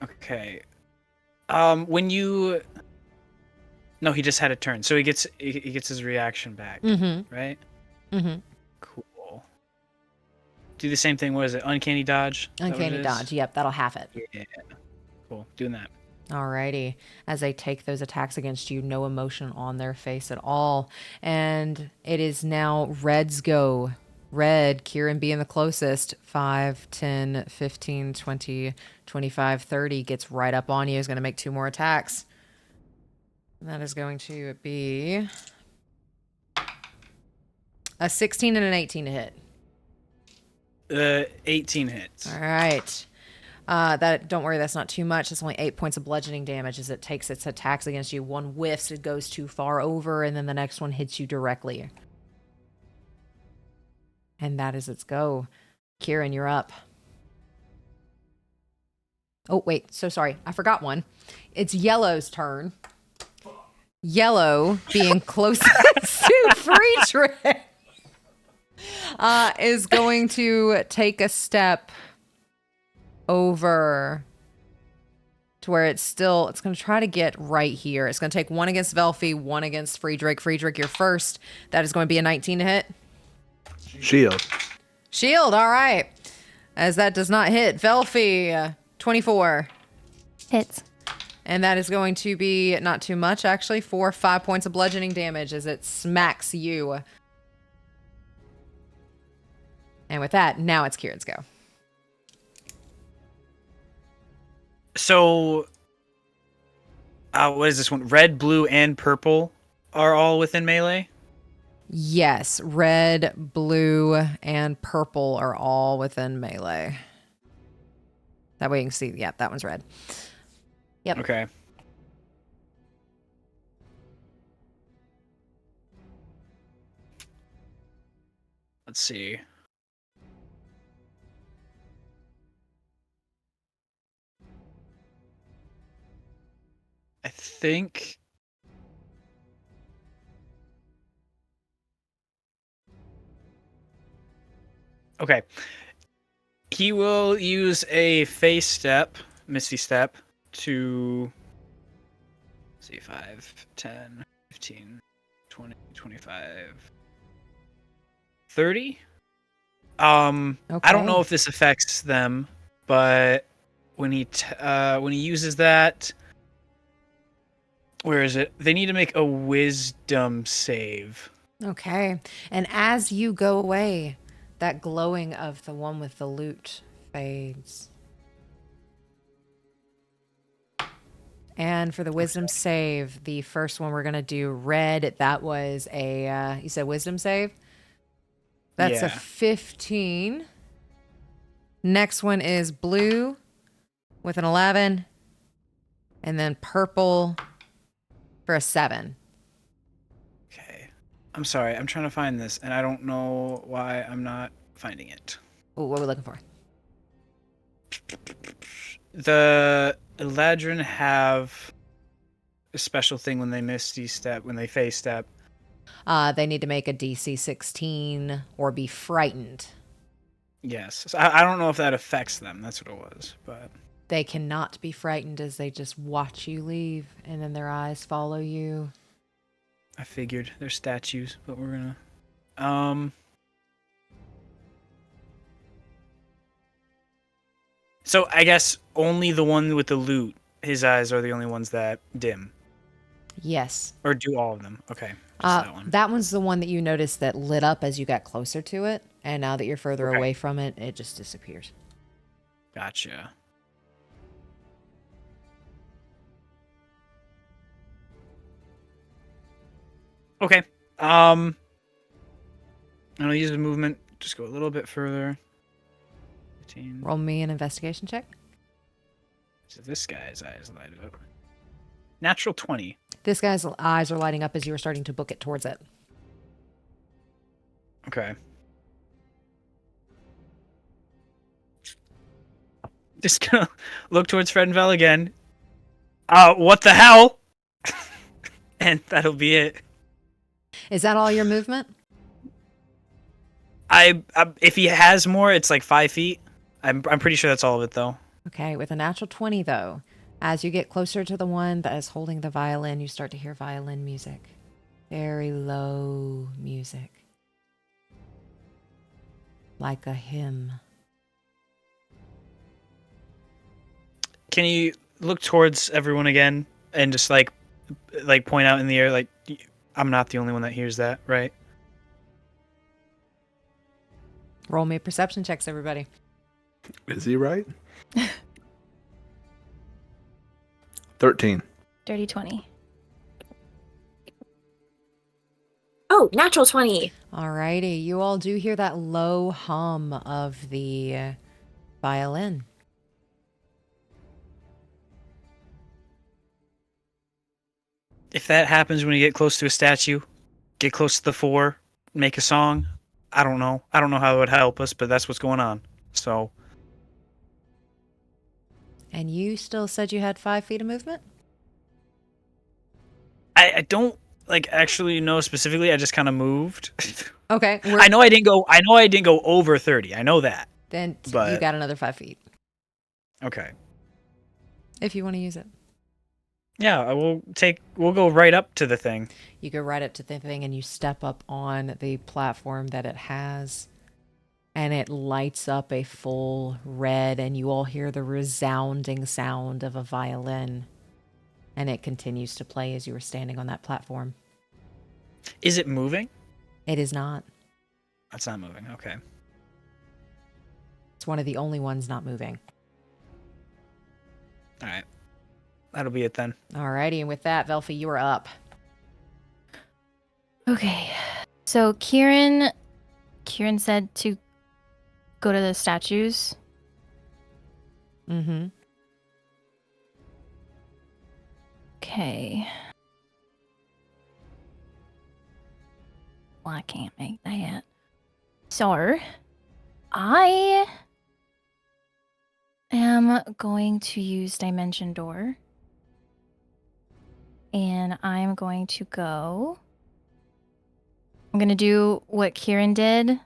Okay. When you... No, he just had a turn, so he gets his reaction back, right? Mm-hmm. Cool. Do the same thing. What is it? Uncanny dodge? Is that what Uncanny it is? dodge. Yep, that'll half it. Yeah. Cool. Doing that. Alrighty. As they take those attacks against you, no emotion on their face at all. And it is now Red's go. Red, Quirin being the closest. 5, 10, 15, 20, 25, 30. Gets right up on you. Is going to make 2 more attacks. And that is going to be a 16 and an 18 to hit. 18 hits. All right. Don't worry, that's not too much. It's only 8 points of bludgeoning damage as it takes its attacks against you. One whiffs, it goes too far over, and then the next one hits you directly. And that is its go. Quirin, you're up. Oh, wait, so sorry. I forgot one. It's Yellow's turn. Yellow, being closest to Friedrich, is going to take a step over to where it's going to try to get right here. It's going to take 1 against Velphie, 1 against Friedrich. Friedrich, you're first. That is going to be a 19 to hit. Shield, all right. As that does not hit. Velphie, 24. Hits. And that is going to be not too much, actually. 5 points of bludgeoning damage as it smacks you. And with that, now it's Quirin's go. So, what is this one? Red, blue, and purple are all within melee? Yes, red, blue, and purple are all within melee. That way you can see. Yeah, that one's red. Yep. Okay. Let's see. I think. Okay. He will use a phase step, Misty Step, to. Let's see, 5, 10, 15, 20, 25, 30. I don't know Okay. if this affects them, but when he uses that, where is it? They need to make a wisdom save. Okay. And as you go away, that glowing of the one with the loot fades. And for the wisdom save, the first one we're going to do red, that was a, you said wisdom save? That's a Yeah. 15. Next one is blue with an 11. And then purple for a 7. Okay. I'm sorry. I'm trying to find this, and I don't know why I'm not finding it. Ooh, what are we looking for? The Eladrin have a special thing when they Misty Step, when they phase step. They need to make a DC 16 or be frightened. Yes. So I don't know if that affects them. That's what it was. But They cannot be frightened as they just watch you leave, and then their eyes follow you. I figured they're statues, but we're gonna. So I guess only the one with the loot, his eyes are the only ones that dim. Yes. Or do all of them? Okay. Just that one. That one's the one that you noticed that lit up as you got closer to it, and now that you're further Okay. away from it, it just disappears. Gotcha. Okay. I'm gonna use the movement. Just go a little bit further. 15. Roll me an investigation check. So this guy's eyes light up. Natural 20. This guy's eyes are lighting up as you were starting to book it towards it. Okay. Just gonna look towards Fred and Val again. What the hell? And that'll be it. Is that all your movement? I if he has more, it's like 5 feet. I'm pretty sure that's all of it though. Okay, with a natural 20, though, as you get closer to the one that is holding the violin, you start to hear violin music. Very low music. Like a hymn. Can you look towards everyone again and just like point out in the air like I'm not the only one that hears that, right? Roll me perception checks, everybody. Is he right? 13. Dirty 20. Oh, natural 20. Alrighty, you all do hear that low hum of the violin. If that happens when you get close to a statue, get close to the 4, make a song. I don't know. I don't know how it would help us, but that's what's going on. So And you still said you had 5 feet of movement? I don't like actually know specifically. I just kind of moved. Okay. I know I didn't go over 30. I know that. Then you but- got another 5 feet, Okay. if you want to use it. Yeah, we'll go right up to the thing. You go right up to the thing and you step up on the platform that it has, and it lights up a full red, and you all hear the resounding sound of a violin, and it continues to play as you are standing on that platform. Is it moving? It is not. That's not moving. Okay. It's one of the only ones not moving. All right. That'll be it then. Alrighty, and with that, Velphie, you are up. Okay. So Quirin said to go to the statues. Mm-hmm. Okay. Well, I can't make that. So, I am going to use Dimension Door. And I'm going to go. I'm going to do what Quirin did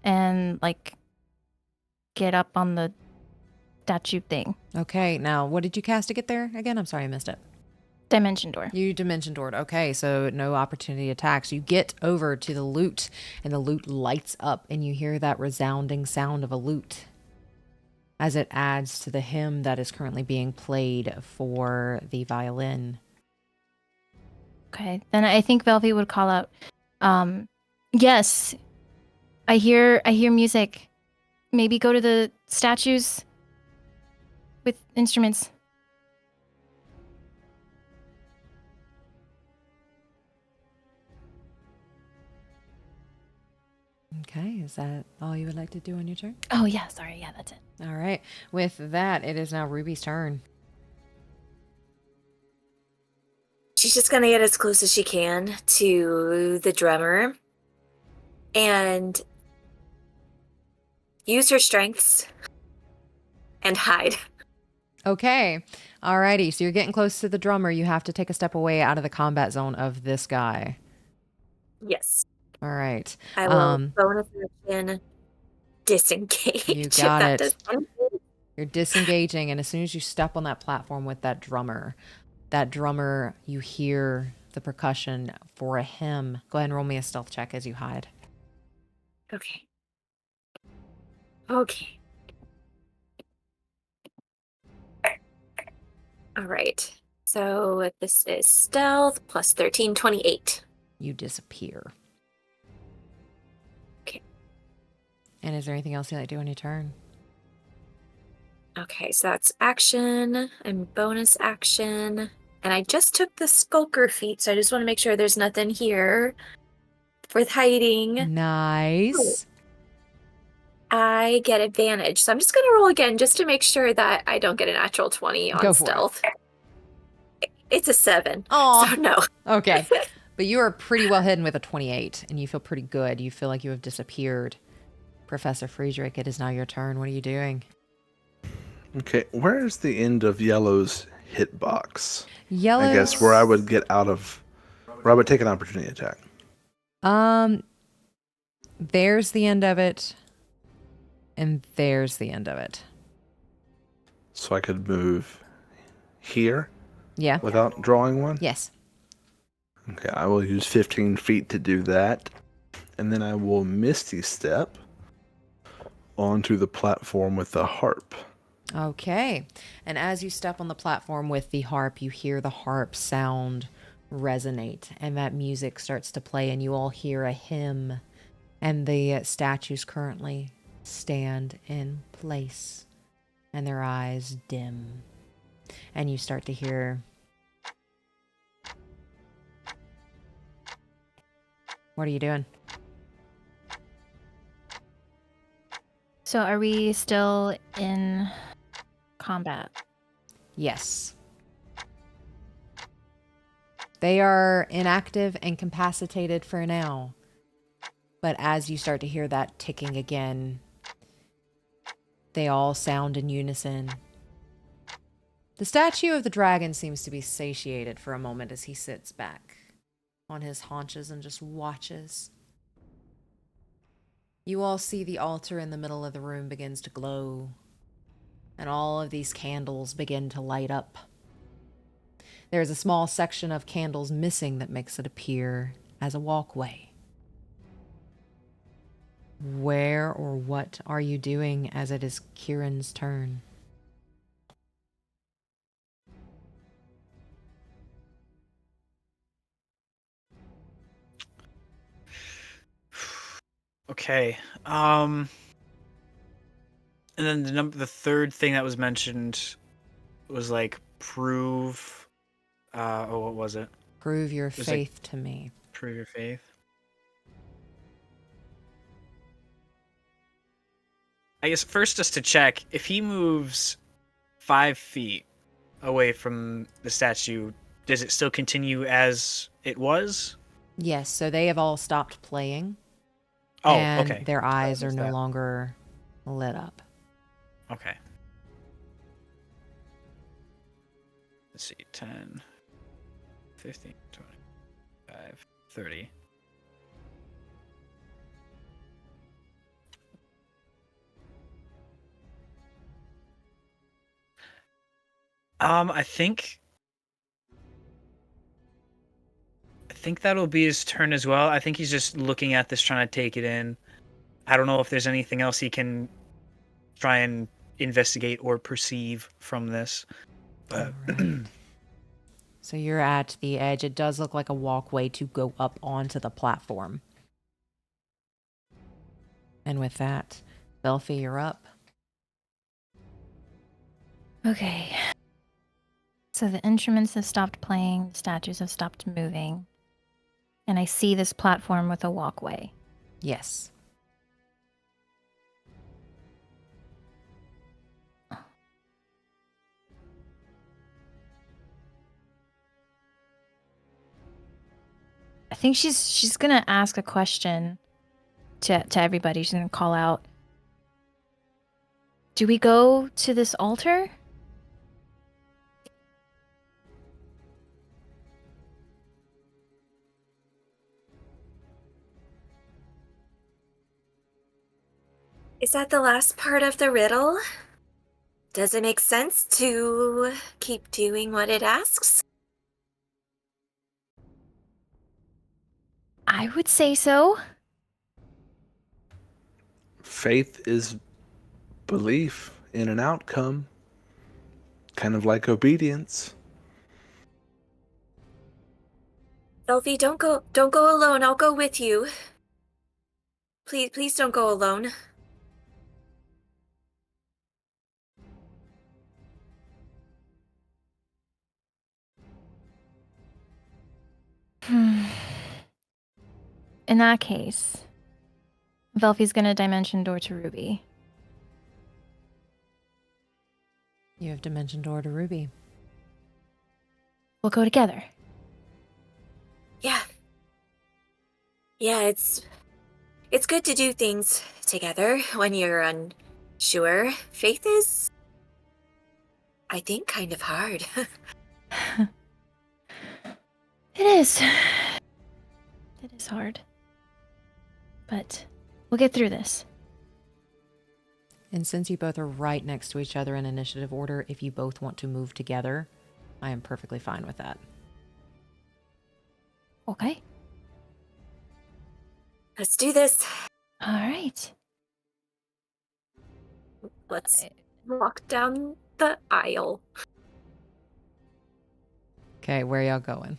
and, like, get up on the statue thing. Okay, now what did you cast to get there again? I'm sorry, I missed it. Dimension Door. You dimension doored. Okay, so no opportunity attacks. You get over to the lute, and the lute lights up, and you hear that resounding sound of a lute as it adds to the hymn that is currently being played for the violin. Okay, then I think Velphie would call out, yes, I hear music. Maybe go to the statues with instruments. Okay, is that all you would like to do on your turn? Oh, yeah, sorry. Yeah, that's it. All right. With that, it is now Ruby's turn. She's just gonna get as close as she can to the drummer and use her strengths and hide. Okay. Alrighty. So you're getting close to the drummer. You have to take a step away out of the combat zone of this guy. Yes. All right. I will bonus action disengage. You if got that it. does anything. You're disengaging, and as soon as you step on that platform with that drummer, you hear the percussion for a hymn. Go ahead and roll me a stealth check as you hide. Okay. Okay. All right. So this is stealth plus 13, 28. You disappear. Okay. And is there anything else you'd like to do on your turn? Okay, so that's action and bonus action. And I just took the Skulker feat, so I just want to make sure there's nothing here worth hiding. Nice. I get advantage. So I'm just going to roll again just to make sure that I don't get a natural 20 on Go for stealth. It's a 7. Aw. So no. Okay. But you are pretty well hidden with a 28, and you feel pretty good. You feel like you have disappeared. Professor Friedrich, it is now your turn. What are you doing? Okay, where is the end of Yellow's hitbox? Yellow. I guess where I would take an opportunity attack. There's the end of it, and there's the end of it. So I could move here Yeah. without drawing one? Yes. Okay, I will use 15 feet to do that. And then I will Misty Step onto the platform with the harp. Okay. And as you step on the platform with the harp, you hear the harp sound resonate, and that music starts to play, and you all hear a hymn, and the statues currently stand in place, and their eyes dim. And you start to hear... What are you doing? So are we still in combat? Yes. They are inactive and incapacitated for now. But as you start to hear that ticking again, they all sound in unison. The statue of the dragon seems to be satiated for a moment as he sits back on his haunches and just watches. You all see the altar in the middle of the room begins to glow, and all of these candles begin to light up. There's a small section of candles missing that makes it appear as a walkway. Where or what are you doing as it is Quirin's turn? Okay. And then the third thing that was mentioned was like prove. What was it? Prove your was faith to me. Prove your faith. I guess first, just to check, if he moves 5 feet away from the statue, does it still continue as it was? Yes, so they have all stopped playing, Oh, and okay. their eyes are missed no that. longer lit up. Okay. Let's see. 10, 15, 25, 30. I think that'll be his turn as well. I think he's just looking at this, trying to take it in. I don't know if there's anything else he can try and investigate or perceive from this. But Alright. So you're at the edge. It does look like a walkway to go up onto the platform. And with that, Velphie, you're up. Okay. So the instruments have stopped playing, the statues have stopped moving, and I see this platform with a walkway. Yes. I think she's gonna ask a question to everybody. She's gonna call out, "Do we go to this altar?" Is that the last part of the riddle? Does it make sense to keep doing what it asks? I would say so. Faith is belief in an outcome, kind of like obedience. Velphie, don't go alone. I'll go with you. Please don't go alone. In that case, Velphie's gonna dimension door to Ruby. You have dimension door to Ruby. We'll go together. Yeah. Yeah, it's good to do things together when you're unsure. Faith is, I think, kind of hard. It is. It is hard. But we'll get through this. And since you both are right next to each other in initiative order, if you both want to move together, I am perfectly fine with that. Okay. Let's do this. All right. Let's walk down the aisle. Okay, where y'all going?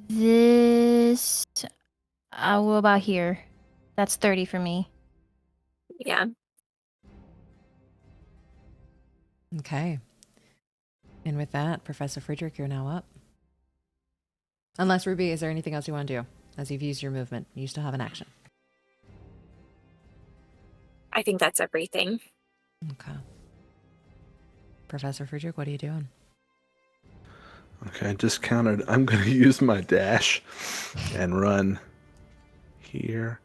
This. I'll go about here. That's 30 for me. Yeah. Okay. And with that, Professor Friedrich, you're now up. Unless, Ruby, is there anything else you want to do? As you've used your movement, you still have an action. I think that's everything. Okay. Professor Friedrich, what are you doing? Okay, I just counted. I'm going to use my dash and run here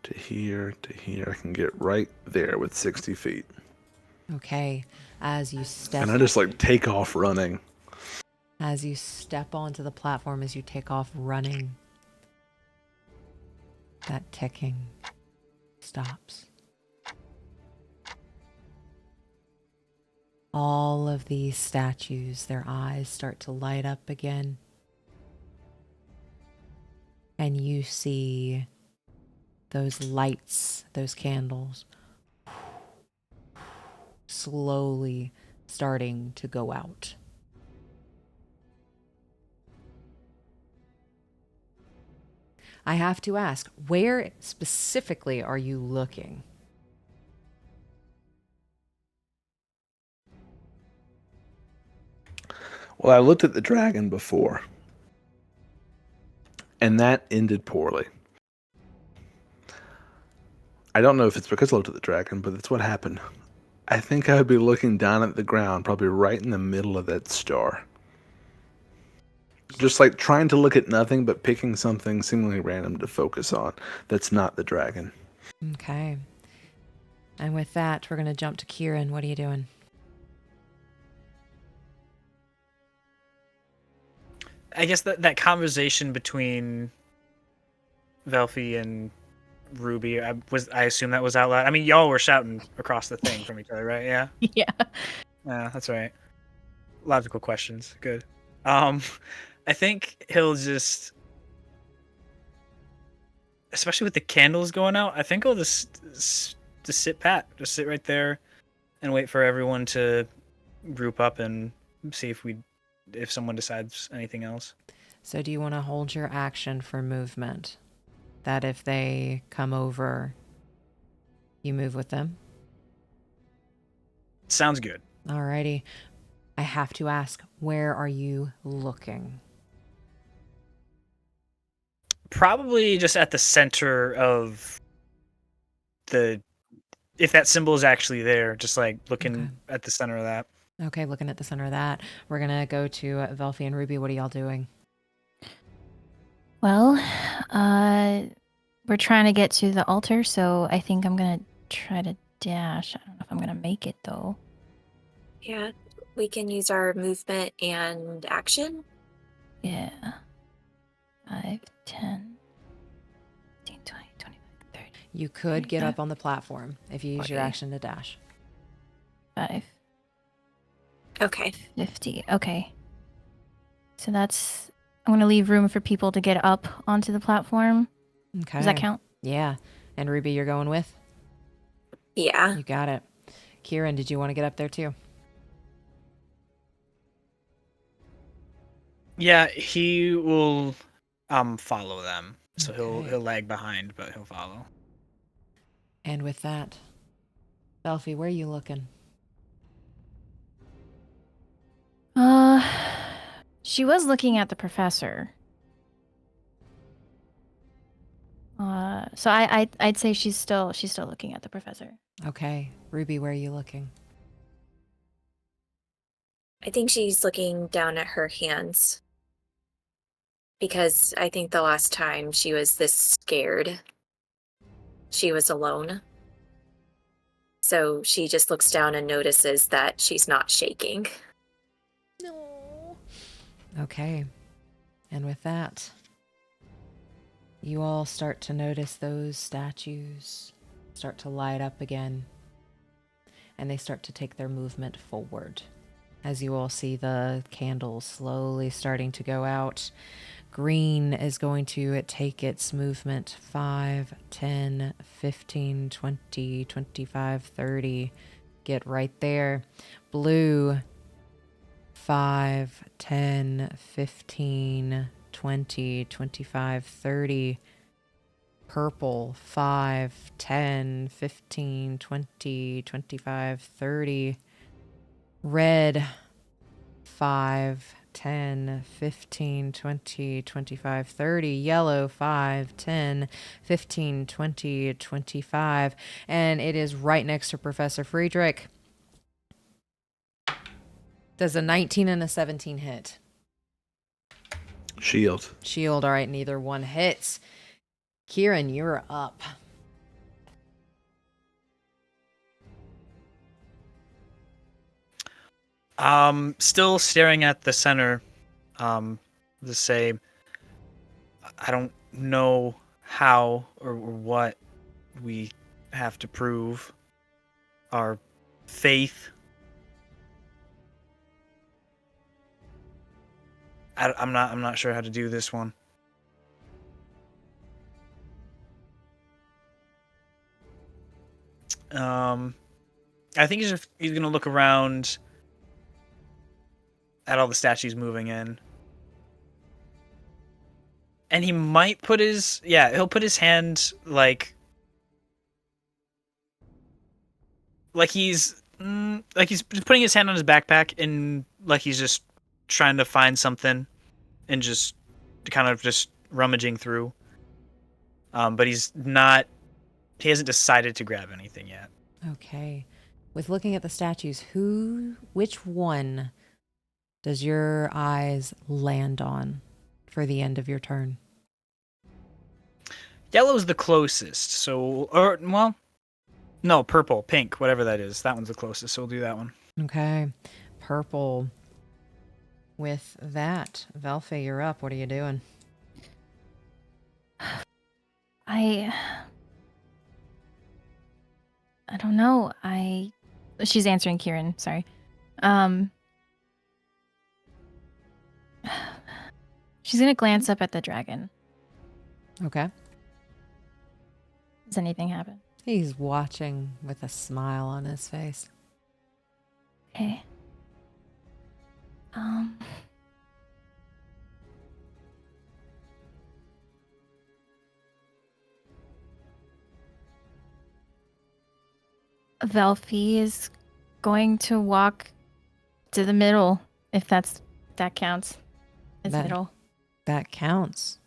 to here to here. I can get right there with 60 feet. Okay. As you step And I just like take off running. As you step onto the platform, as you take off running, that ticking stops. All of these statues, their eyes start to light up again. And you see those lights, those candles, slowly starting to go out. I have to ask, where specifically are you looking? Well, I looked at the dragon before, and that ended poorly. I don't know if it's because I looked at the dragon, but that's what happened. I think I would be looking down at the ground, probably right in the middle of that star. Just like trying to look at nothing, but picking something seemingly random to focus on. That's not the dragon. Okay. And with that, we're going to jump to Quirin. What are you doing? I guess that conversation between Velphie and Ruby, I assume that was out loud. I mean, y'all were shouting across the thing from each other, right? Yeah. Yeah. Yeah, that's right. Logical questions. Good. I think he'll just, especially with the candles going out, I think he'll just sit pat, just sit right there, and wait for everyone to group up and see if someone decides anything else. So do you want to hold your action for movement? That if they come over, you move with them? Sounds good. Alrighty. I have to ask, where are you looking? Probably just at the center of if that symbol is actually there, just like looking at the center of that. Okay, looking at the center of that. We're going to go to Velphie and Ruby. What are y'all doing? Well, we're trying to get to the altar, so I think I'm gonna try to dash. I don't know if I'm gonna make it though. Yeah, we can use our movement and action. Yeah. 5, 10, 15, 20, 25, 30. You could get up on the platform if you use your 40. action to dash. 5, Okay. 50. Okay. So that's. I'm gonna leave room for people to get up onto the platform. Okay. Does that count? Yeah. And Ruby, you're going with? Yeah. You got it. Quirin, did you want to get up there too? Yeah, he will follow them. So Okay. he'll lag behind, but he'll follow. And with that, Velphie, where are you looking? She was looking at the professor. So I'd say she's still looking at the professor. Okay. Ruby, where are you looking? I think she's looking down at her hands. Because I think the last time she was this scared, she was alone. So she just looks down and notices that she's not shaking. No. Okay. And with that, you all start to notice those statues start to light up again. And they start to take their movement forward. As you all see the candles slowly starting to go out. Green is going to take its movement 5, 10, 15, 20, 25, 30. Get right there. Blue, 5, 10, 15, 20, 25, 30. Purple, 5, 10, 15, 20, 25, 30. Red, 5, 10, 15, 20, 25, 30. Yellow, 5, 10, 15, 20, 25. And it is right next to Professor Friedrich. Does a 19 and a 17 hit? Shield. Shield, all right, neither one hits. Quirin, you're up. Still staring at the center. The same. I don't know how or what we have to prove our faith. I'm not sure how to do this one. I think he's gonna look around at all the statues moving in. And he might put he'll put his hand like he's putting his hand on his backpack and like he's just trying to find something and just kind of just rummaging through. But he's not he hasn't decided to grab anything yet. Okay. With looking at the statues, which one does your eyes land on for the end of your turn? Yellow's the closest, so no, purple, pink, whatever that is. That one's the closest, so we'll do that one. Okay. Purple. With that, Velphie, you're up. What are you doing? I don't know. She's answering Quirin, sorry. She's gonna glance up at the dragon. Okay. Does anything happen? He's watching with a smile on his face. Okay. Velphie is going to walk to the middle, if that counts as middle. That counts.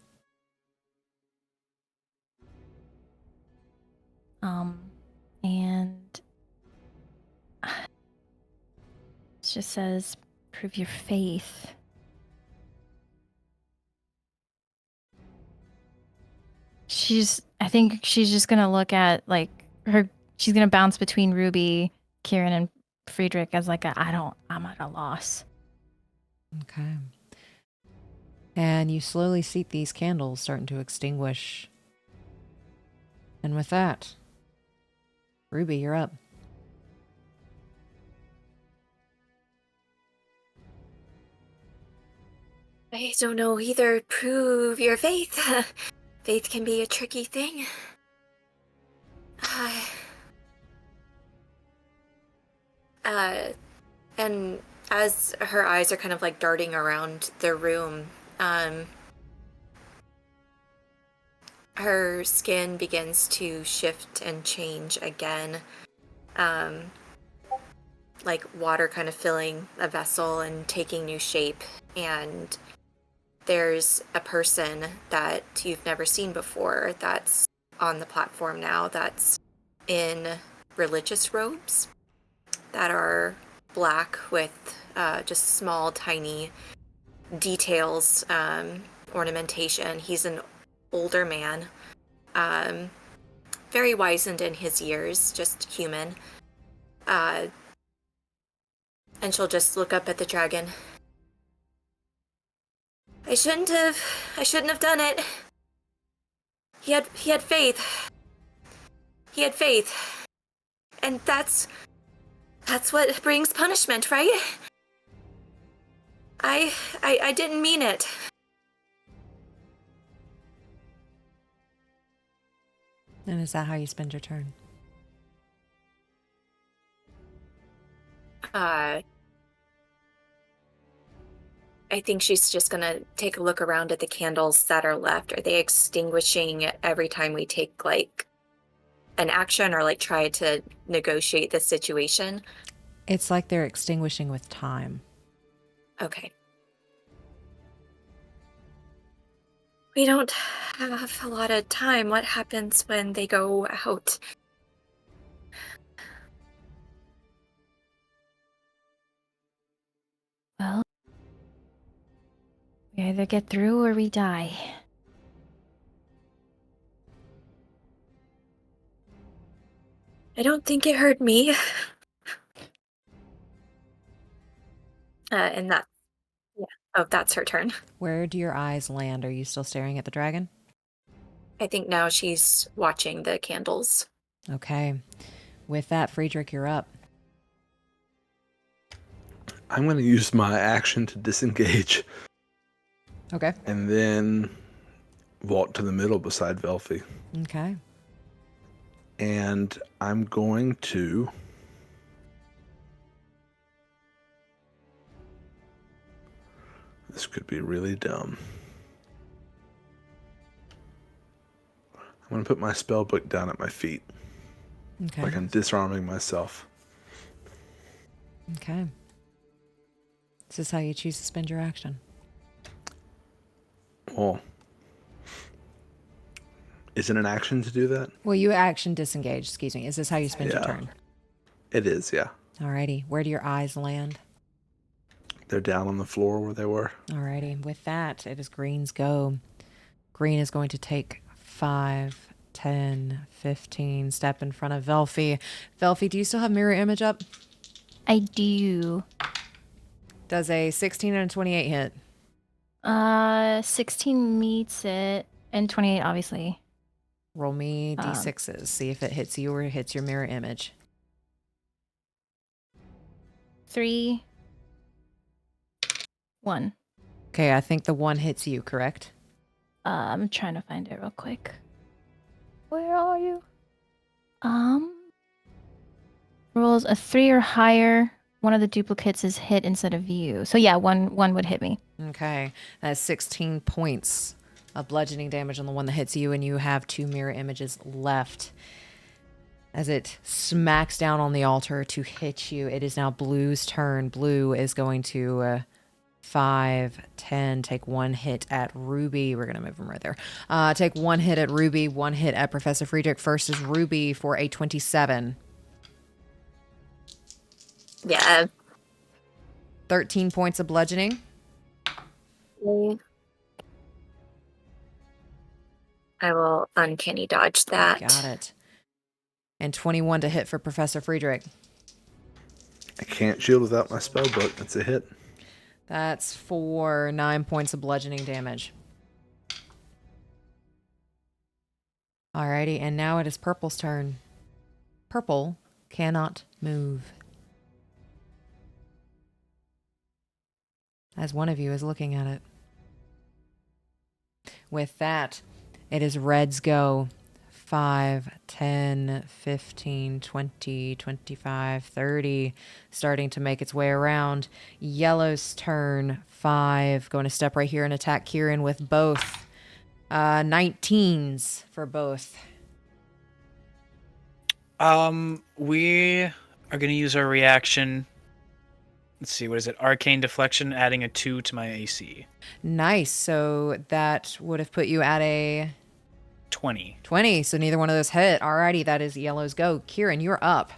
And it just says, prove your faith. I think she's just gonna look at she's gonna bounce between Ruby, Quirin, and Friedrich as I'm at a loss. Okay. And you slowly see these candles starting to extinguish. And with that, Ruby, you're up. I don't know either. Prove your faith. Faith can be a tricky thing. And as her eyes are kind of like darting around the room, her skin begins to shift and change again. Like water kind of filling a vessel and taking new shape. And there's a person that you've never seen before that's on the platform now, that's in religious robes that are black with just small, tiny details, ornamentation. He's an older man, very wizened in his years, just human. And she'll just look up at the dragon. I shouldn't have done it. He had faith. He had faith. And that's what brings punishment, right? I didn't mean it. And is that how you spend your turn? I think she's just gonna take a look around at the candles that are left. Are they extinguishing every time we take like an action or like try to negotiate the situation? It's like they're extinguishing with time. Okay. We don't have a lot of time. What happens when they go out? Well, we either get through or we die. I don't think it hurt me. And that, yeah. Oh, that's her turn. Where do your eyes land? Are you still staring at the dragon? I think now she's watching the candles. Okay. With that, Friedrich, you're up. I'm going to use my action to disengage. Okay. And then walk to the middle beside Velphie. Okay. And I'm going to... This could be really dumb. I'm going to put my spell book down at my feet. Okay. Like I'm disarming myself. Okay. This is how you choose to spend your action. Well, Is it an action to do that? Well, you action disengage. Excuse me. Is this how you spend your Yeah. turn? It is, yeah. Alrighty. Where do your eyes land? They're down on the floor where they were. Alrighty. With that, it is Green's go. Green is going to take 5, 10, 15 step in front of Velphie. Velphie, do you still have mirror image up? I do. Does a 16 and a 28 hit? 16 meets it, and 28 obviously. Roll me d6s. See if it hits you or hits your mirror image. 3, 1. Okay, I think the 1 hits you, correct? I'm trying to find it real quick. Where are you? Rolls a 3 or higher. One of the duplicates is hit instead of you. So yeah, one would hit me. Okay, that's 16 points of bludgeoning damage on the one that hits you, and you have 2 mirror images left. As it smacks down on the altar to hit you, it is now Blue's turn. Blue is going to 5, 10, take 1 hit at Ruby. We're going to move him right there. Take 1 hit at Ruby, 1 hit at Professor Friedrich. First is Ruby for a 27. Yeah. 13 points of bludgeoning. I will uncanny dodge that. Got it. And 21 to hit for Professor Friedrich. I can't shield without my spell book. That's a hit. That's for 9 points of bludgeoning damage. Alrighty, and now it is Purple's turn. Purple cannot move. As one of you is looking at it. With that, it is Red's go. 5, 10, 15, 20, 25, 30. Starting to make its way around. Yellow's turn. 5. Going to step right here and attack Quirin with both. 19s for both. We are going to use our reaction. Let's see, what is it? Arcane Deflection, adding a 2 to my AC. Nice. So that would have put you at a 20. 20. So neither one of those hit. Alrighty, that is Yellow's go. Quirin, you're up.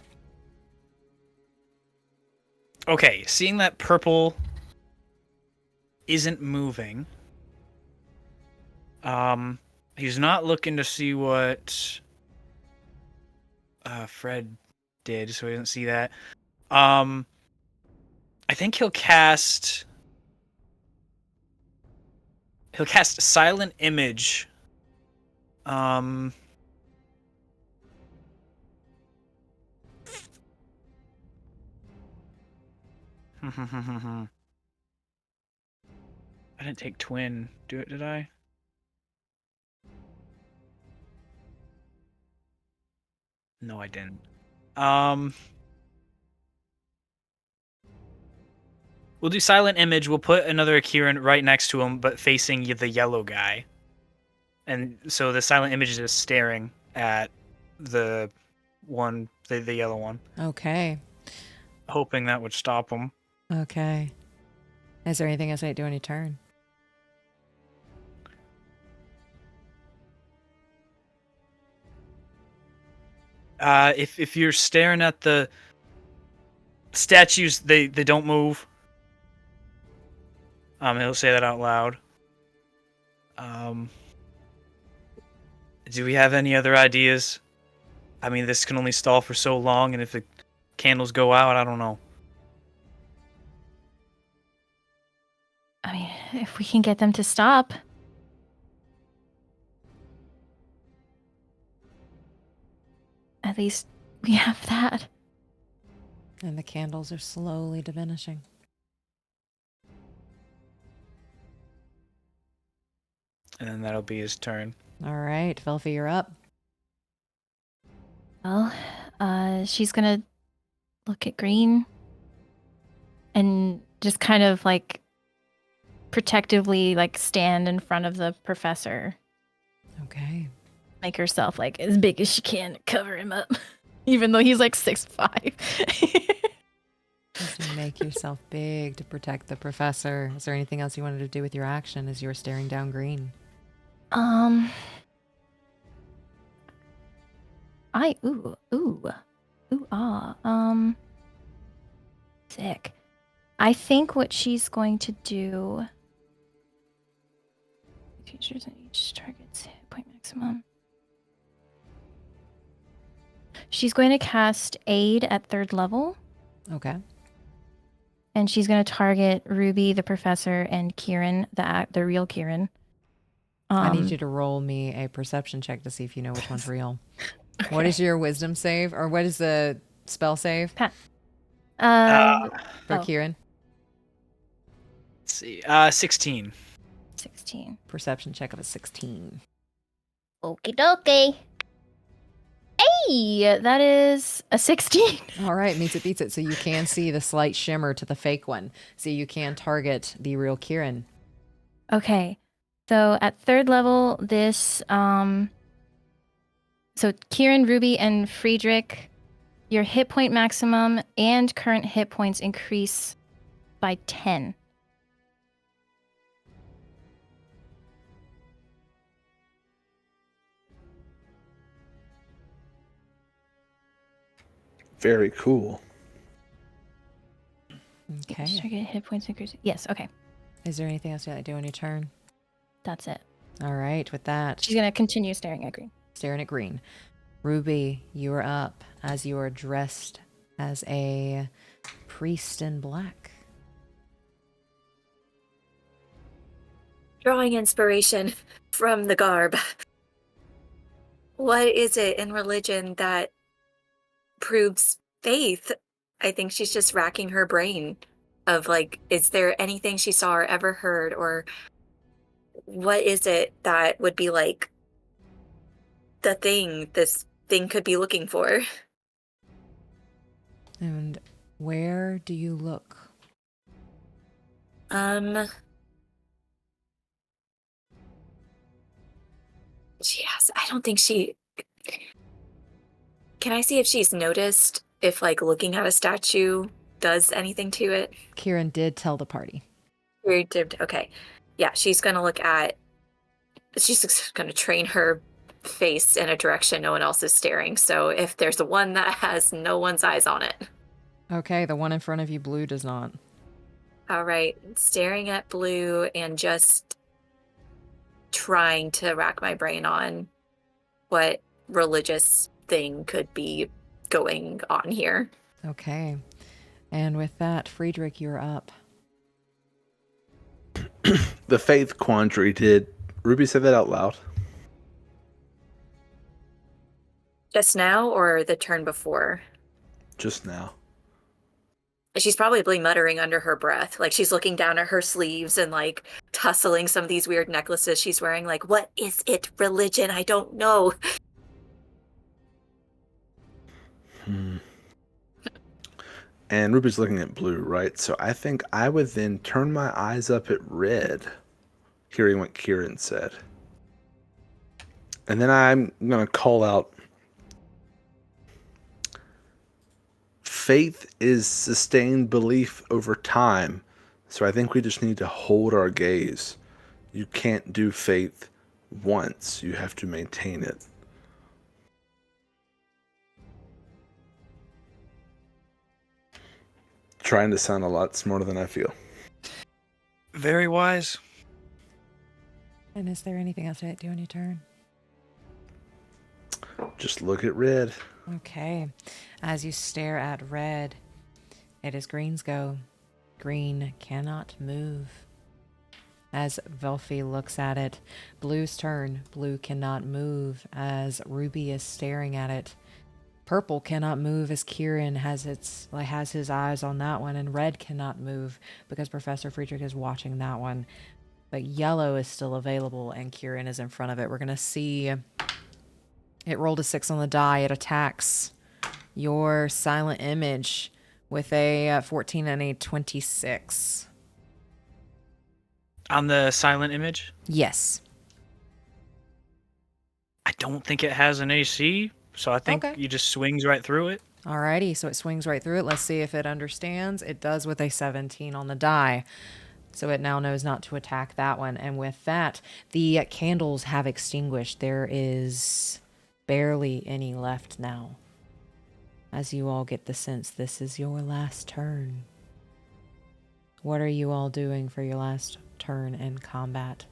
Okay, seeing that purple isn't moving. He's not looking to see what Fred did, so he doesn't see that. I think he'll cast Silent Image. I didn't take Twin. Did I? No, I didn't. We'll do Silent Image. We'll put another Quirin right next to him, but facing the yellow guy. And so the Silent Image is staring at the one, the yellow one. Okay. Hoping that would stop him. Okay. Is there anything else I do on your turn? If you're staring at the statues, they don't move. He'll say that out loud. Do we have any other ideas? I mean, this can only stall for so long, and if the candles go out, I don't know. I mean, if we can get them to stop. At least we have that. And the candles are slowly diminishing. And then that'll be his turn. All right, Velphie, you're up. Well, she's gonna look at Green and just kind of like protectively like stand in front of the professor. Okay. Make herself like as big as she can to cover him up. Even though he's like 6'5". Just make yourself big to protect the professor. Is there anything else you wanted to do with your action as you were staring down Green? Sick. I think what she's going to do. Features on each target's hit point maximum. She's going to cast Aid at 3rd level. Okay. And she's going to target Ruby, the professor, and Quirin, the real Quirin. I need you to roll me a perception check to see if you know which one's real. Okay. What is your wisdom save? Or what is the spell save? For Quirin? Let's see. 16. 16. Perception check of a 16. Okie dokie. Hey, that is a 16. All right, meets it, beats it. So you can see the slight shimmer to the fake one. So you can target the real Quirin. Okay. So at 3rd level, this, so Quirin, Ruby, and Friedrich, your hit point maximum and current hit points increase by 10. Very cool. Okay. Target hit points increase. Yes, okay. Is there anything else you like to do on your turn? That's it. All right, with that. She's going to continue staring at green. Staring at green. Ruby, you are up as you are dressed as a priest in black. Drawing inspiration from the garb. What is it in religion that proves faith? I think she's just racking her brain of like, is there anything she saw or ever heard, or what is it that would be like the thing this thing could be looking for? And where do you look? Yes, I don't think she... Can I see if she's noticed if, like, looking at a statue does anything to it? Quirin did tell the party. Okay. Yeah, she's going to look at... She's going to train her face in a direction no one else is staring. So if there's the one that has no one's eyes on it. Okay, the one in front of you, blue, does not. All right, staring at blue and just trying to rack my brain on what religious thing could be going on here. Okay. And with that, Friedrich, you're up. The faith quandary, did Ruby say that out loud? Just now or the turn before? Just now. She's probably muttering under her breath. Like she's looking down at her sleeves and like tussling some of these weird necklaces she's wearing. Like, what is it? Religion? I don't know. And Ruby's looking at blue, right? So I think I would then turn my eyes up at red, hearing what Quirin said. And then I'm going to call out, faith is sustained belief over time. So I think we just need to hold our gaze. You can't do faith once. You have to maintain it. Trying to sound a lot smarter than I feel. Very wise. And is there anything else to do on your turn? Just look at red. Okay. As you stare at red, it is green's go. Green cannot move. As Velphie looks at it, blue's turn. Blue cannot move as Ruby is staring at it. Purple cannot move as Quirin has his eyes on that one, and red cannot move because Professor Friedrich is watching that one. But yellow is still available, and Quirin is in front of it. We're going to see it rolled a 6 on the die. It attacks your silent image with a 14 and a 26. On the silent image? Yes. I don't think it has an AC, so I think Okay. you just swings right through it. Alrighty, so it swings right through it. Let's see if it understands. It does with a 17 on the die. So it now knows not to attack that one. And with that, the candles have extinguished. There is barely any left now. As you all get the sense this is your last turn. What are you all doing for your last turn in combat?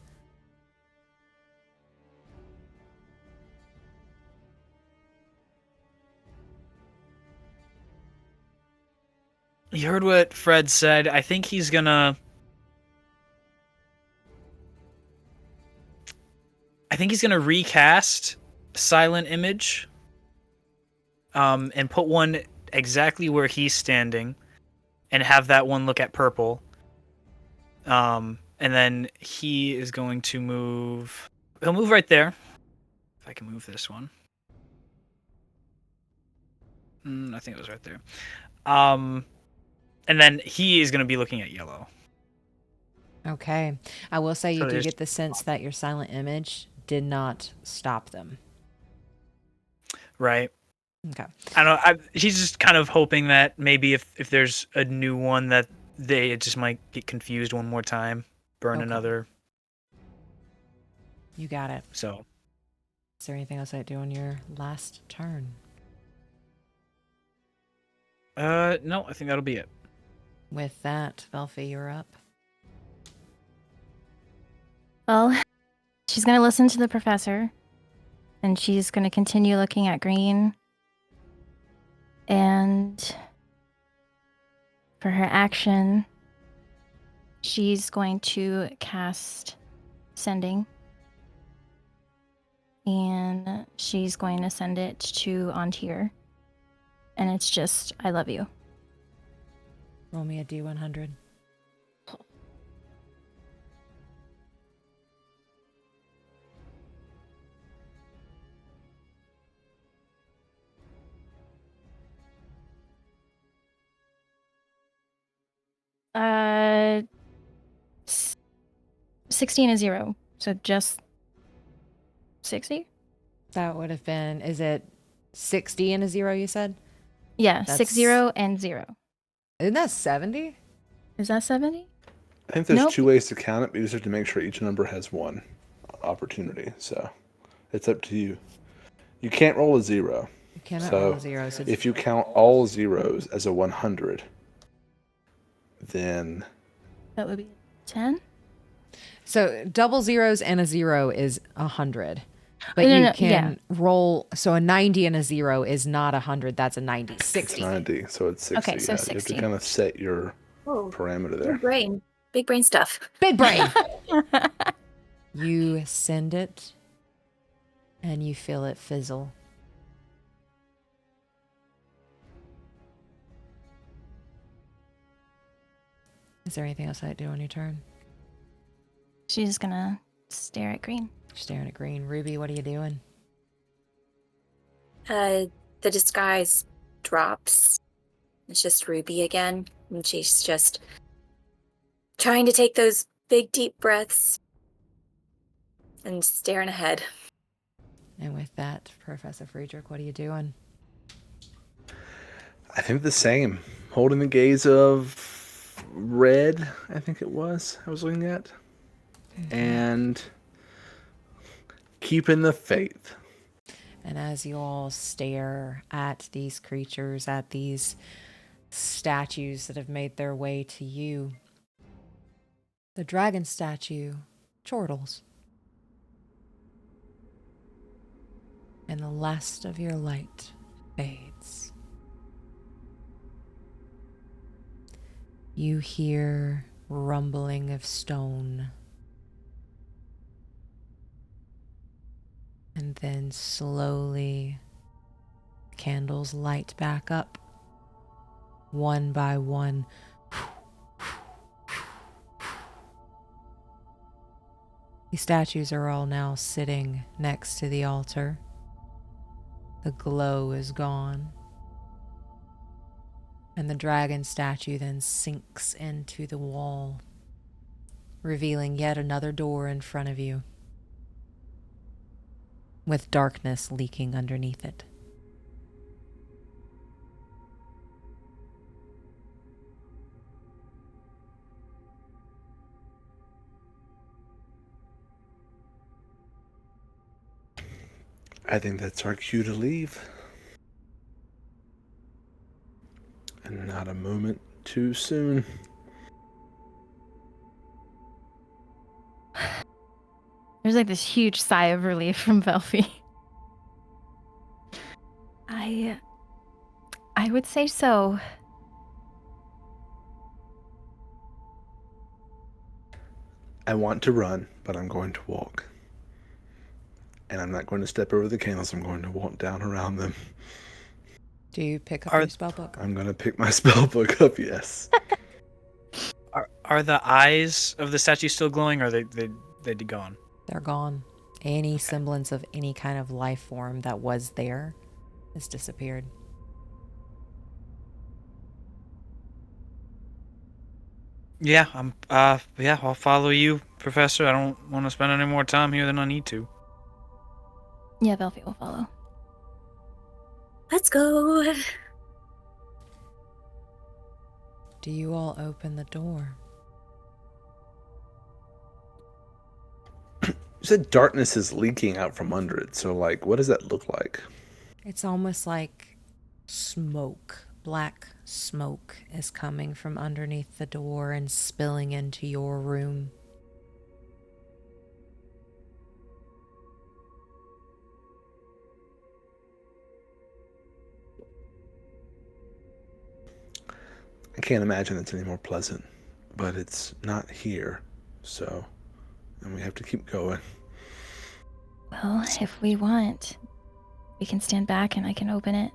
You heard what Fred said. I think he's gonna recast Silent Image, and put one exactly where he's standing, and have that one look at purple. And then he is going to move. He'll move right there. If I can move this one. I think it was right there. And then he is going to be looking at yellow. Okay. I will say you So do there's- get the sense that your silent image did not stop them. Right. Okay. I don't know. He's just kind of hoping that maybe if there's a new one that they just might get confused one more time, burn Okay. another. You got it. So Is there anything else I'd do on your last turn? no, I think that'll be it. With that, Velphie, you're up. Well, she's going to listen to the professor, and she's going to continue looking at green. And for her action, she's going to cast Sending. And she's going to send it to Antir. And it's just, I love you. Roll me a D100. Uh, 16 and 0. So just 60? That would have been, is it 60 and a 0 you said? Yeah, That's- 60 and 0. Isn't that 70? Is that 70? I think there's Nope. 2 ways to count it, but you just have to make sure each number has one opportunity. So it's up to you. You can't roll a 0. You cannot So, roll a 0. So If you count all zeros as a 100, then That would be 10? So double zeros and a 0 is 100. But No, you no, can roll, so a 90 and a 0 is not 100, that's a 90. it's 60. 90, so it's 60. Okay, so You have to 60. kind of set your Oh, parameter there. big brain stuff. Big brain! You send it, and you feel it fizzle. Is there anything else I'd do on your turn? She's gonna stare at green. Staring at green. Ruby, what are you doing? The disguise drops. It's just Ruby again, and she's just trying to take those big, deep breaths and staring ahead. And with that, Professor Friedrich, what are you doing? I think the same. Holding the gaze of red, I think it was, I was looking at. And keeping the faith. And as you all stare at these creatures, at these statues that have made their way to you, the dragon statue chortles. And the last of your light fades. You hear rumbling of stone. And then slowly, candles light back up, one by one. The statues are all now sitting next to the altar. The glow is gone. And the dragon statue then sinks into the wall, revealing yet another door in front of you, with darkness leaking underneath it. I think that's our cue to leave. And not a moment too soon. There's like this huge sigh of relief from Velphie. I would say so. I want to run, but I'm going to walk. And I'm not going to step over the candles. I'm going to walk down around them. Do you pick up Are- your spell book? I'm going to pick my spell book up, yes. Are the eyes of the statue still glowing, or they gone? They're gone. Any semblance of any kind of life form that was there has disappeared. Yeah, I'll follow you, Professor. I don't want to spend any more time here than I need to. Yeah, Velphie will follow. Let's go. Do you all open the door? You said darkness is leaking out from under it, so, like, what does that look like? It's almost like smoke. Black smoke is coming from underneath the door and spilling into your room. I can't imagine it's any more pleasant, but it's not here, so, and we have to keep going. Well, if we want, we can stand back and I can open it.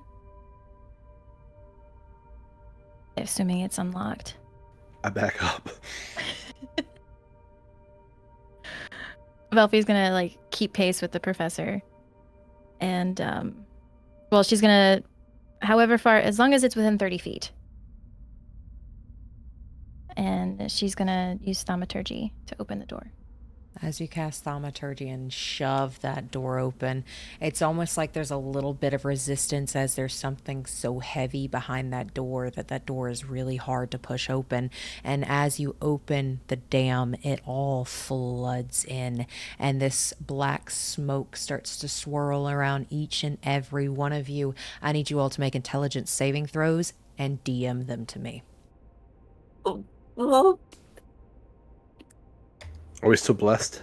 Assuming it's unlocked. I back up. Velphie's gonna like keep pace with the professor. And well, she's gonna however far, as long as it's within 30 feet. And she's gonna use thaumaturgy to open the door. As you cast thaumaturgy and shove that door open, it's almost like there's a little bit of resistance, as there's something so heavy behind that door that door is really hard to push open. And as you open the dam, it all floods in, and this black smoke starts to swirl around each and every one of you. I need you all to make intelligence saving throws and DM them to me. Well, Are we still blessed?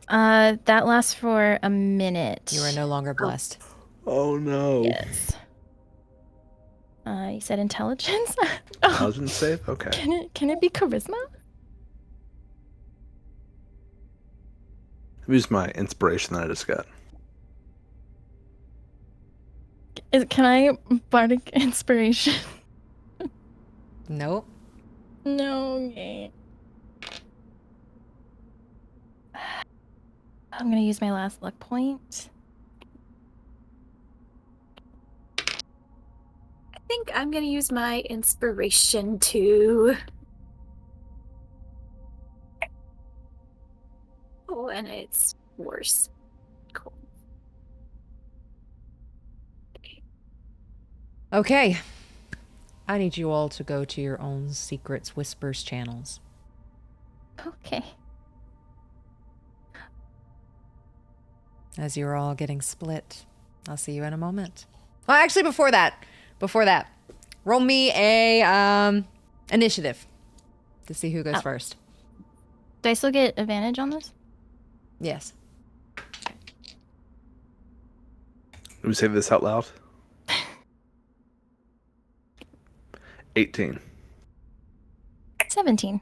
That lasts for a minute. You are no longer blessed. Oh no. Yes. You said intelligence? Intelligence save? Okay. Can it be charisma? Use my inspiration that I just got. Can I bardic inspiration? Nope. No. Okay. I'm gonna use my last luck point. I think I'm gonna use my inspiration too. Oh, and it's worse. Cool. Okay. I need you all to go to your own secrets, whispers, channels. Okay. As you're all getting split. I'll see you in a moment. Well, actually, before that, roll me a initiative to see who goes first. Do I still get advantage on this? Yes. Do we say this out loud? 18. 17.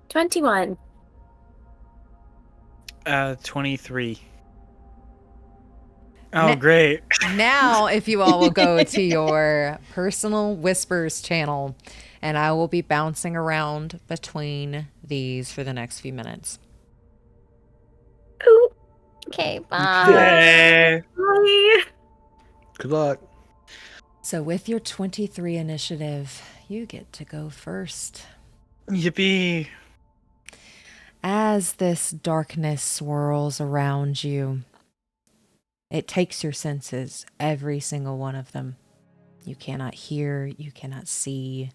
21. 23. Oh, great. Now, if you all will go to your personal whispers channel, and I will be bouncing around between these for the next few minutes. Ooh. Okay, bye. Hey. Bye. Good luck. So with your 23 initiative, you get to go first. Yippee. As this darkness swirls around you, it takes your senses, every single one of them. You cannot hear, you cannot see,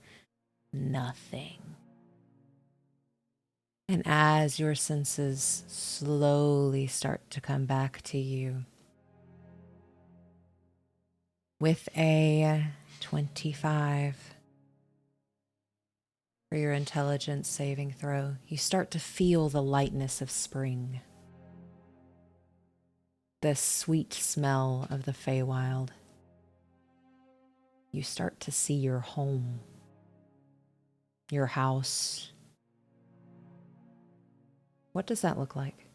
nothing. And as your senses slowly start to come back to you, with a 25 for your intelligence saving throw, you start to feel the lightness of spring. The sweet smell of the Feywild. You start to see your home, your house. What does that look like?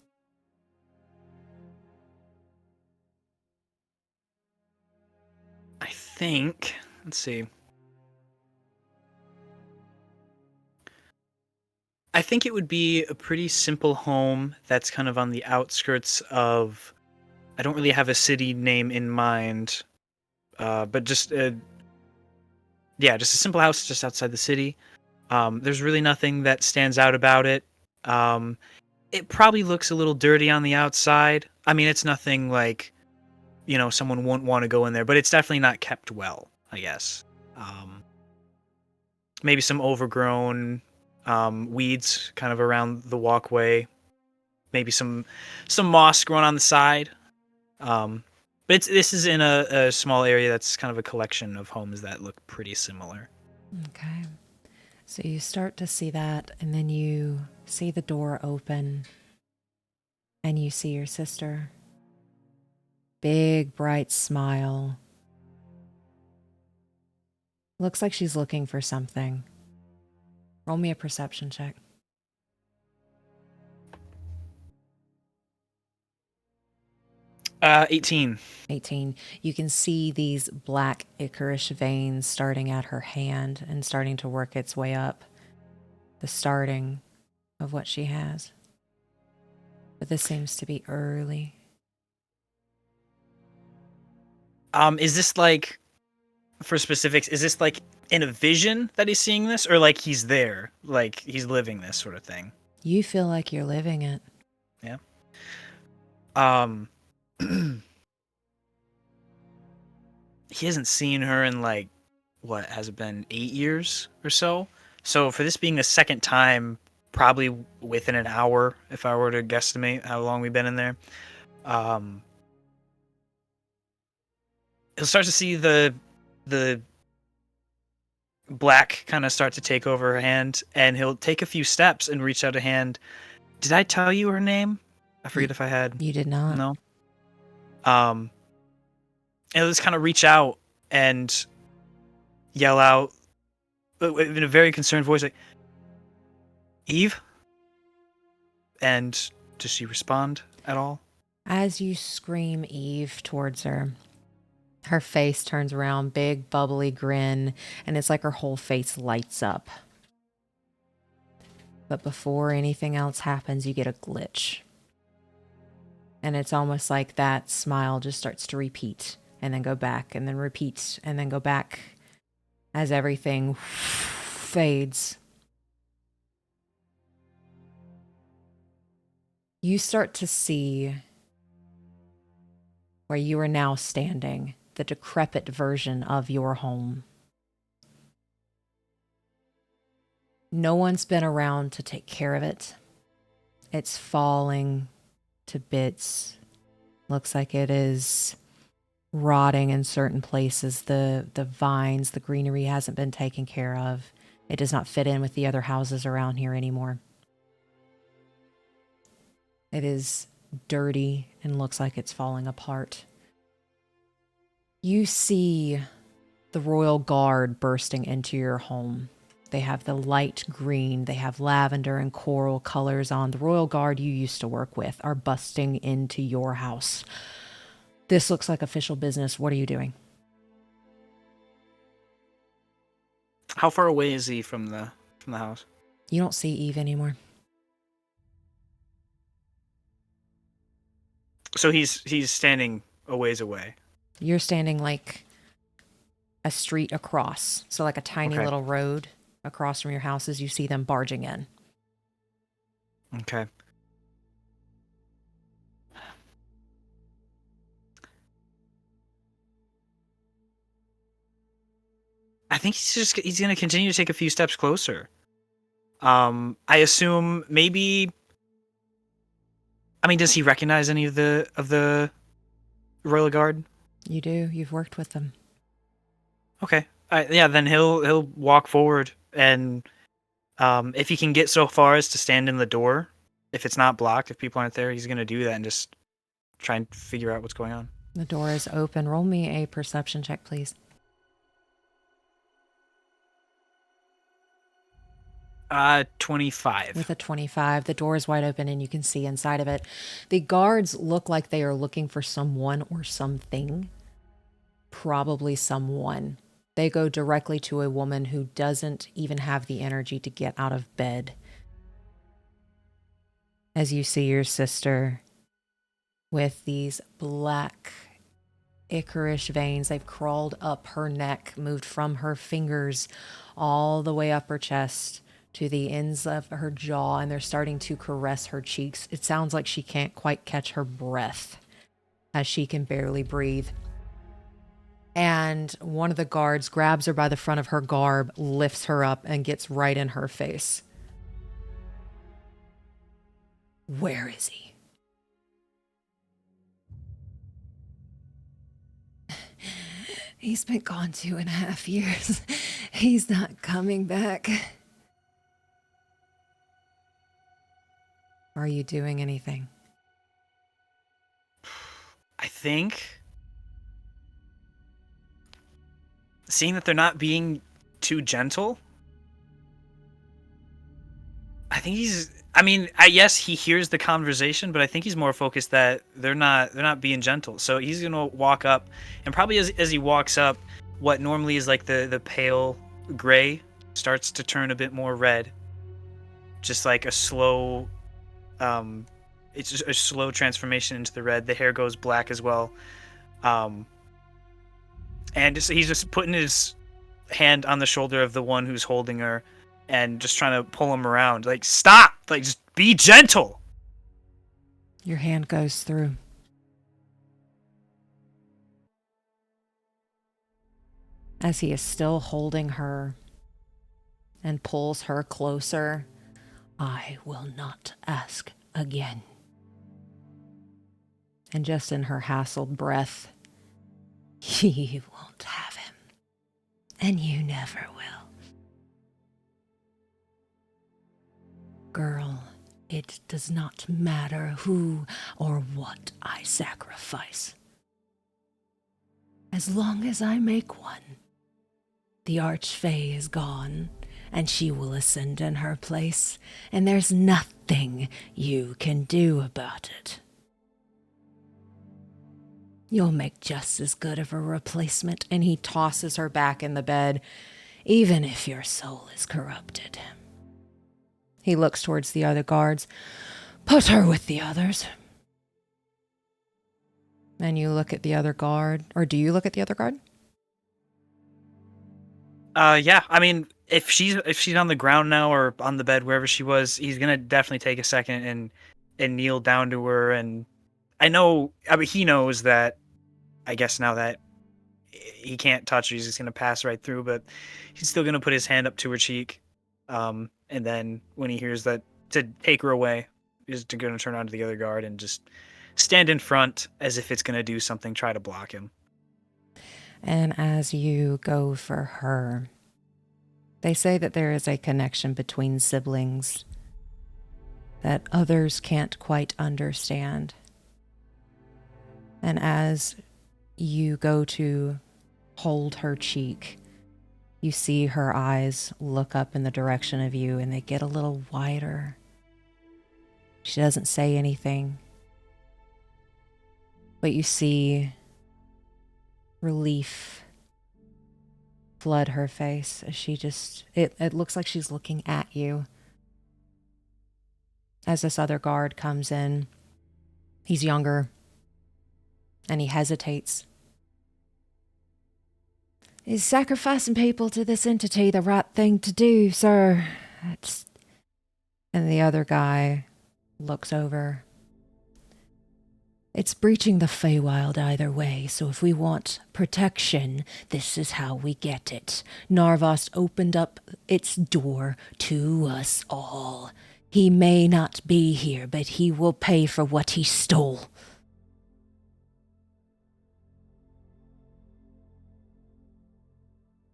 I think, let's see. I think it would be a pretty simple home that's kind of on the outskirts of, I don't really have a city name in mind, but just just a simple house just outside the city. There's really nothing that stands out about it. It probably looks a little dirty on the outside. I mean, it's nothing like, someone won't want to go in there, but it's definitely not kept well, I guess. Maybe some overgrown weeds kind of around the walkway. Maybe some moss growing on the side. But this is in a small area that's kind of a collection of homes that look pretty similar. Okay. So you start to see that, and then you see the door open, and you see your sister. Big, bright smile. Looks like she's looking for something. Roll me a perception check. 18. 18. You can see these black ichorish veins starting at her hand and starting to work its way up. The starting of what she has. But this seems to be early. Is this like, for specifics, is this like in a vision that he's seeing this, or like he's there, like he's living this sort of thing? You feel like you're living it. Yeah. He hasn't seen her in like, what, has it been 8 years or so? So for this being the second time, probably within an hour, if I were to guesstimate how long we've been in there, he'll start to see the black kind of start to take over her hand, and he'll take a few steps and reach out a hand. Did I tell you her name? I forget if I had. You did not. No. And he'll just kind of reach out and yell out in a very concerned voice, like, "Eve?" And does she respond at all? As you scream Eve towards her, her face turns around, big bubbly grin, and it's like her whole face lights up. But before anything else happens, you get a glitch. And it's almost like that smile just starts to repeat and then go back and then repeat and then go back as everything fades. You start to see where you are now standing, the decrepit version of your home. No one's been around to take care of it. It's falling to bits. Looks like it is rotting in certain places. The vines, the greenery hasn't been taken care of. It does not fit in with the other houses around here anymore. It is dirty and looks like it's falling apart. You see the Royal Guard bursting into your home. They have the light green, they have lavender and coral colors on. The Royal Guard you used to work with are busting into your house. This looks like official business. What are you doing? How far away is he from the house? You don't see Eve anymore. So he's standing a ways away. You're standing like a street across. So like a tiny Okay. little road across from your house as you see them barging in. Okay. I think he's going to continue to take a few steps closer. I assume maybe. I mean, does he recognize any of the Royal Guard? You do. You've worked with them. Okay. Yeah, then he'll walk forward, and if he can get so far as to stand in the door, if it's not blocked, if people aren't there, he's gonna do that and just try and figure out what's going on. The door is open. Roll me a perception check, please. 25. With a 25, the door is wide open and you can see inside of it. The guards look like they are looking for someone or something. Probably someone. They go directly to a woman who doesn't even have the energy to get out of bed. As you see your sister with these black ichorish veins, they've crawled up her neck, moved from her fingers all the way up her chest to the ends of her jaw, and they're starting to caress her cheeks. It sounds like she can't quite catch her breath as she can barely breathe. And one of the guards grabs her by the front of her garb, lifts her up, and gets right in her face. Where is he? He's been gone 2.5 years. He's not coming back. Are you doing anything? I think, seeing that they're not being too gentle, I think yes, he hears the conversation, but I think he's more focused that they're not being gentle. So he's gonna walk up, and probably as he walks up, what normally is like the pale gray starts to turn a bit more red. Just like a slow, it's just a slow transformation into the red. The hair goes black as well, and he's just putting his hand on the shoulder of the one who's holding her, and just trying to pull him around. Like, stop! Like, just be gentle! Your hand goes through. As he is still holding her and pulls her closer, I will not ask again. And just in her hassled breath, you won't have him, and you never will. Girl, it does not matter who or what I sacrifice. As long as I make one, the Archfey is gone, and she will ascend in her place, and there's nothing you can do about it. You'll make just as good of a replacement, and he tosses her back in the bed, even if your soul is corrupted. He looks towards the other guards. Put her with the others. And you look at the other guard, or do you look at the other guard? Yeah, I mean, if she's on the ground now or on the bed, wherever she was, he's gonna definitely take a second and kneel down to her. And I mean, he knows that, I guess now that he can't touch her, he's just gonna pass right through, but he's still gonna put his hand up to her cheek. And then when he hears that to take her away, he's gonna turn on to the other guard and just stand in front as if it's gonna do something, try to block him. And as you go for her, they say that there is a connection between siblings that others can't quite understand. And as you go to hold her cheek, you see her eyes look up in the direction of you, and they get a little wider. She doesn't say anything, but you see relief flood her face as she it looks like she's looking at you. As this other guard comes in, he's younger, and he hesitates. Is sacrificing people to this entity the right thing to do, sir? And the other guy looks over. It's breaching the Feywild either way, so if we want protection, this is how we get it. Narvosc opened up its door to us all. He may not be here, but he will pay for what he stole.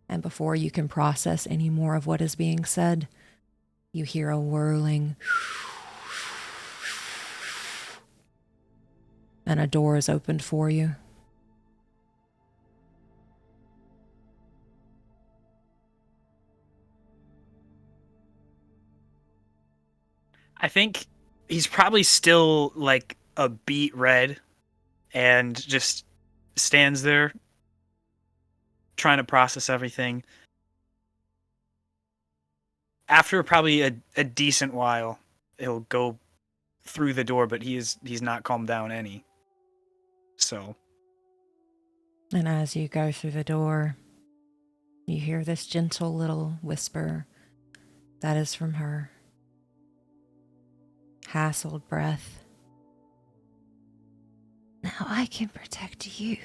And before you can process any more of what is being said, you hear a whirling, and a door is opened for you. I think he's probably still like a beet red and just stands there trying to process everything. After probably a decent while, he'll go through the door, but he's not calmed down any. So. And as you go through the door, you hear this gentle little whisper that is from her. Hassled breath. Now I can protect you.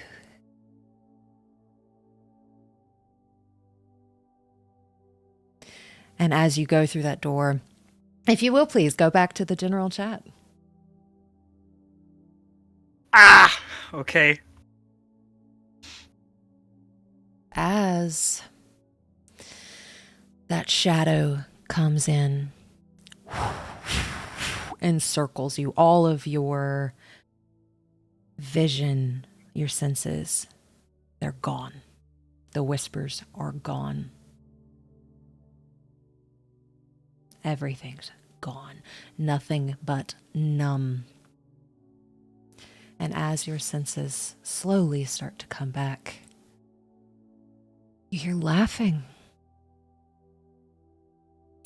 And as you go through that door, if you will please go back to the general chat. Okay. As that shadow comes in and circles you, all of your vision, your senses, they're gone. The whispers are gone. Everything's gone. Nothing but numb. And as your senses slowly start to come back, you hear laughing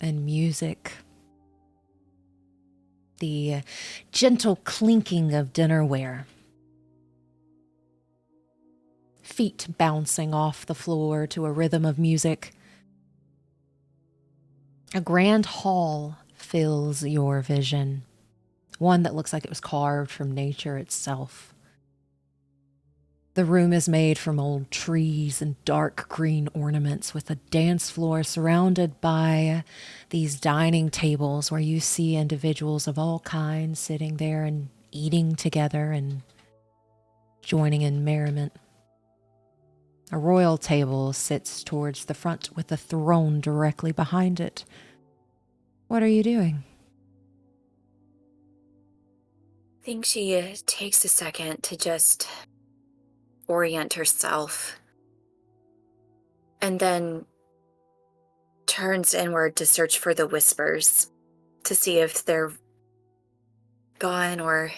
and music. The gentle clinking of dinnerware. Feet bouncing off the floor to a rhythm of music. A grand hall fills your vision. One that looks like it was carved from nature itself. The room is made from old trees and dark green ornaments with a dance floor surrounded by these dining tables where you see individuals of all kinds sitting there and eating together and joining in merriment. A royal table sits towards the front with a throne directly behind it. What are you doing? I think she takes a second to just orient herself and then turns inward to search for the whispers to see if they're gone or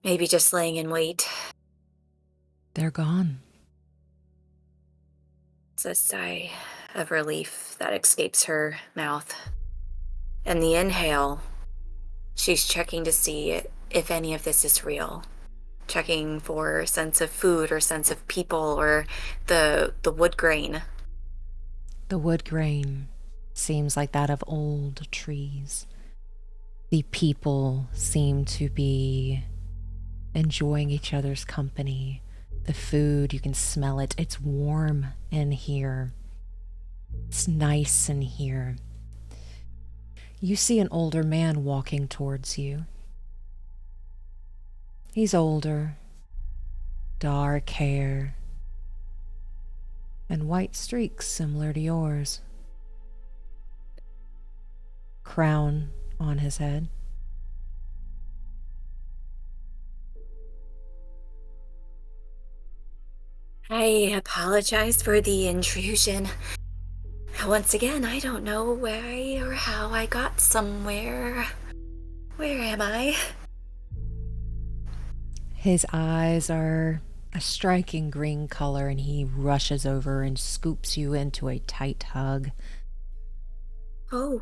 maybe just laying in wait. They're gone. It's a sigh of relief that escapes her mouth. And the inhale, she's checking to see if any of this is real. Checking for sense of food or sense of people or the wood grain. The wood grain seems like that of old trees. The people seem to be enjoying each other's company. The food, you can smell it. It's warm in here. It's nice in here. You see an older man walking towards you. He's older, dark hair, and white streaks similar to yours. Crown on his head. I apologize for the intrusion. Once again, I don't know why or how I got somewhere. Where am I? His eyes are a striking green color, and he rushes over and scoops you into a tight hug. Oh.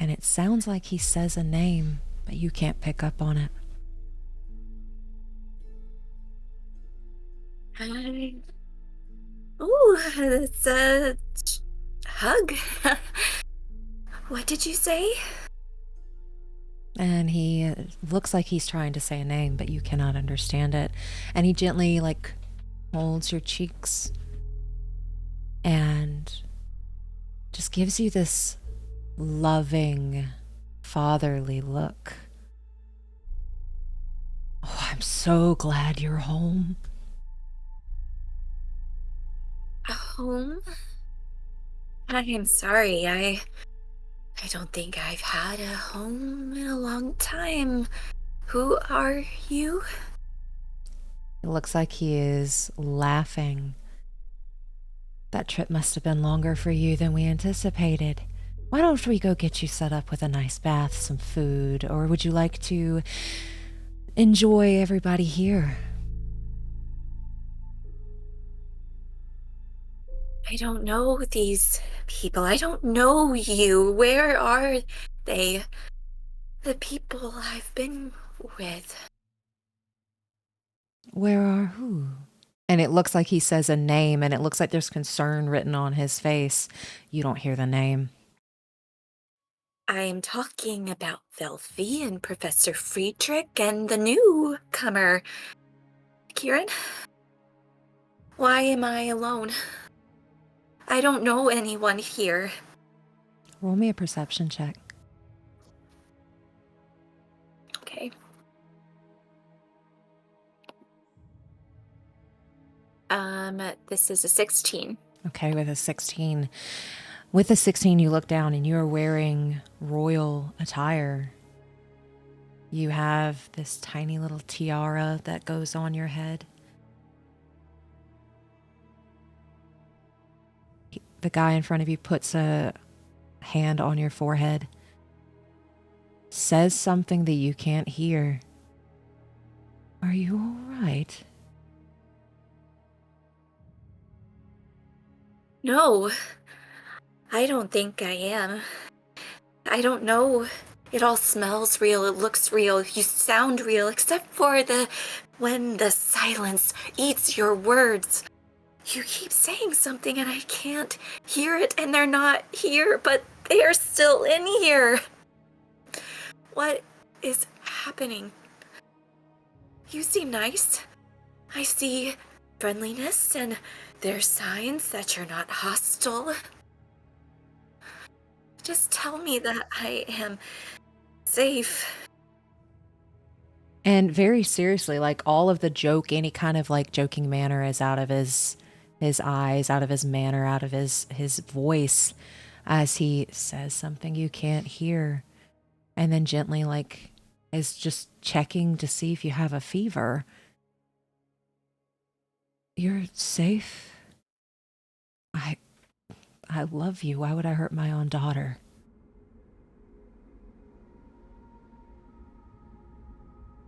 And it sounds like he says a name, but you can't pick up on it. Oh, it's a hug. What did you say? And he looks like he's trying to say a name, but you cannot understand it. And he gently, like, holds your cheeks and just gives you this loving, fatherly look. Oh, I'm so glad you're home. Home? I'm sorry, I don't think I've had a home in a long time. Who are you? It looks like he is laughing. That trip must have been longer for you than we anticipated. Why don't we go get you set up with a nice bath, some food, or would you like to enjoy everybody here? I don't know these people. I don't know you. Where are they? The people I've been with. Where are who? And it looks like he says a name, and it looks like there's concern written on his face. You don't hear the name. I'm talking about Velphie and Professor Friedrich and the newcomer, Quirin. Why am I alone? I don't know anyone here. Roll me a perception check. Okay. This is a 16. Okay, with a 16. With a 16, you look down and you're wearing royal attire. You have this tiny little tiara that goes on your head. The guy in front of you puts a hand on your forehead, says something that you can't hear. Are you all right? No, I don't think I am. I don't know. It all smells real, it looks real, you sound real, except for when the silence eats your words. You keep saying something and I can't hear it, and they're not here, but they are still in here. What is happening? You seem nice. I see friendliness, and there's signs that you're not hostile. Just tell me that I am safe. And very seriously, like all of the joke, any kind of like joking manner is out of his eyes, out of his manner, out of his voice as he says something you can't hear. And then gently like is just checking to see if you have a fever. You're safe. I love you. Why would I hurt my own daughter?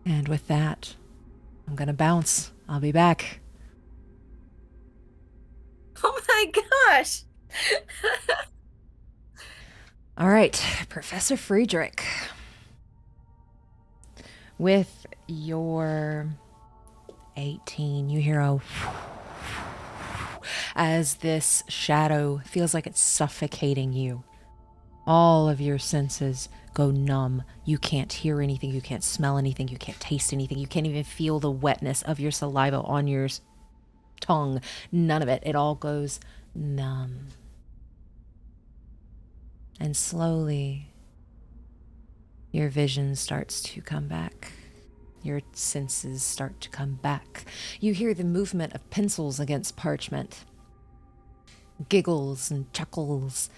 And with that, I'm gonna bounce. I'll be back. Oh my gosh! All right, Professor Friedrich. With your 18, you hear a as this shadow feels like it's suffocating you. All of your senses go numb. You can't hear anything. You can't smell anything. You can't taste anything. You can't even feel the wetness of your saliva on your tongue. None of it. It all goes numb. And slowly, your vision starts to come back. Your senses start to come back. You hear the movement of pencils against parchment. Giggles and chuckles.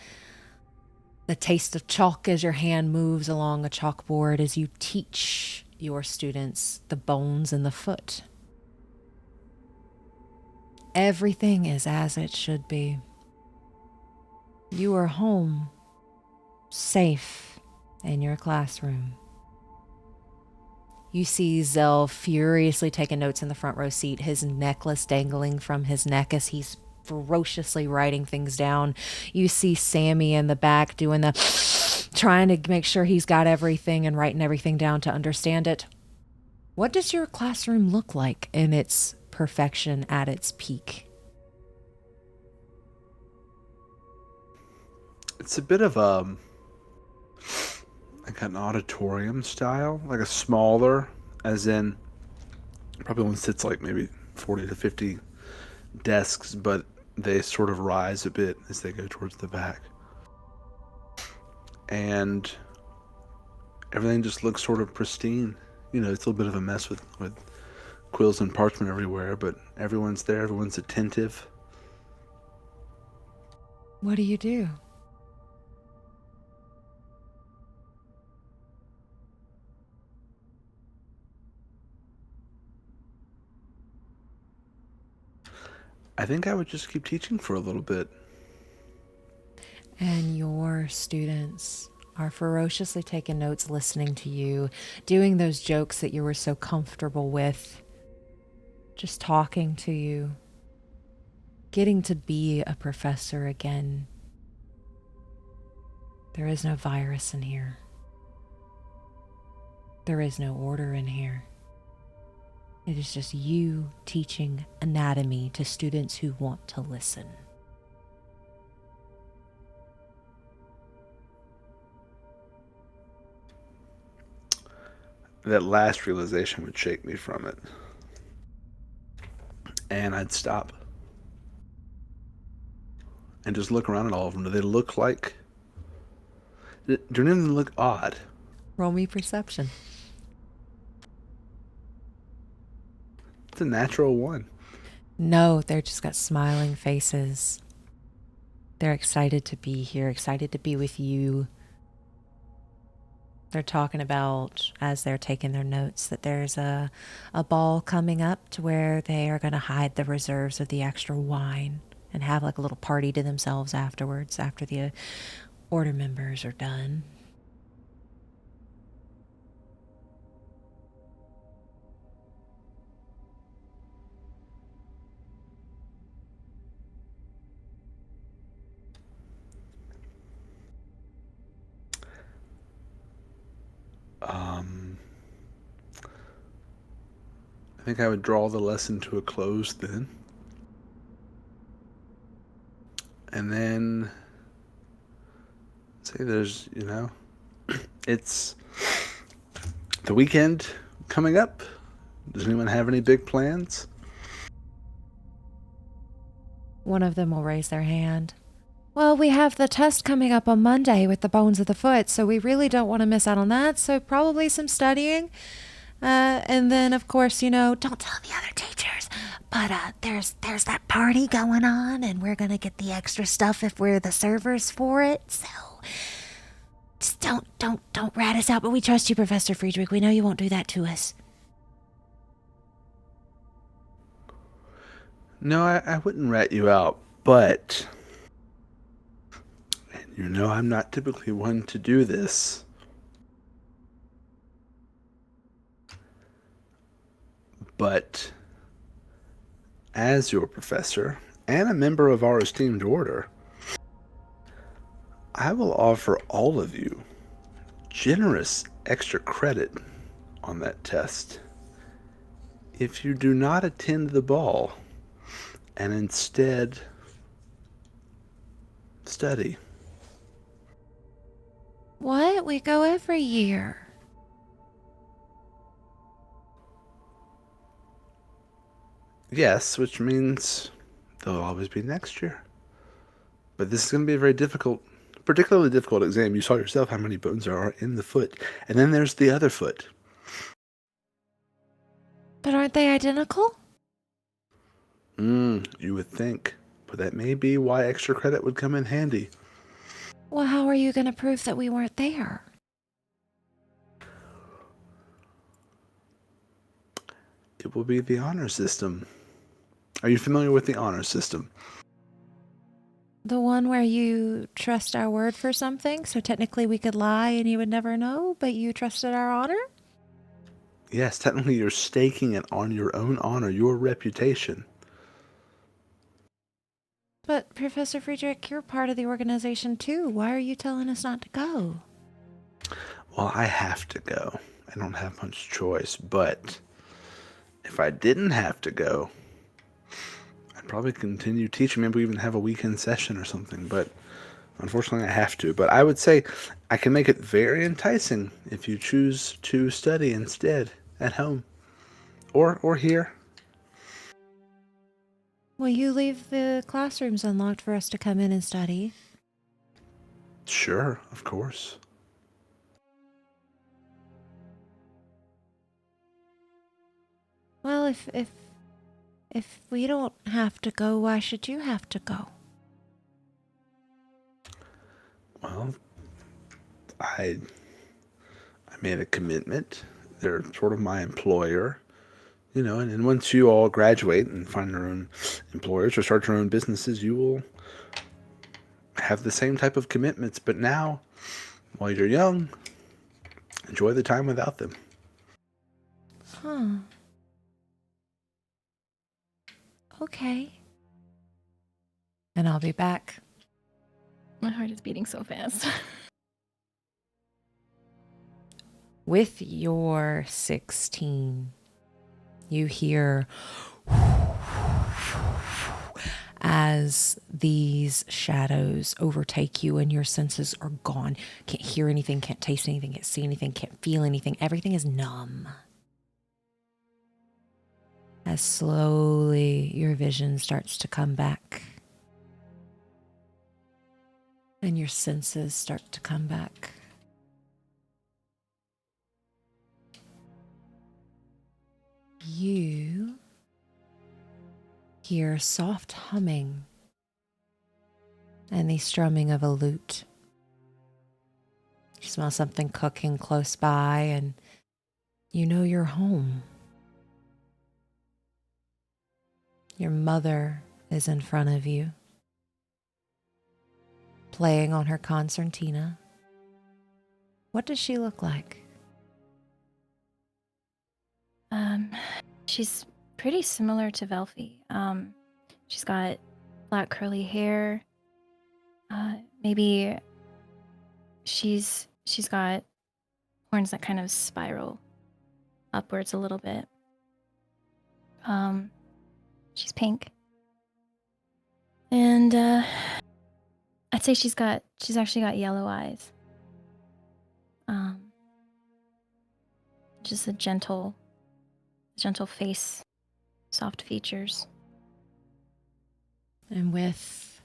The taste of chalk as your hand moves along a chalkboard as you teach your students the bones in the foot. Everything is as it should be. You are home, safe in your classroom. You see Zell furiously taking notes in the front row seat, his necklace dangling from his neck as he's ferociously writing things down. You see Sammy in the back doing the trying to make sure he's got everything and writing everything down to understand it. What does your classroom look like in its perfection at its peak? It's a bit of I like an auditorium style, like a smaller, as in probably one sits like maybe 40 to 50 desks, but they sort of rise a bit as they go towards the back. And everything just looks sort of pristine. You know, it's a little bit of a mess with quills and parchment everywhere, but everyone's there, everyone's attentive. What do you do? I think I would just keep teaching for a little bit. And your students are ferociously taking notes, listening to you, doing those jokes that you were so comfortable with, just talking to you, getting to be a professor again. There is no virus in here. There is no order in here. It is just you teaching anatomy to students who want to listen. That last realization would shake me from it. And I'd stop. And just look around at all of them. Do they look like... Do any of them look odd? Roll me perception. It's a natural one. No, they're just got smiling faces. They're excited to be here, excited to be with you. They're talking about, as they're taking their notes, that there's a ball coming up to where they are going to hide the reserves of the extra wine and have like a little party to themselves afterwards, after the order members are done. I think I would draw the lesson to a close then. And then say there's, you know, it's the weekend coming up. Does anyone have any big plans? One of them will raise their hand. Well, we have the test coming up on Monday with the bones of the foot, so we really don't want to miss out on that. So probably some studying. And then, of course, you know, don't tell the other teachers, but there's that party going on, and we're going to get the extra stuff if we're the servers for it. So just don't rat us out, but we trust you, Professor Friedrich. We know you won't do that to us. No, I wouldn't rat you out, but... And you know I'm not typically one to do this. But as your professor and a member of our esteemed order, I will offer all of you generous extra credit on that test if you do not attend the ball and instead study. What? We go every year. Yes, which means there'll always be next year. But this is going to be a very difficult, particularly difficult exam. You saw yourself how many bones there are in the foot. And then there's the other foot. But aren't they identical? You would think. But that may be why extra credit would come in handy. Well, how are you going to prove that we weren't there? It will be the honor system. Are you familiar with the honor system? The one where you trust our word for something, so technically we could lie and you would never know, but you trusted our honor? Yes, technically you're staking it on your own honor, your reputation. But Professor Friedrich, you're part of the organization too. Why are you telling us not to go? Well, I have to go. I don't have much choice, but if I didn't have to go, I'd probably continue teaching. Maybe we even have a weekend session or something, but Unfortunately, I have to. But I would say I can make it very enticing if you choose to study instead at home or here. Will you leave the classrooms unlocked for us to come in and study? Sure, of course. Well, if we don't have to go, why should you have to go? Well, I made a commitment. They're sort of my employer, and then once you all graduate and find your own employers or start your own businesses, you will have the same type of commitments. But now, while you're young, enjoy the time without them. Huh. Okay. And I'll be back. My heart is beating so fast. With your 16, you hear as these shadows overtake you and your senses are gone. Can't hear anything, can't taste anything, can't see anything, can't feel anything. Everything is numb. As slowly your vision starts to come back and your senses start to come back. You hear soft humming and the strumming of a lute. You smell something cooking close by and you know you're home. Your mother is in front of you, playing on her concertina. What does she look like? She's pretty similar to Velphie. She's got black curly hair. Maybe she's got horns that kind of spiral upwards a little bit. She's pink. And I'd say she's actually got yellow eyes. Just a gentle face, soft features. And with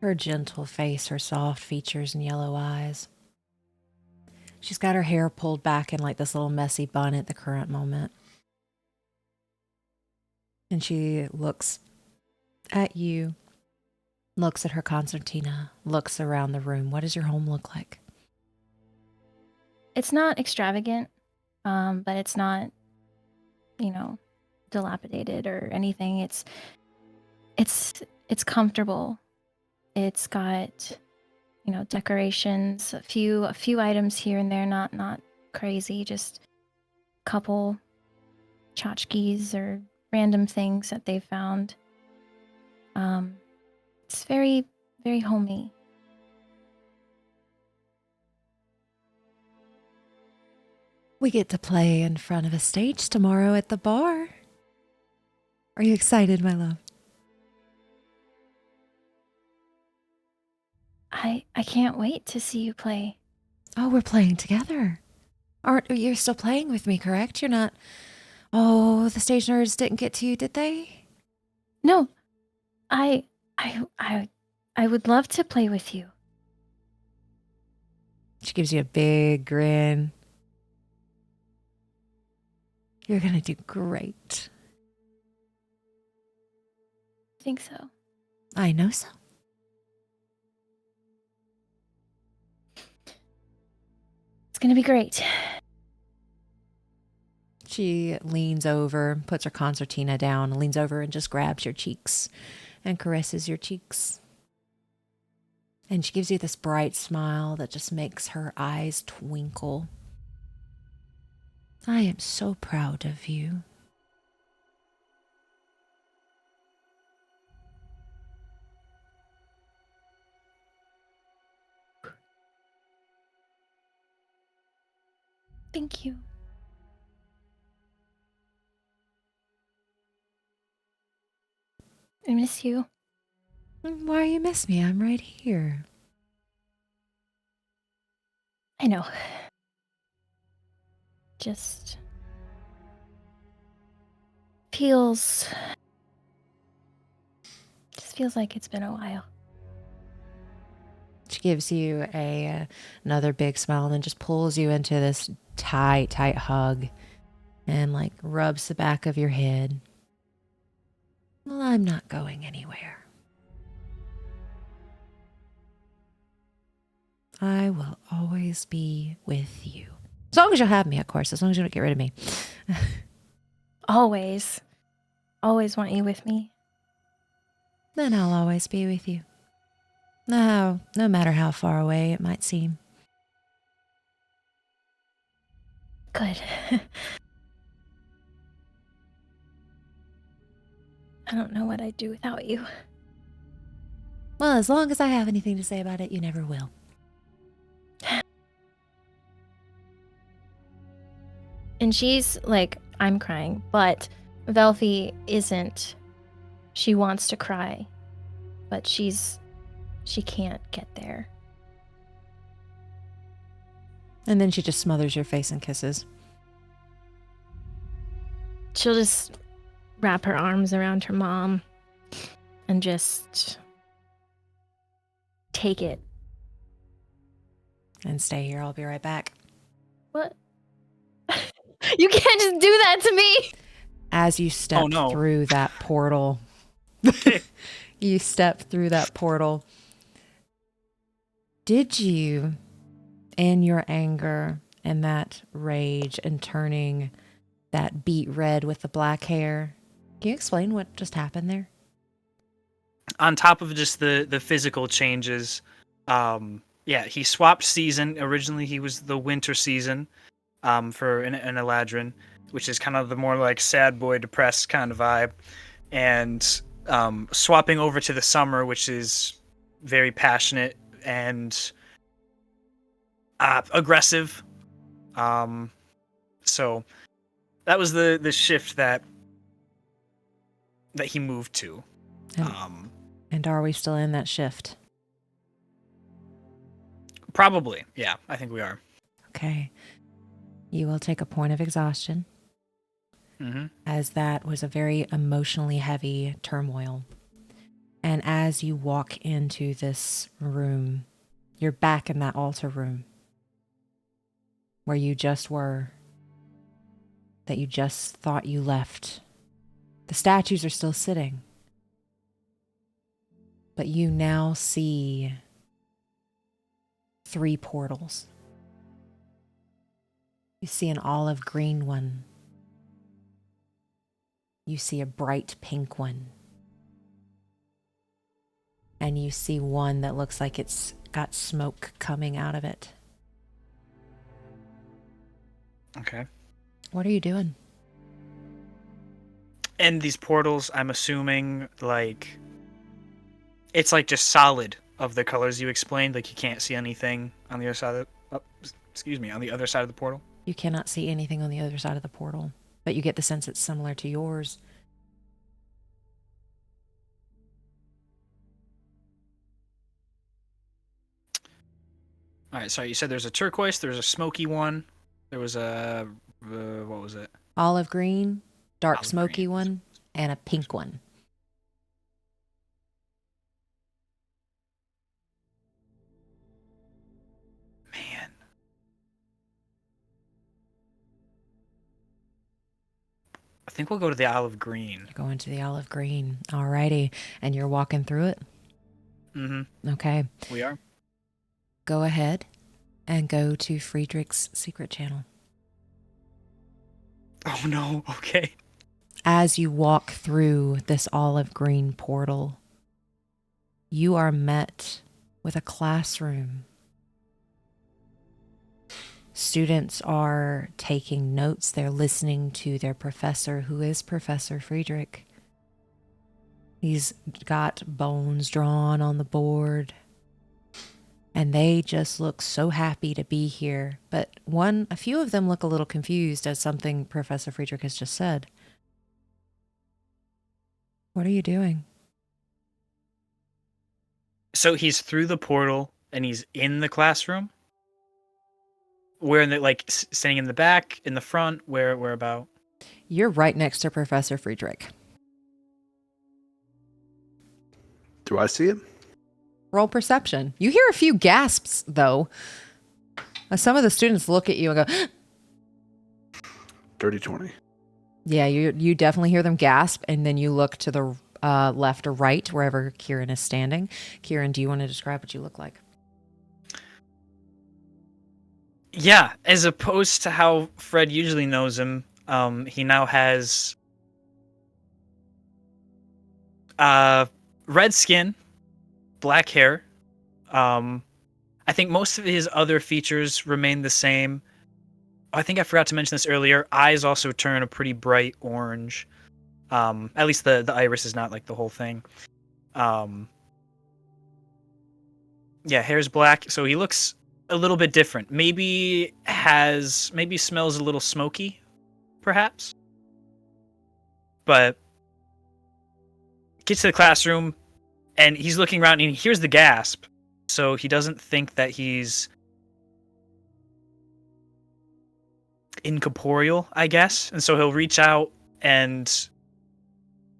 her gentle face, her soft features, and yellow eyes, she's got her hair pulled back in like this little messy bun at the current moment. And she looks at you, looks at her concertina, looks around the room. What does your home look like? It's not extravagant, but it's not, dilapidated or anything. It's comfortable. It's got, decorations, a few items here and there, not crazy, just a couple tchotchkes or random things that they found. It's very, very homey. We get to play in front of a stage tomorrow at the bar. Are you excited, my love? I can't wait to see you play. Oh, we're playing together. You're still playing with me, correct? You're not. Oh, the stage nerds didn't get to you, did they? No, I would love to play with you. She gives you a big grin. You're gonna do great. I think so. I know so. It's gonna be great. She leans over, puts her concertina down, leans over and just grabs your cheeks and caresses your cheeks. And she gives you this bright smile that just makes her eyes twinkle. I am so proud of you. Thank you. I miss you. Why you miss me? I'm right here. I know. Just feels like it's been a while. She gives you another big smile and then just pulls you into this tight hug and like rubs the back of your head. Well, I'm not going anywhere. I will always be with you. As long as you'll have me, of course. As long as you don't get rid of me. Always. Always want you with me. Then I'll always be with you. No matter how far away it might seem. Good. I don't know what I'd do without you. Well, as long as I have anything to say about it, you never will. And she's like, I'm crying, but Velphie isn't. She wants to cry, but she can't get there. And then she just smothers your face in kisses. She'll just wrap her arms around her mom and just take it. And stay here. I'll be right back. What? You can't just do that to me! As you step through that portal, you step through that portal. Did you, in your anger and that rage and turning that beet red with the black hair, can you explain what just happened there? On top of just the physical changes, he swapped season. Originally, he was the winter season for an Eladrin, which is kind of the more like sad boy, depressed kind of vibe. And swapping over to the summer, which is very passionate and aggressive. So that was the shift that he moved to. And are we still in that shift? Probably, yeah. I think we are. Okay. You will take a point of exhaustion, as that was a very emotionally heavy turmoil. And as you walk into this room, you're back in that altar room where you just were, that you just thought you left. The statues are still sitting, but you now see 3 portals. You see an olive green one. You see a bright pink one. And you see one that looks like it's got smoke coming out of it. Okay. What are you doing? And these portals, I'm assuming, like, it's like just solid of the colors you explained. Like you can't see anything on the other side of on the other side of the portal. You cannot see anything on the other side of the portal, but you get the sense it's similar to yours. All right, sorry, you said there's a turquoise, there's a smoky one, there was a, what was it? Olive green, dark Olive smoky green. one, and a pink one. Man. I think we'll go to the olive green. You're going to the olive green. Alrighty. And you're walking through it? Mm-hmm. Okay. We are. Go ahead and go to Friedrich's secret channel. Oh no, okay. As you walk through this olive green portal, you are met with a classroom. Students are taking notes. They're listening to their professor, who is Professor Friedrich. He's got bones drawn on the board. And they just look so happy to be here. But a few of them look a little confused as something Professor Friedrich has just said. What are you doing? So he's through the portal and he's in the classroom? Where in the like standing in the back, in the front, where about? You're right next to Professor Friedrich. Do I see him? Roll perception. You hear a few gasps, though. Some of the students look at you and go, Dirty 20. yeah, you definitely hear them gasp, and then you look to the left or right, wherever Quirin is standing. Quirin, do you want to describe what you look like? Yeah, as opposed to how Fred usually knows him, he now has red skin, black hair. I think most of his other features remain the same. I think I forgot to mention this earlier. Eyes also turn a pretty bright orange. At least the iris is not like the whole thing. Yeah, hair's black, so he looks a little bit different. Maybe smells a little smoky, perhaps. But gets to the classroom, and he's looking around, and he hears the gasp. So he doesn't think that he's incorporeal, I guess. And so he'll reach out and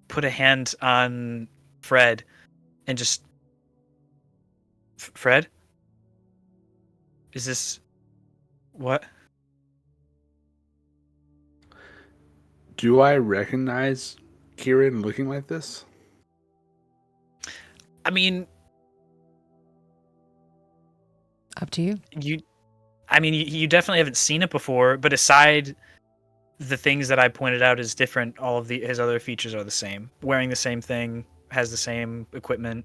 put a hand on Fred and just... Fred? Is this... What? Do I recognize Quirin looking like this? I mean... Up to you. You definitely haven't seen it before, but aside the things that I pointed out as different, all of his other features are the same. Wearing the same thing, has the same equipment.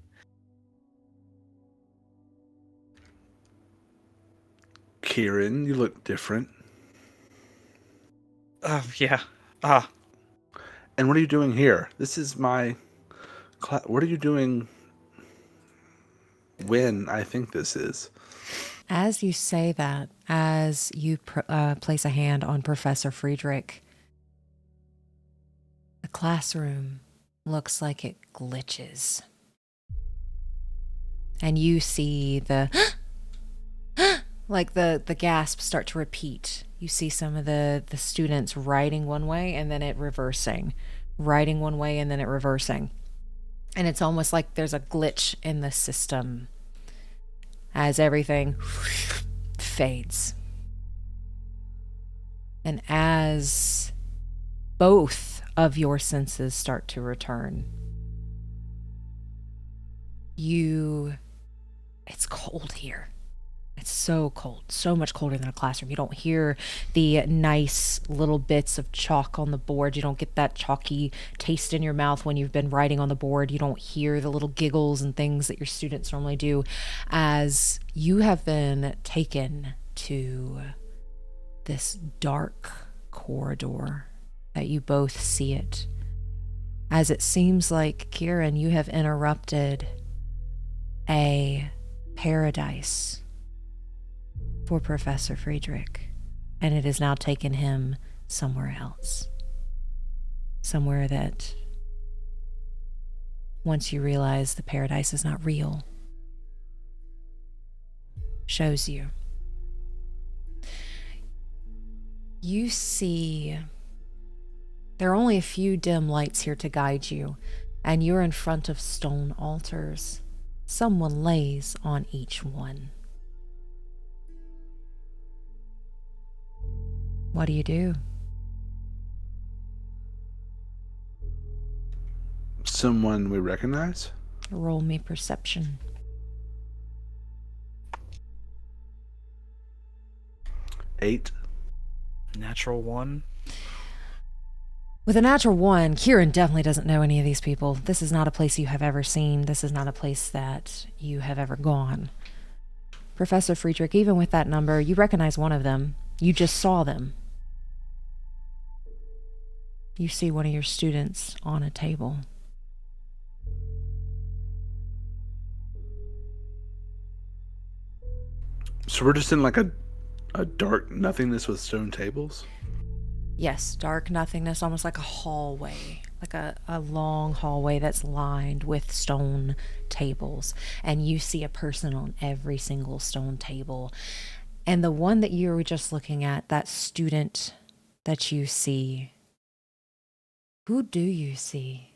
Quirin, you look different. Oh, yeah. And what are you doing here? This is my class. What are you doing when I think this is? As you say that, as you place a hand on Professor Friedrich, the classroom looks like it glitches. And you see the like the gasps start to repeat. You see some of the students writing one way and then it reversing. Writing one way and then it reversing. And it's almost like there's a glitch in the system as everything fades. And as both of your senses start to return, it's cold here. It's so cold, so much colder than a classroom. You don't hear the nice little bits of chalk on the board. You don't get that chalky taste in your mouth when you've been writing on the board. You don't hear the little giggles and things that your students normally do, as you have been taken to this dark corridor that you both see it. As it seems like, Quirin, you have interrupted a paradise for Professor Friedrich, and it has now taken him somewhere else. Somewhere that, once you realize the paradise is not real, shows you. You see, there are only a few dim lights here to guide you, and you're in front of stone altars. Someone lays on each one. What do you do? Someone we recognize? Roll me perception. 8. Natural 1. With a natural 1, Quirin definitely doesn't know any of these people. This is not a place you have ever seen. This is not a place that you have ever gone. Professor Friedrich, even with that number, you recognize one of them. You just saw them. You see one of your students on a table. So we're just in like a dark nothingness with stone tables? Yes, dark nothingness, almost like a hallway, like a long hallway that's lined with stone tables. And you see a person on every single stone table. And the one that you were just looking at, that student that you see, who do you see?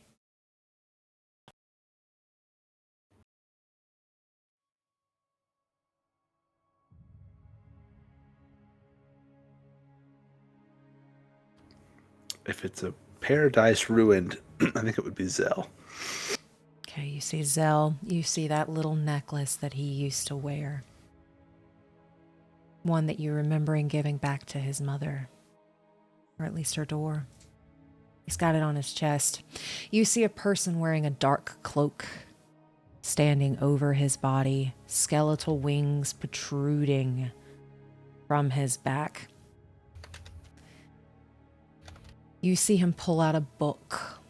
If it's a paradise ruined, I think it would be Zell. Okay, you see Zell. You see that little necklace that he used to wear. One that you remember him giving back to his mother. Or at least her door. He's got it on his chest. You see a person wearing a dark cloak standing over his body, skeletal wings protruding from his back. You see him pull out a book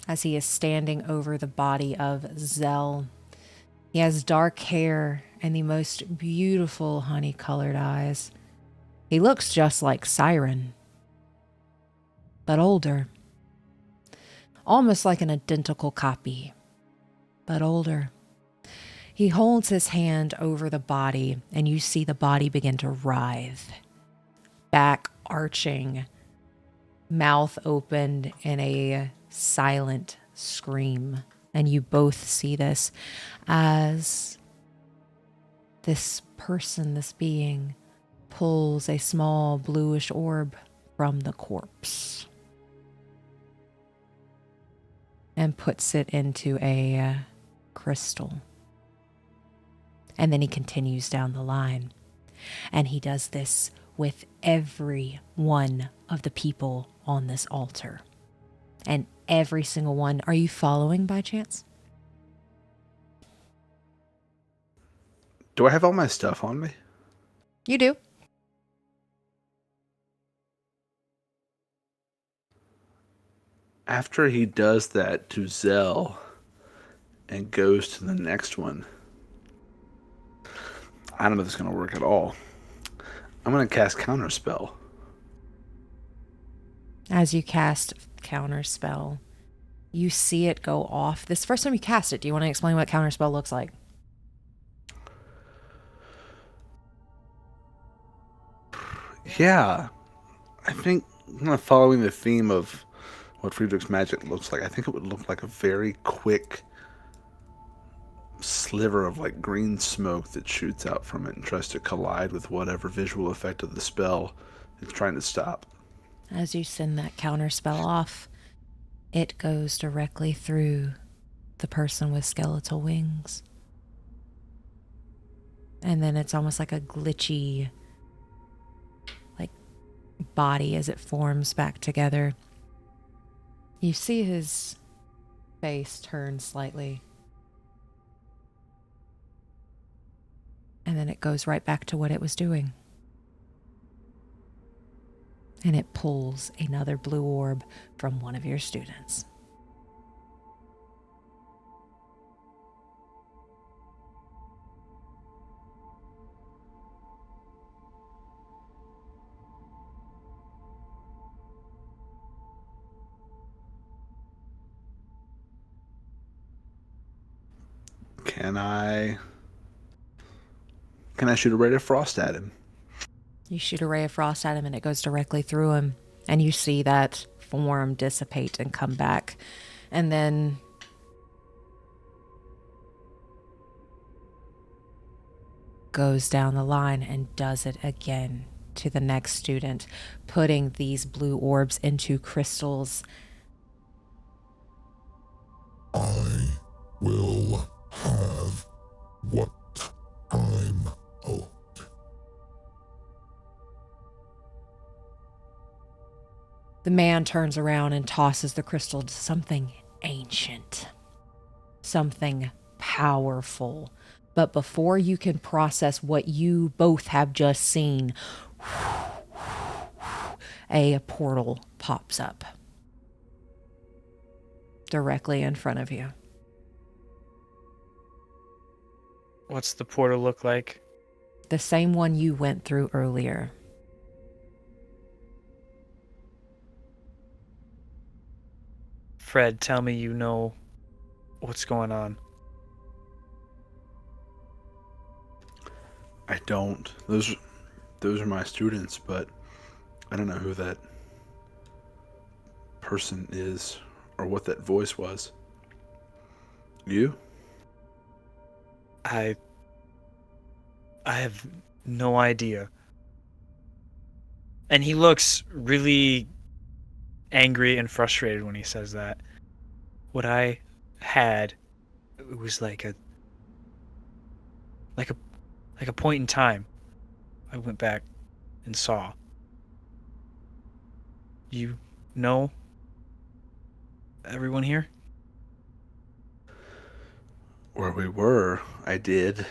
as he is standing over the body of Zell. He has dark hair and the most beautiful honey-colored eyes. He looks just like Siren, but older. Almost like an identical copy, but older. He holds his hand over the body, and you see the body begin to writhe, back arching, mouth opened in a silent scream. And you both see this as this person, this being, pulls a small bluish orb from the corpse and puts it into a crystal. And then he continues down the line. And he does this with every one of the people on this altar. And every single one. Are you following by chance? Do I have all my stuff on me? You do. After he does that to Zell and goes to the next one, I don't know if this is going to work at all. I'm going to cast Counterspell. As you cast Counterspell, you see it go off. This first time you cast it, do you want to explain what Counterspell looks like? Yeah. I think, kind of following the theme of what Friedrich's magic looks like, I think it would look like a very quick sliver of like green smoke that shoots out from it and tries to collide with whatever visual effect of the spell it's trying to stop. As you send that Counterspell off, it goes directly through the person with skeletal wings. And then it's almost like a glitchy, like, body as it forms back together. You see his face turn slightly. And then it goes right back to what it was doing. And it pulls another blue orb from one of your students. Can I shoot a ray of frost at him? You shoot a ray of frost at him and it goes directly through him. And you see that form dissipate and come back. And then goes down the line and does it again to the next student, putting these blue orbs into crystals. I will have what I'm owed. The man turns around and tosses the crystal to something ancient, something powerful. But before you can process what you both have just seen, a portal pops up directly in front of you. What's the portal look like? The same one you went through earlier. Fred, tell me you know what's going on. I don't. Those are my students, but I don't know who that person is or what that voice was. You? I have no idea. And he looks really angry and frustrated when he says that. What I had, it was like a point in time. I went back and saw. You know everyone here? Where we were, I did.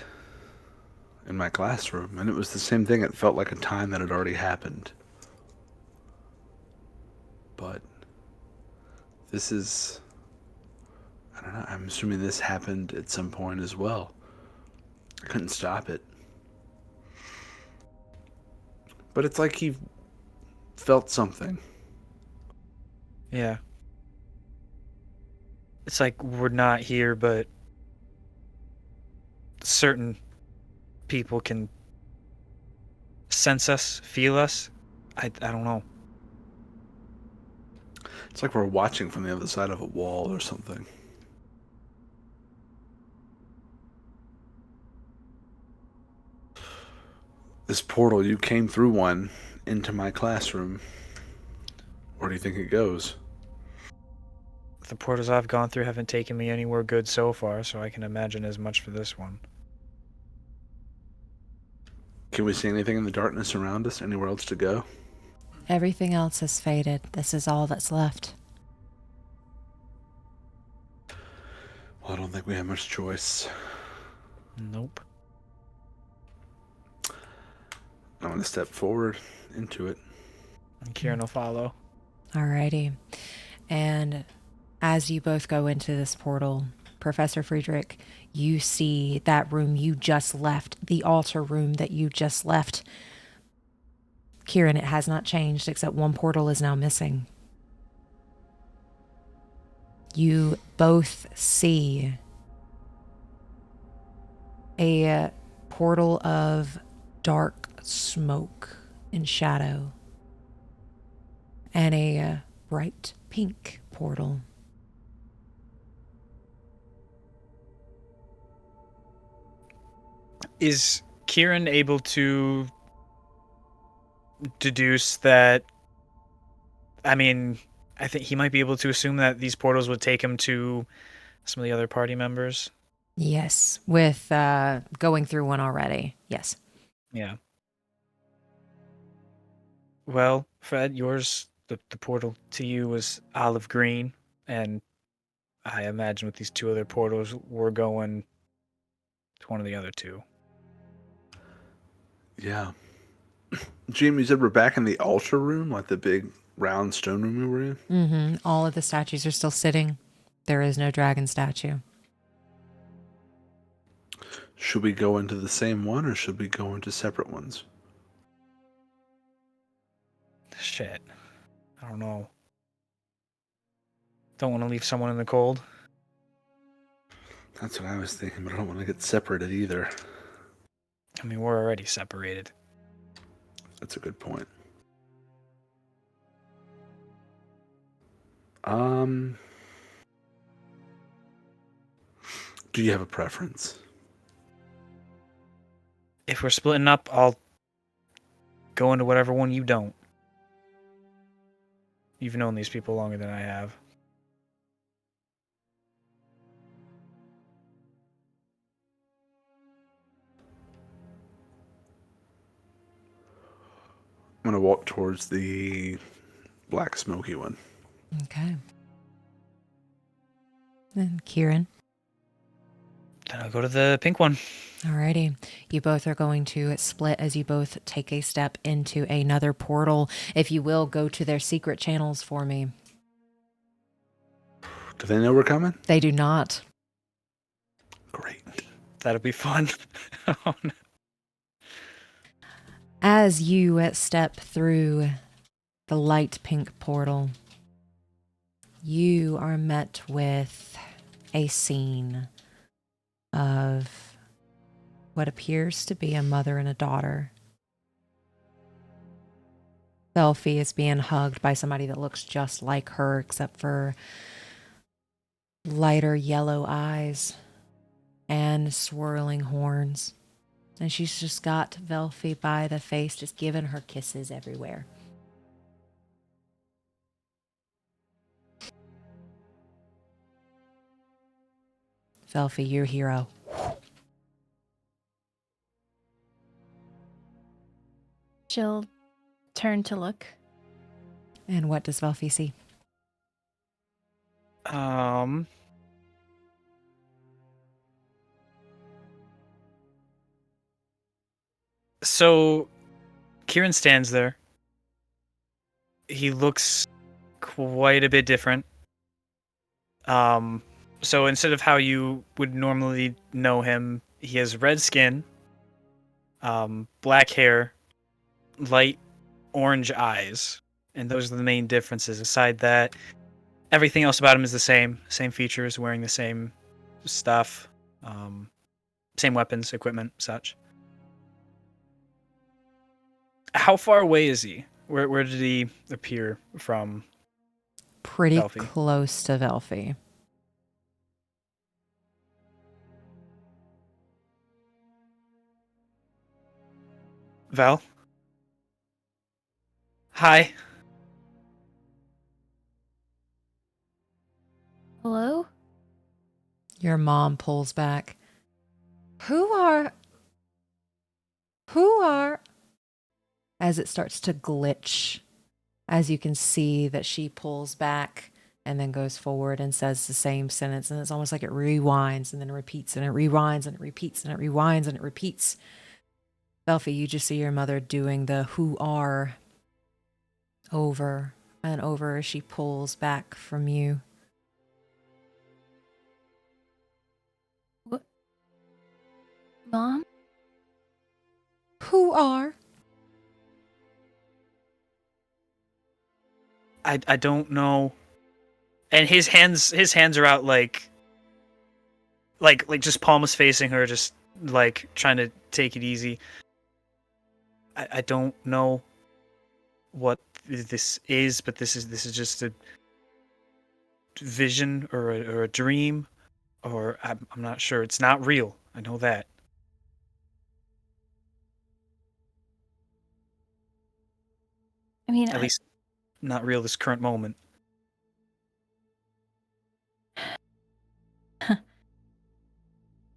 In my classroom, and it was the same thing. It felt like a time that had already happened. But this is, I don't know, I'm assuming this happened at some point as well. I couldn't stop it. But it's like he felt something. Yeah. It's like we're not here, but certain people can sense us, feel us. I don't know. It's like we're watching from the other side of a wall or something. This portal, you came through one into my classroom. Where do you think it goes? The portals I've gone through haven't taken me anywhere good so far, so I can imagine as much for this one. Can we see anything in the darkness around us? Anywhere else to go? Everything else has faded. This is all that's left. Well, I don't think we have much choice. Nope. I'm going to step forward into it. And Quirin will follow. Alrighty. And as you both go into this portal, Professor Friedrich, you see that room you just left, the altar room that you just left. Quirin, it has not changed, except one portal is now missing. You both see a portal of dark smoke and shadow, and a bright pink portal. Is Quirin able to deduce that? I mean, I think he might be able to assume that these portals would take him to some of the other party members. Yes, with going through one already. Yes. Yeah. Well, Fred, yours, the portal to you was olive green, and I imagine with these two other portals, we're going to one of the other two. Yeah. Jim, you said we're back in the altar room, like the big round stone room we were in? Mm-hmm. All of the statues are still sitting. There is no dragon statue. Should we go into the same one, or should we go into separate ones? Shit. I don't know. Don't want to leave someone in the cold. That's what I was thinking, but I don't want to get separated either. I mean, we're already separated. That's a good point. Do you have a preference? If we're splitting up, I'll go into whatever one you don't. You've known these people longer than I have. I'm going to walk towards the black smoky one. Okay. Then Quirin. Then I'll go to the pink one. Alrighty. You both are going to split as you both take a step into another portal. If you will, go to their secret channels for me. Do they know we're coming? They do not. Great. That'll be fun. Oh, no. As you step through the light pink portal, you are met with a scene of what appears to be a mother and a daughter. Velphie is being hugged by somebody that looks just like her, except for lighter yellow eyes and swirling horns. And she's just got Velphie by the face, just giving her kisses everywhere. Velphie, your hero. She'll turn to look. And what does Velphie see? So Quirin stands there. He looks quite a bit different. So instead of how you would normally know him, he has red skin, black hair, light orange eyes, and those are the main differences. Aside that, everything else about him is the same features, wearing the same stuff, same weapons, equipment, such. How far away is he? Where did he appear from? Pretty Velphie. close to Velphie. Val? Hi. Hello? Your mom pulls back. Who are... As it starts to glitch, as you can see that she pulls back and then goes forward and says the same sentence, and it's almost like it rewinds and then repeats and it rewinds and it repeats and it rewinds and it repeats. Velphie, you just see your mother doing the who are over and over as she pulls back from you. What? Mom? Who are? I don't know. And his hands are out like just palms facing her, just like trying to take it easy. I don't know what this is, but this is just a vision or a dream, or I'm not sure. It's not real. I know that. I mean, At least not real this current moment.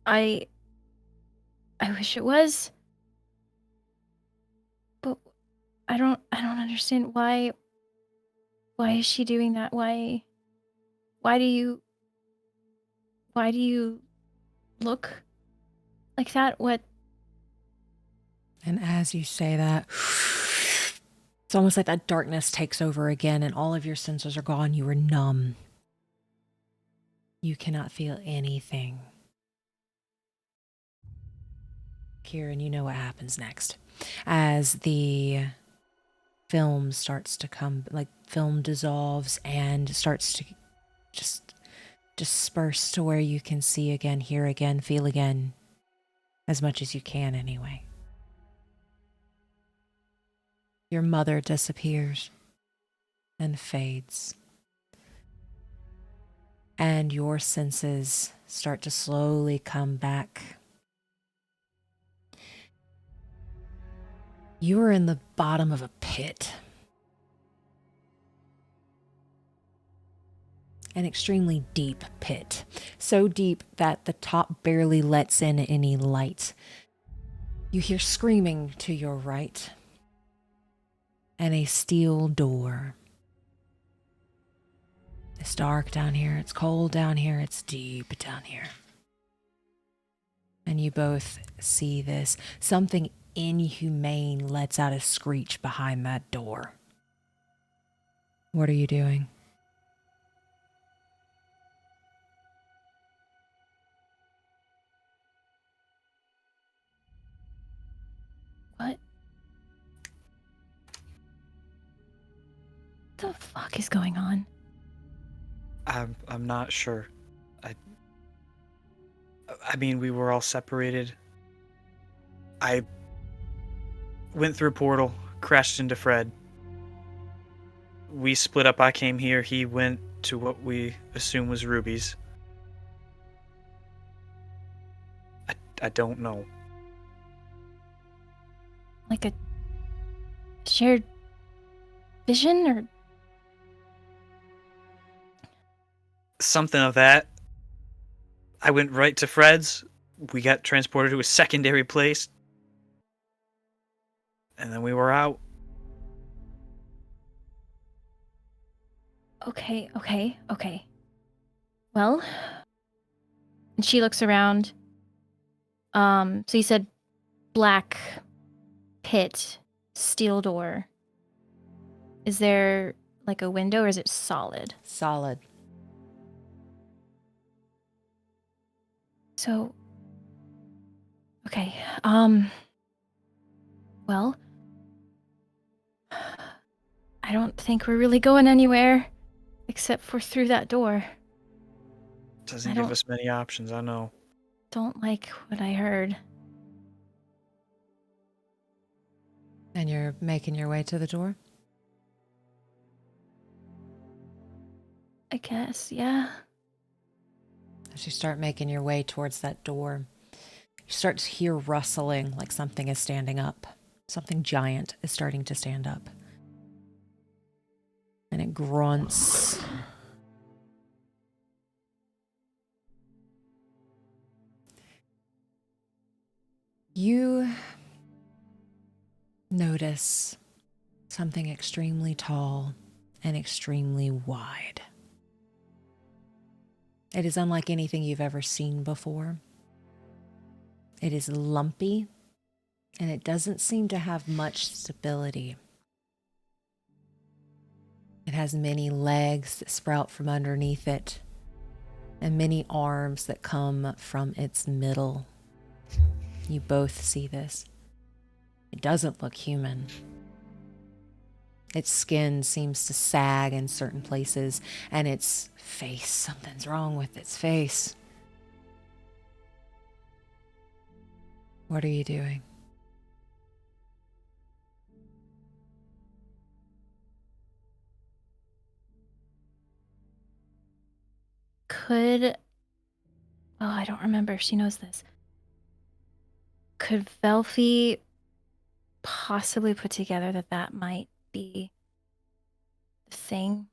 I wish it was. But I don't understand why is she doing that? Why do you look like that? What? And as you say that, it's almost like that darkness takes over again and all of your senses are gone. You are numb. You cannot feel anything. Quirin, you know what happens next. As the film starts to come, like film dissolves and starts to just disperse to where you can see again, hear again, feel again, as much as you can anyway. Your mother disappears and fades. And your senses start to slowly come back. You are in the bottom of a pit. An extremely deep pit. So deep that the top barely lets in any light. You hear screaming to your right. And a steel door. It's dark down here. It's cold down here. It's deep down here. And you both see this. Something inhumane lets out a screech behind that door. What are you doing? What the fuck is going on? I'm not sure. I mean, we were all separated. I went through a portal, crashed into Fred. We split up. I came here. He went to what we assume was Ruby's. I don't know. Like a shared vision or Something of that. I went right to Fred's. We got transported to a secondary place. And then we were out. Okay. Well, and she looks around. So you said black pit, steel door. Is there like a window or is it solid? Solid. So, okay. Well, I don't think we're really going anywhere except for through that door. Doesn't I give don't- us many options, I know. Don't like what I heard. And you're making your way to the door? I guess, yeah. As you start making your way towards that door, you start to hear rustling like something is standing up. Something giant is starting to stand up. And it grunts. You notice something extremely tall and extremely wide. It is unlike anything you've ever seen before. It is lumpy, and it doesn't seem to have much stability. It has many legs that sprout from underneath it, and many arms that come from its middle. You both see this. It doesn't look human. Its skin seems to sag in certain places, and its face, something's wrong with its face. What are you doing? I don't remember if she knows this. Could Velphie possibly put together that might be the thing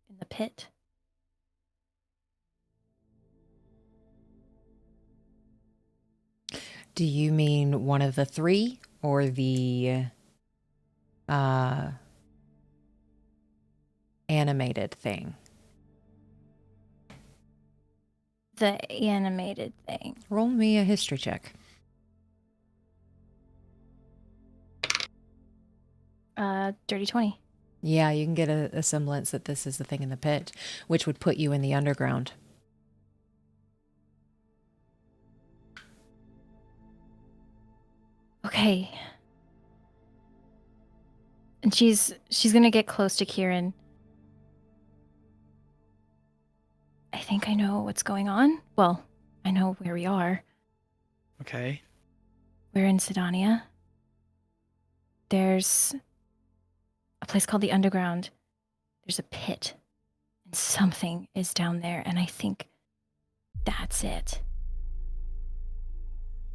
in the pit? Do you mean one of the three or the animated thing? The animated thing. Roll me a history check. Dirty 20. Yeah, you can get a semblance that this is the thing in the pit, which would put you in the underground. Okay. And she's gonna get close to Quirin. I think I know what's going on. Well, I know where we are. Okay. We're in Sydonea. There's a place called the Underground. There's a pit. And something is down there, and I think that's it.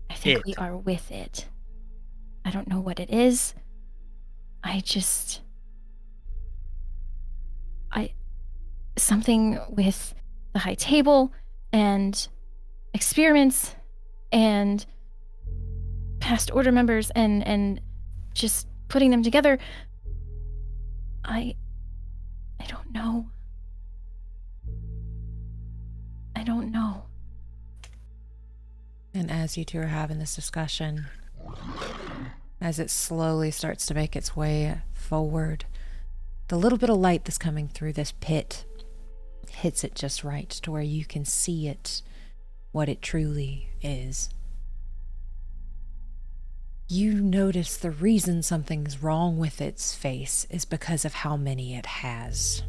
I think we are with it. I don't know what it is. Something with the high table and experiments and past order members and just putting them together. I don't know. I don't know. And as you two are having this discussion, as it slowly starts to make its way forward, the little bit of light that's coming through this pit hits it just right to where you can see it, what it truly is. You notice the reason something's wrong with its face is because of how many it has.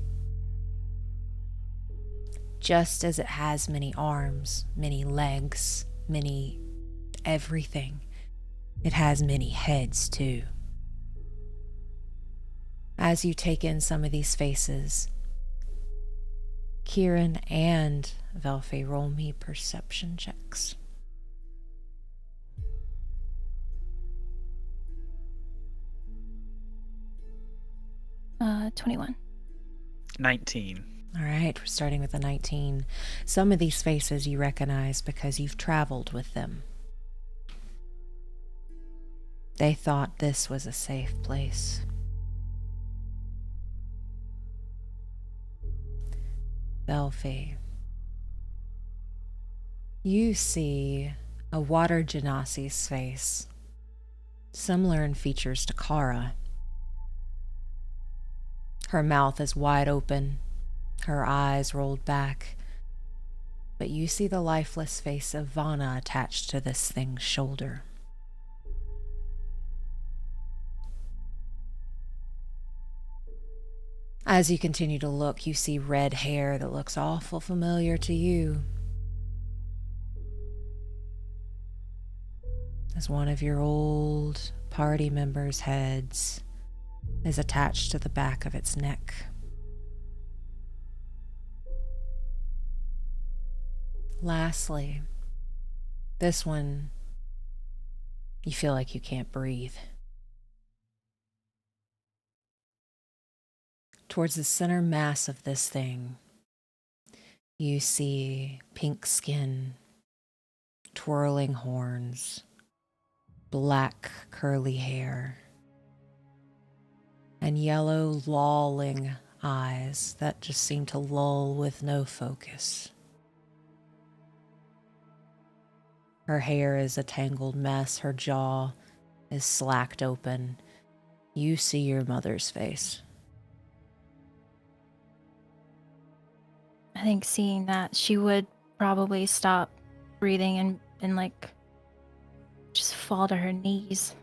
Just as it has many arms, many legs, many everything, It has many heads, too. As you take in some of these faces, Quirin and Velphie, roll me perception checks. 21. 19. All right, we're starting with a 19. Some of these faces you recognize because you've traveled with them. They thought this was a safe place. Velphie, you see a water genasi's face, similar in features to Kara. Her mouth is wide open, her eyes rolled back, but you see the lifeless face of Vana attached to this thing's shoulder. As you continue to look, you see red hair that looks awful familiar to you. As one of your old party members' heads is attached to the back of its neck. Lastly, this one, you feel like you can't breathe. Towards the center mass of this thing, you see pink skin, twirling horns, black curly hair, and yellow lolling eyes that just seem to lull with no focus. Her hair is a tangled mess, her jaw is slacked open. You see your mother's face. I think seeing that, she would probably stop breathing and like just fall to her knees,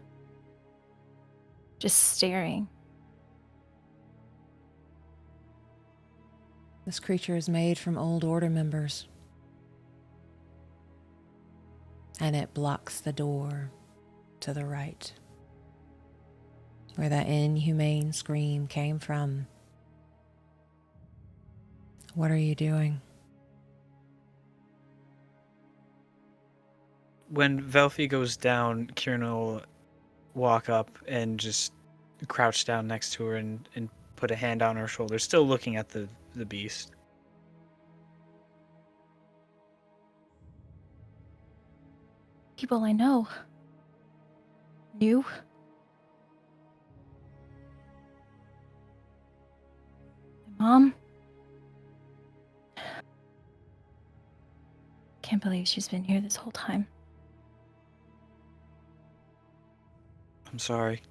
just staring. This creature is made from old order members, and it blocks the door to the right, where that inhumane scream came from. What are you doing? When Velphie goes down, Quirin will walk up and just crouch down next to her and put a hand on her shoulder, still looking at the beast. People I know. Knew. My mom. Can't believe she's been here this whole time. I'm sorry.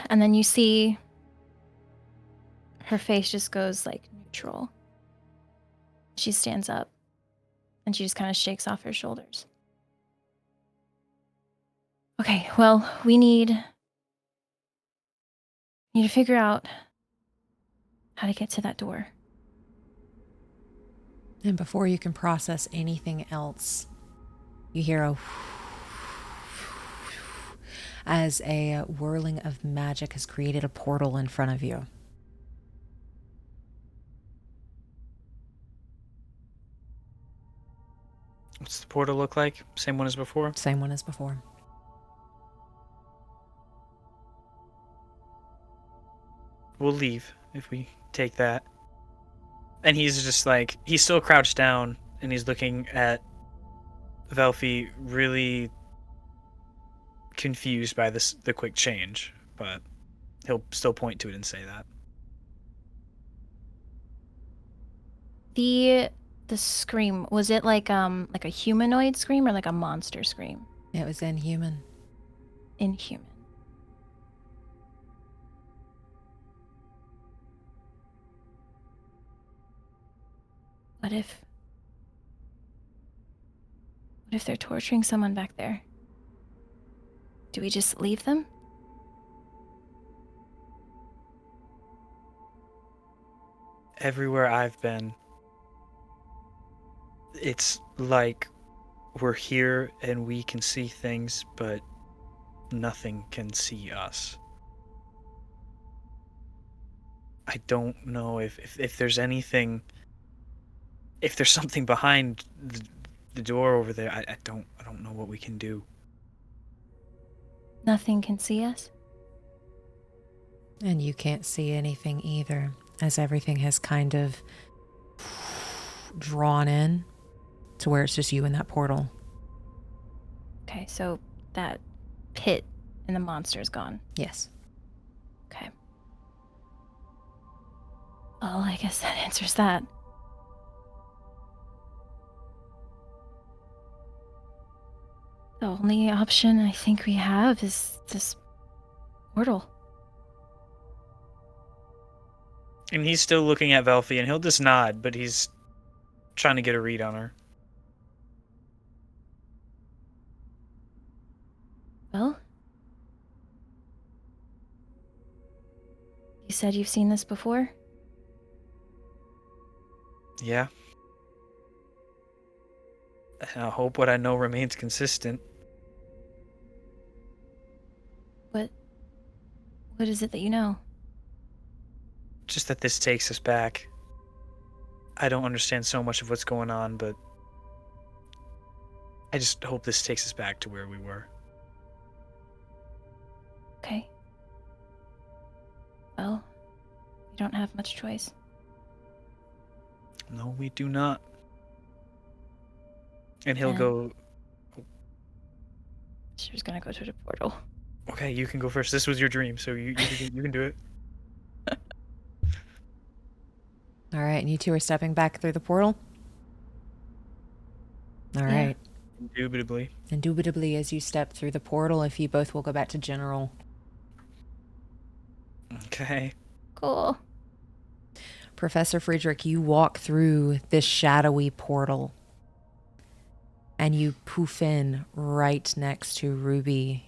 And then you see her face just goes like neutral. She stands up and she just kind of shakes off her shoulders. Okay, well, we need to figure out how to get to that door. And before you can process anything else, you hear a as a whirling of magic has created a portal in front of you. What's the portal look like? Same one as before? Same one as before. We'll leave if we take that. And he's just like, he's still crouched down and he's looking at Velphie, really confused by the quick change, but he'll still point to it and say that. The scream, was it like a humanoid scream or like a monster scream? It was inhuman. Inhuman. What if they're torturing someone back there? Do we just leave them? Everywhere I've been, It's like we're here and we can see things, but nothing can see us. I don't know if there's anything, if there's something behind the door over there. I don't know what we can do. Nothing can see us? And you can't see anything either, as everything has kind of drawn in to where it's just you in that portal. Okay, so that pit and the monster's gone. Yes. Okay. Well, I guess that answers that. The only option I think we have is this portal. And he's still looking at Velphie, and he'll just nod, but he's trying to get a read on her. Well? You said you've seen this before? Yeah. And I hope what I know remains consistent. What is it that you know? Just that this takes us back. I don't understand so much of what's going on, but I just hope this takes us back to where we were. Okay. Well, you don't have much choice. No, we do not. And he'll And- go, She was gonna go to the portal. okay, you can go first. This was your dream, so you can do it. All right, and you two are stepping back through the portal? All Yeah. right. Indubitably. Indubitably, as you step through the portal, if you both will go back to general. Okay. Cool. Professor Friedrich, you walk through this shadowy portal and you poof in right next to Ruby.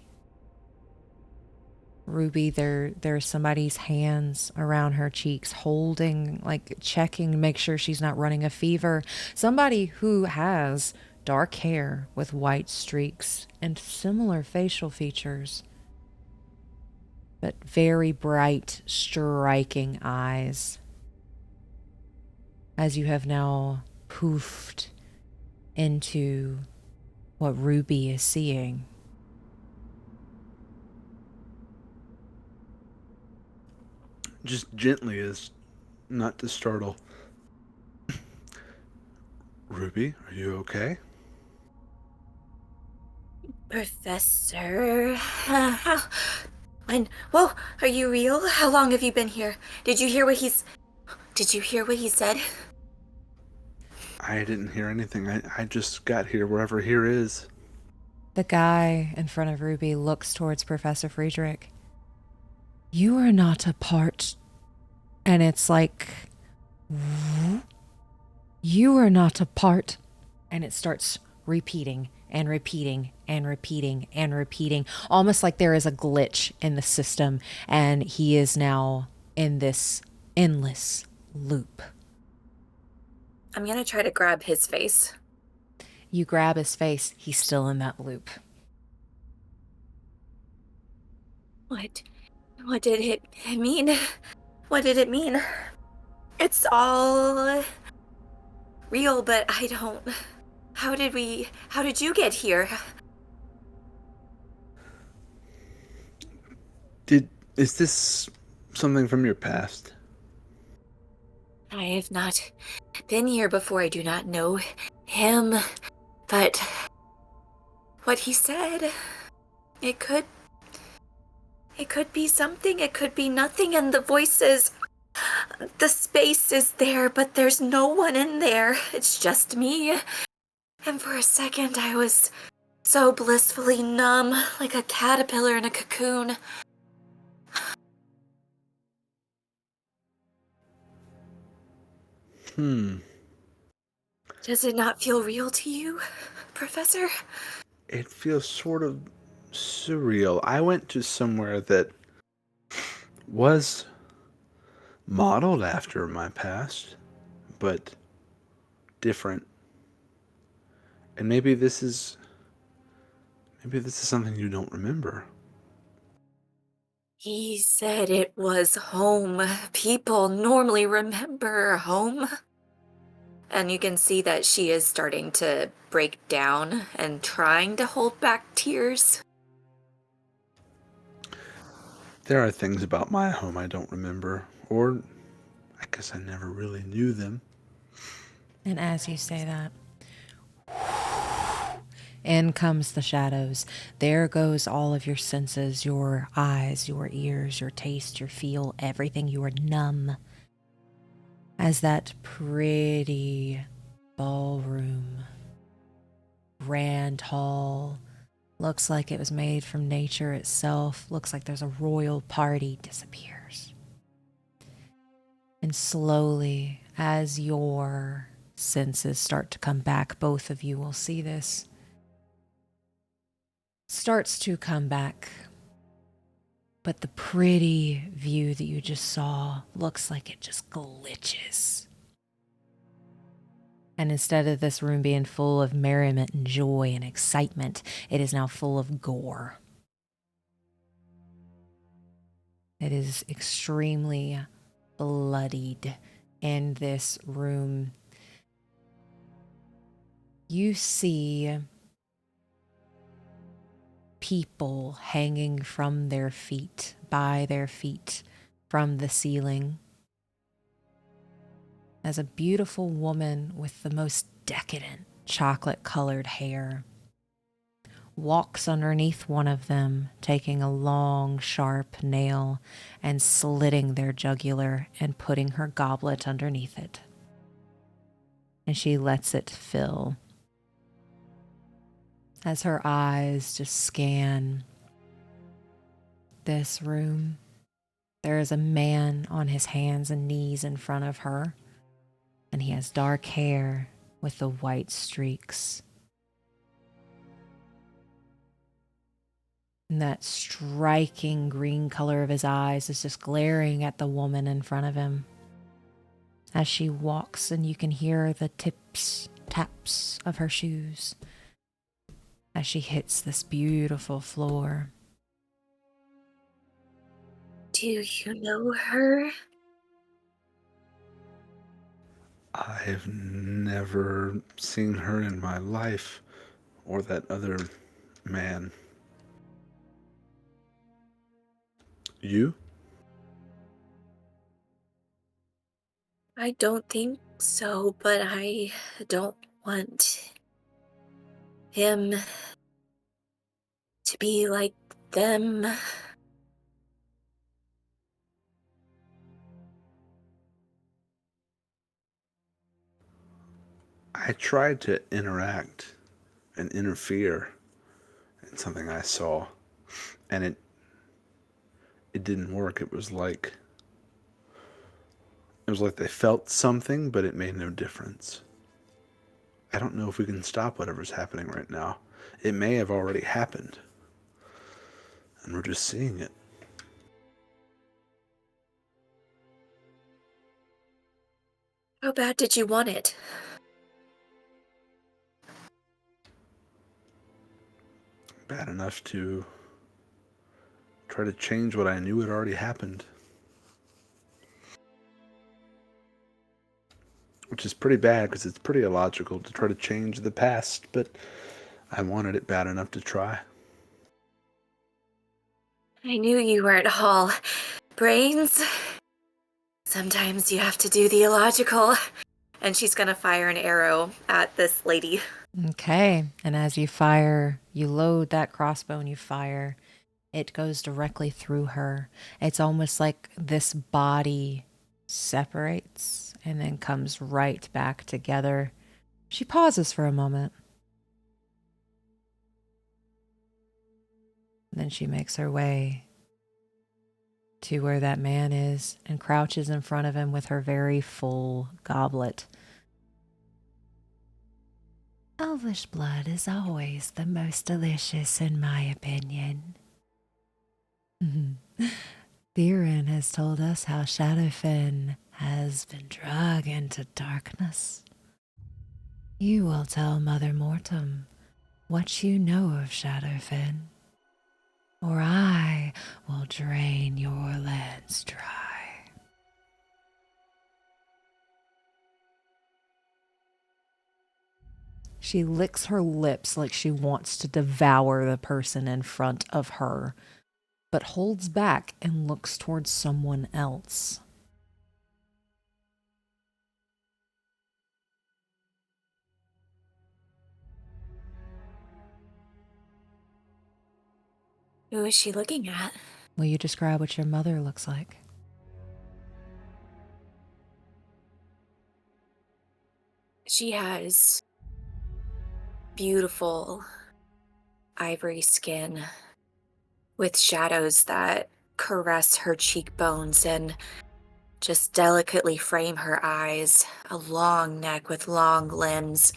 Ruby, there's somebody's hands around her cheeks, holding, like checking to make sure she's not running a fever. Somebody who has dark hair with white streaks and similar facial features, but very bright, striking eyes. As you have now poofed into what Ruby is seeing. Just gently, as not to startle. Ruby, are you okay? Professor, whoa, are you real? How long have you been here? Did you hear what he said? I didn't hear anything. I just got here, wherever here is. The guy in front of Ruby looks towards Professor Friedrich. You are not a part. And it's like, you are not a part. And it starts repeating and repeating and repeating and repeating, almost like there is a glitch in the system and he is now in this endless loop. I'm gonna try to grab his face. You grab his face, he's still in that loop. What did it mean? What did it mean? It's all real, but I don't... How did you get here? Is this something from your past? I have not been here before. I do not know him, but what he said, it could be something, it could be nothing, and the voices, the space is there, but there's no one in there. It's just me. And for a second, I was so blissfully numb, like a caterpillar in a cocoon. Does it not feel real to you, Professor? It feels sort of surreal. I went to somewhere that was modeled after my past, but different. And maybe this is something you don't remember. He said it was home. People normally remember home. And you can see that she is starting to break down and trying to hold back tears. There are things about my home I don't remember, or I guess I never really knew them. And as you say that, in comes the shadows. There goes all of your senses, your eyes, your ears, your taste, your feel, everything. You are numb. As that pretty ballroom, grand hall, looks like it was made from nature itself, looks like there's a royal party, disappears. And slowly, as your senses start to come back, both of you will see this, starts to come back. But the pretty view that you just saw looks like it just glitches. And instead of this room being full of merriment and joy and excitement, it is now full of gore. It is extremely bloodied in this room. You see people hanging from their feet, by their feet, from the ceiling. As a beautiful woman with the most decadent chocolate-colored hair walks underneath one of them, taking a long, sharp nail and slitting their jugular and putting her goblet underneath it. And she lets it fill. As her eyes just scan this room, there is a man on his hands and knees in front of her, and he has dark hair with the white streaks. And that striking green color of his eyes is just glaring at the woman in front of him as she walks, and you can hear the taps of her shoes as she hits this beautiful floor. Do you know her? I've never seen her in my life, or that other man. You? I don't think so, but I don't want him to be like them. I tried to interact and interfere in something I saw, and it didn't work. It was like they felt something, but it made no difference. I don't know if we can stop whatever's happening right now. It may have already happened, and we're just seeing it. How bad did you want it? Bad enough to try to change what I knew had already happened. Which is pretty bad, because it's pretty illogical to try to change the past, but I wanted it bad enough to try. I knew you weren't all brains. Sometimes you have to do the illogical. And she's gonna fire an arrow at this lady. Okay, and as you fire, you load that crossbow and you fire, it goes directly through her. It's almost like this body separates and then comes right back together. She pauses for a moment. Then she makes her way to where that man is and crouches in front of him with her very full goblet. Elvish blood is always the most delicious, in my opinion. Quirin has told us how Shadowfen has been dragged into darkness. You will tell Mother Mortem what you know of Shadowfen, or I will drain your lands dry. She licks her lips like she wants to devour the person in front of her, but holds back and looks towards someone else. Who is she looking at? Will you describe what your mother looks like? She has beautiful ivory skin with shadows that caress her cheekbones and just delicately frame her eyes, a long neck with long limbs.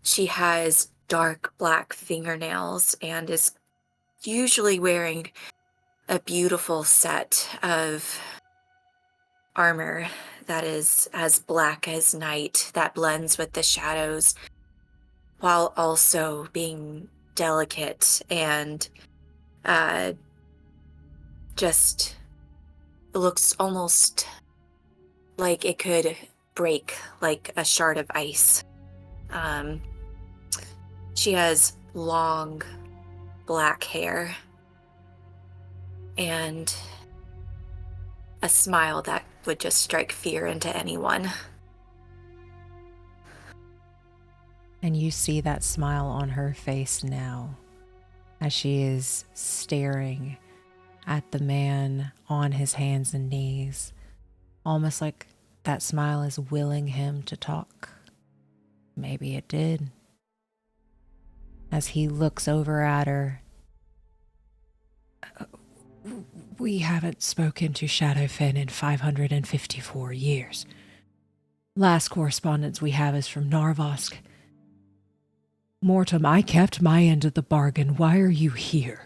She has dark black fingernails and is usually wearing a beautiful set of armor that is as black as night that blends with the shadows while also being delicate and just looks almost like it could break like a shard of ice. She has long black hair and a smile that would just strike fear into anyone. And you see that smile on her face now as she is staring at the man on his hands and knees, almost like that smile is willing him to talk. Maybe it did. As he looks over at her, we haven't spoken to Shadowfen in 554 years. Last correspondence we have is from Narvosc. Mortem, I kept my end of the bargain. Why are you here?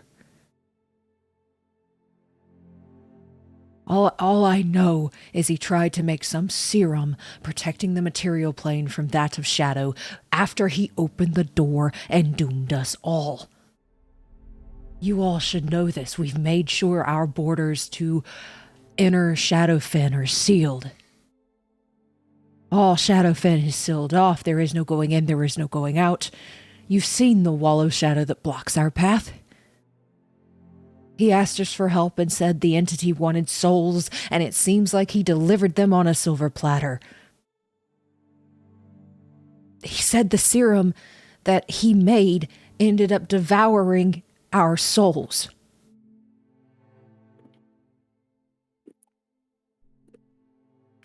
All I know is he tried to make some serum protecting the material plane from that of Shadow after he opened the door and doomed us all. You all should know this. We've made sure our borders to inner Shadowfen are sealed. All Shadowfen is sealed off. There is no going in, there is no going out. You've seen the wall of shadow that blocks our path. He asked us for help and said the entity wanted souls, and it seems like he delivered them on a silver platter. He said the serum that he made ended up devouring our souls.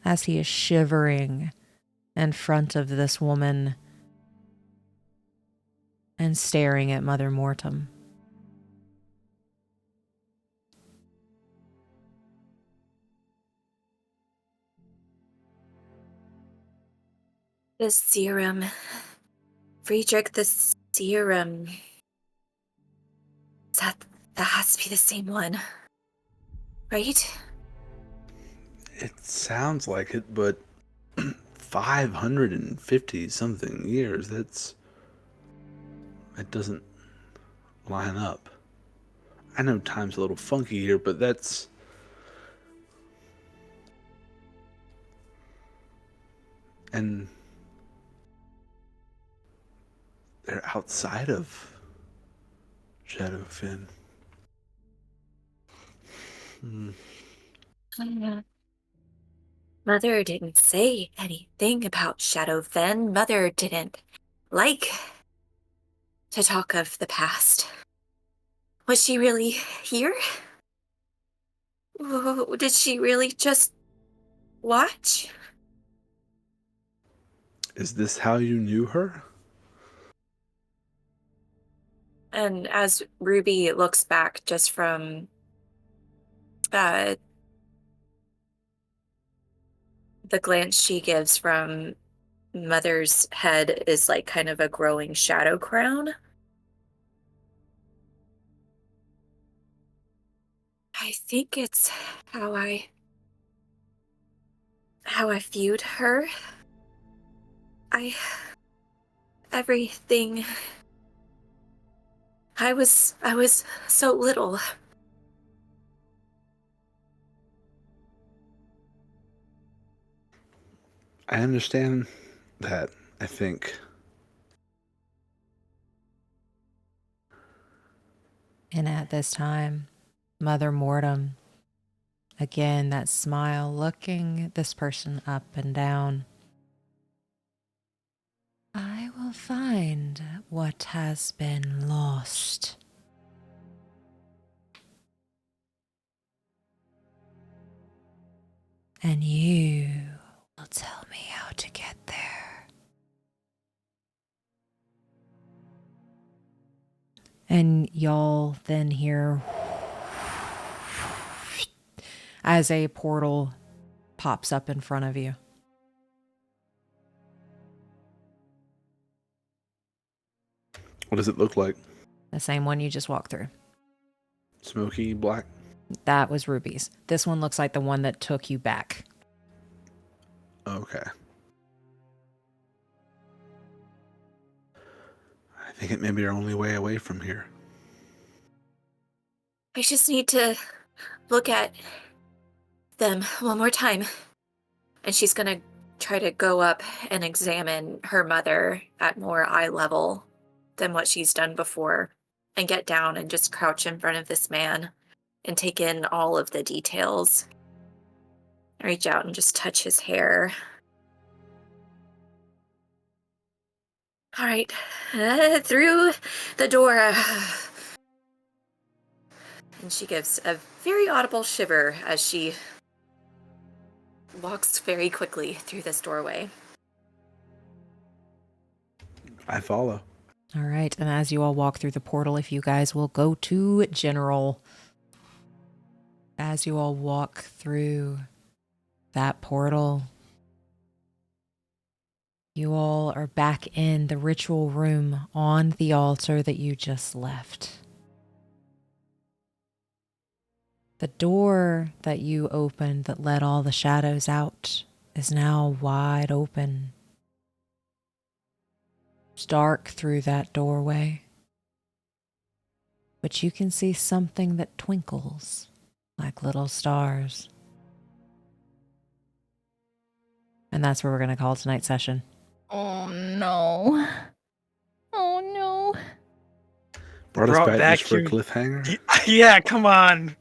As he is shivering in front of this woman and staring at Mother Mortem. The serum. Friedrich, the serum. That has to be the same one. Right? It sounds like it, but 550 something years, that doesn't line up. I know time's a little funky here, but that's... And they're outside of Shadowfen. Mother didn't say anything about Shadowfen. Mother didn't like to talk of the past. Was she really here? Did she really just watch? Is this how you knew her? And as Ruby looks back just from the glance she gives from Mother's head is like kind of a growing shadow crown. I think it's how I viewed her. Everything. I was so little. I understand that, I think. And at this time, Mother Mortem, again, that smile, looking this person up and down. I will find what has been lost. And you will tell me how to get there. And y'all then hear as a portal pops up in front of you. What does it look like? The same one you just walked through. Smoky black? That was Ruby's. This one looks like the one that took you back. Okay. I think it may be our only way away from here. I just need to look at them one more time. And she's gonna try to go up and examine her mother at more eye level than what she's done before, and get down and just crouch in front of this man and take in all of the details. Reach out and just touch his hair. All right, through the door. And she gives a very audible shiver as she walks very quickly through this doorway. I follow. All right, and as you all walk through the portal, if you guys will go to General. As you all walk through that portal, you all are back in the ritual room on the altar that you just left. The door that you opened that let all the shadows out is now wide open. It's dark through that doorway, but you can see something that twinkles like little stars. And that's where we're going to call tonight's session. Oh no. Oh no. Brought us Brought back back just for a your- cliffhanger? Yeah, come on.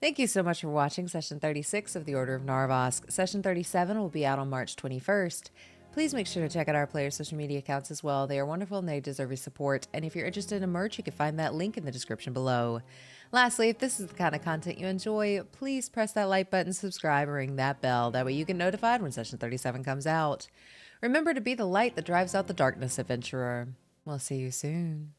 Thank you so much for watching Session 36 of the Order of Narvosc. Session 37 will be out on March 21st. Please make sure to check out our players' social media accounts as well. They are wonderful and they deserve your support. And if you're interested in merch, you can find that link in the description below. Lastly, if this is the kind of content you enjoy, please press that like button, subscribe, and ring that bell. That way you get notified when Session 37 comes out. Remember to be the light that drives out the darkness, adventurer. We'll see you soon.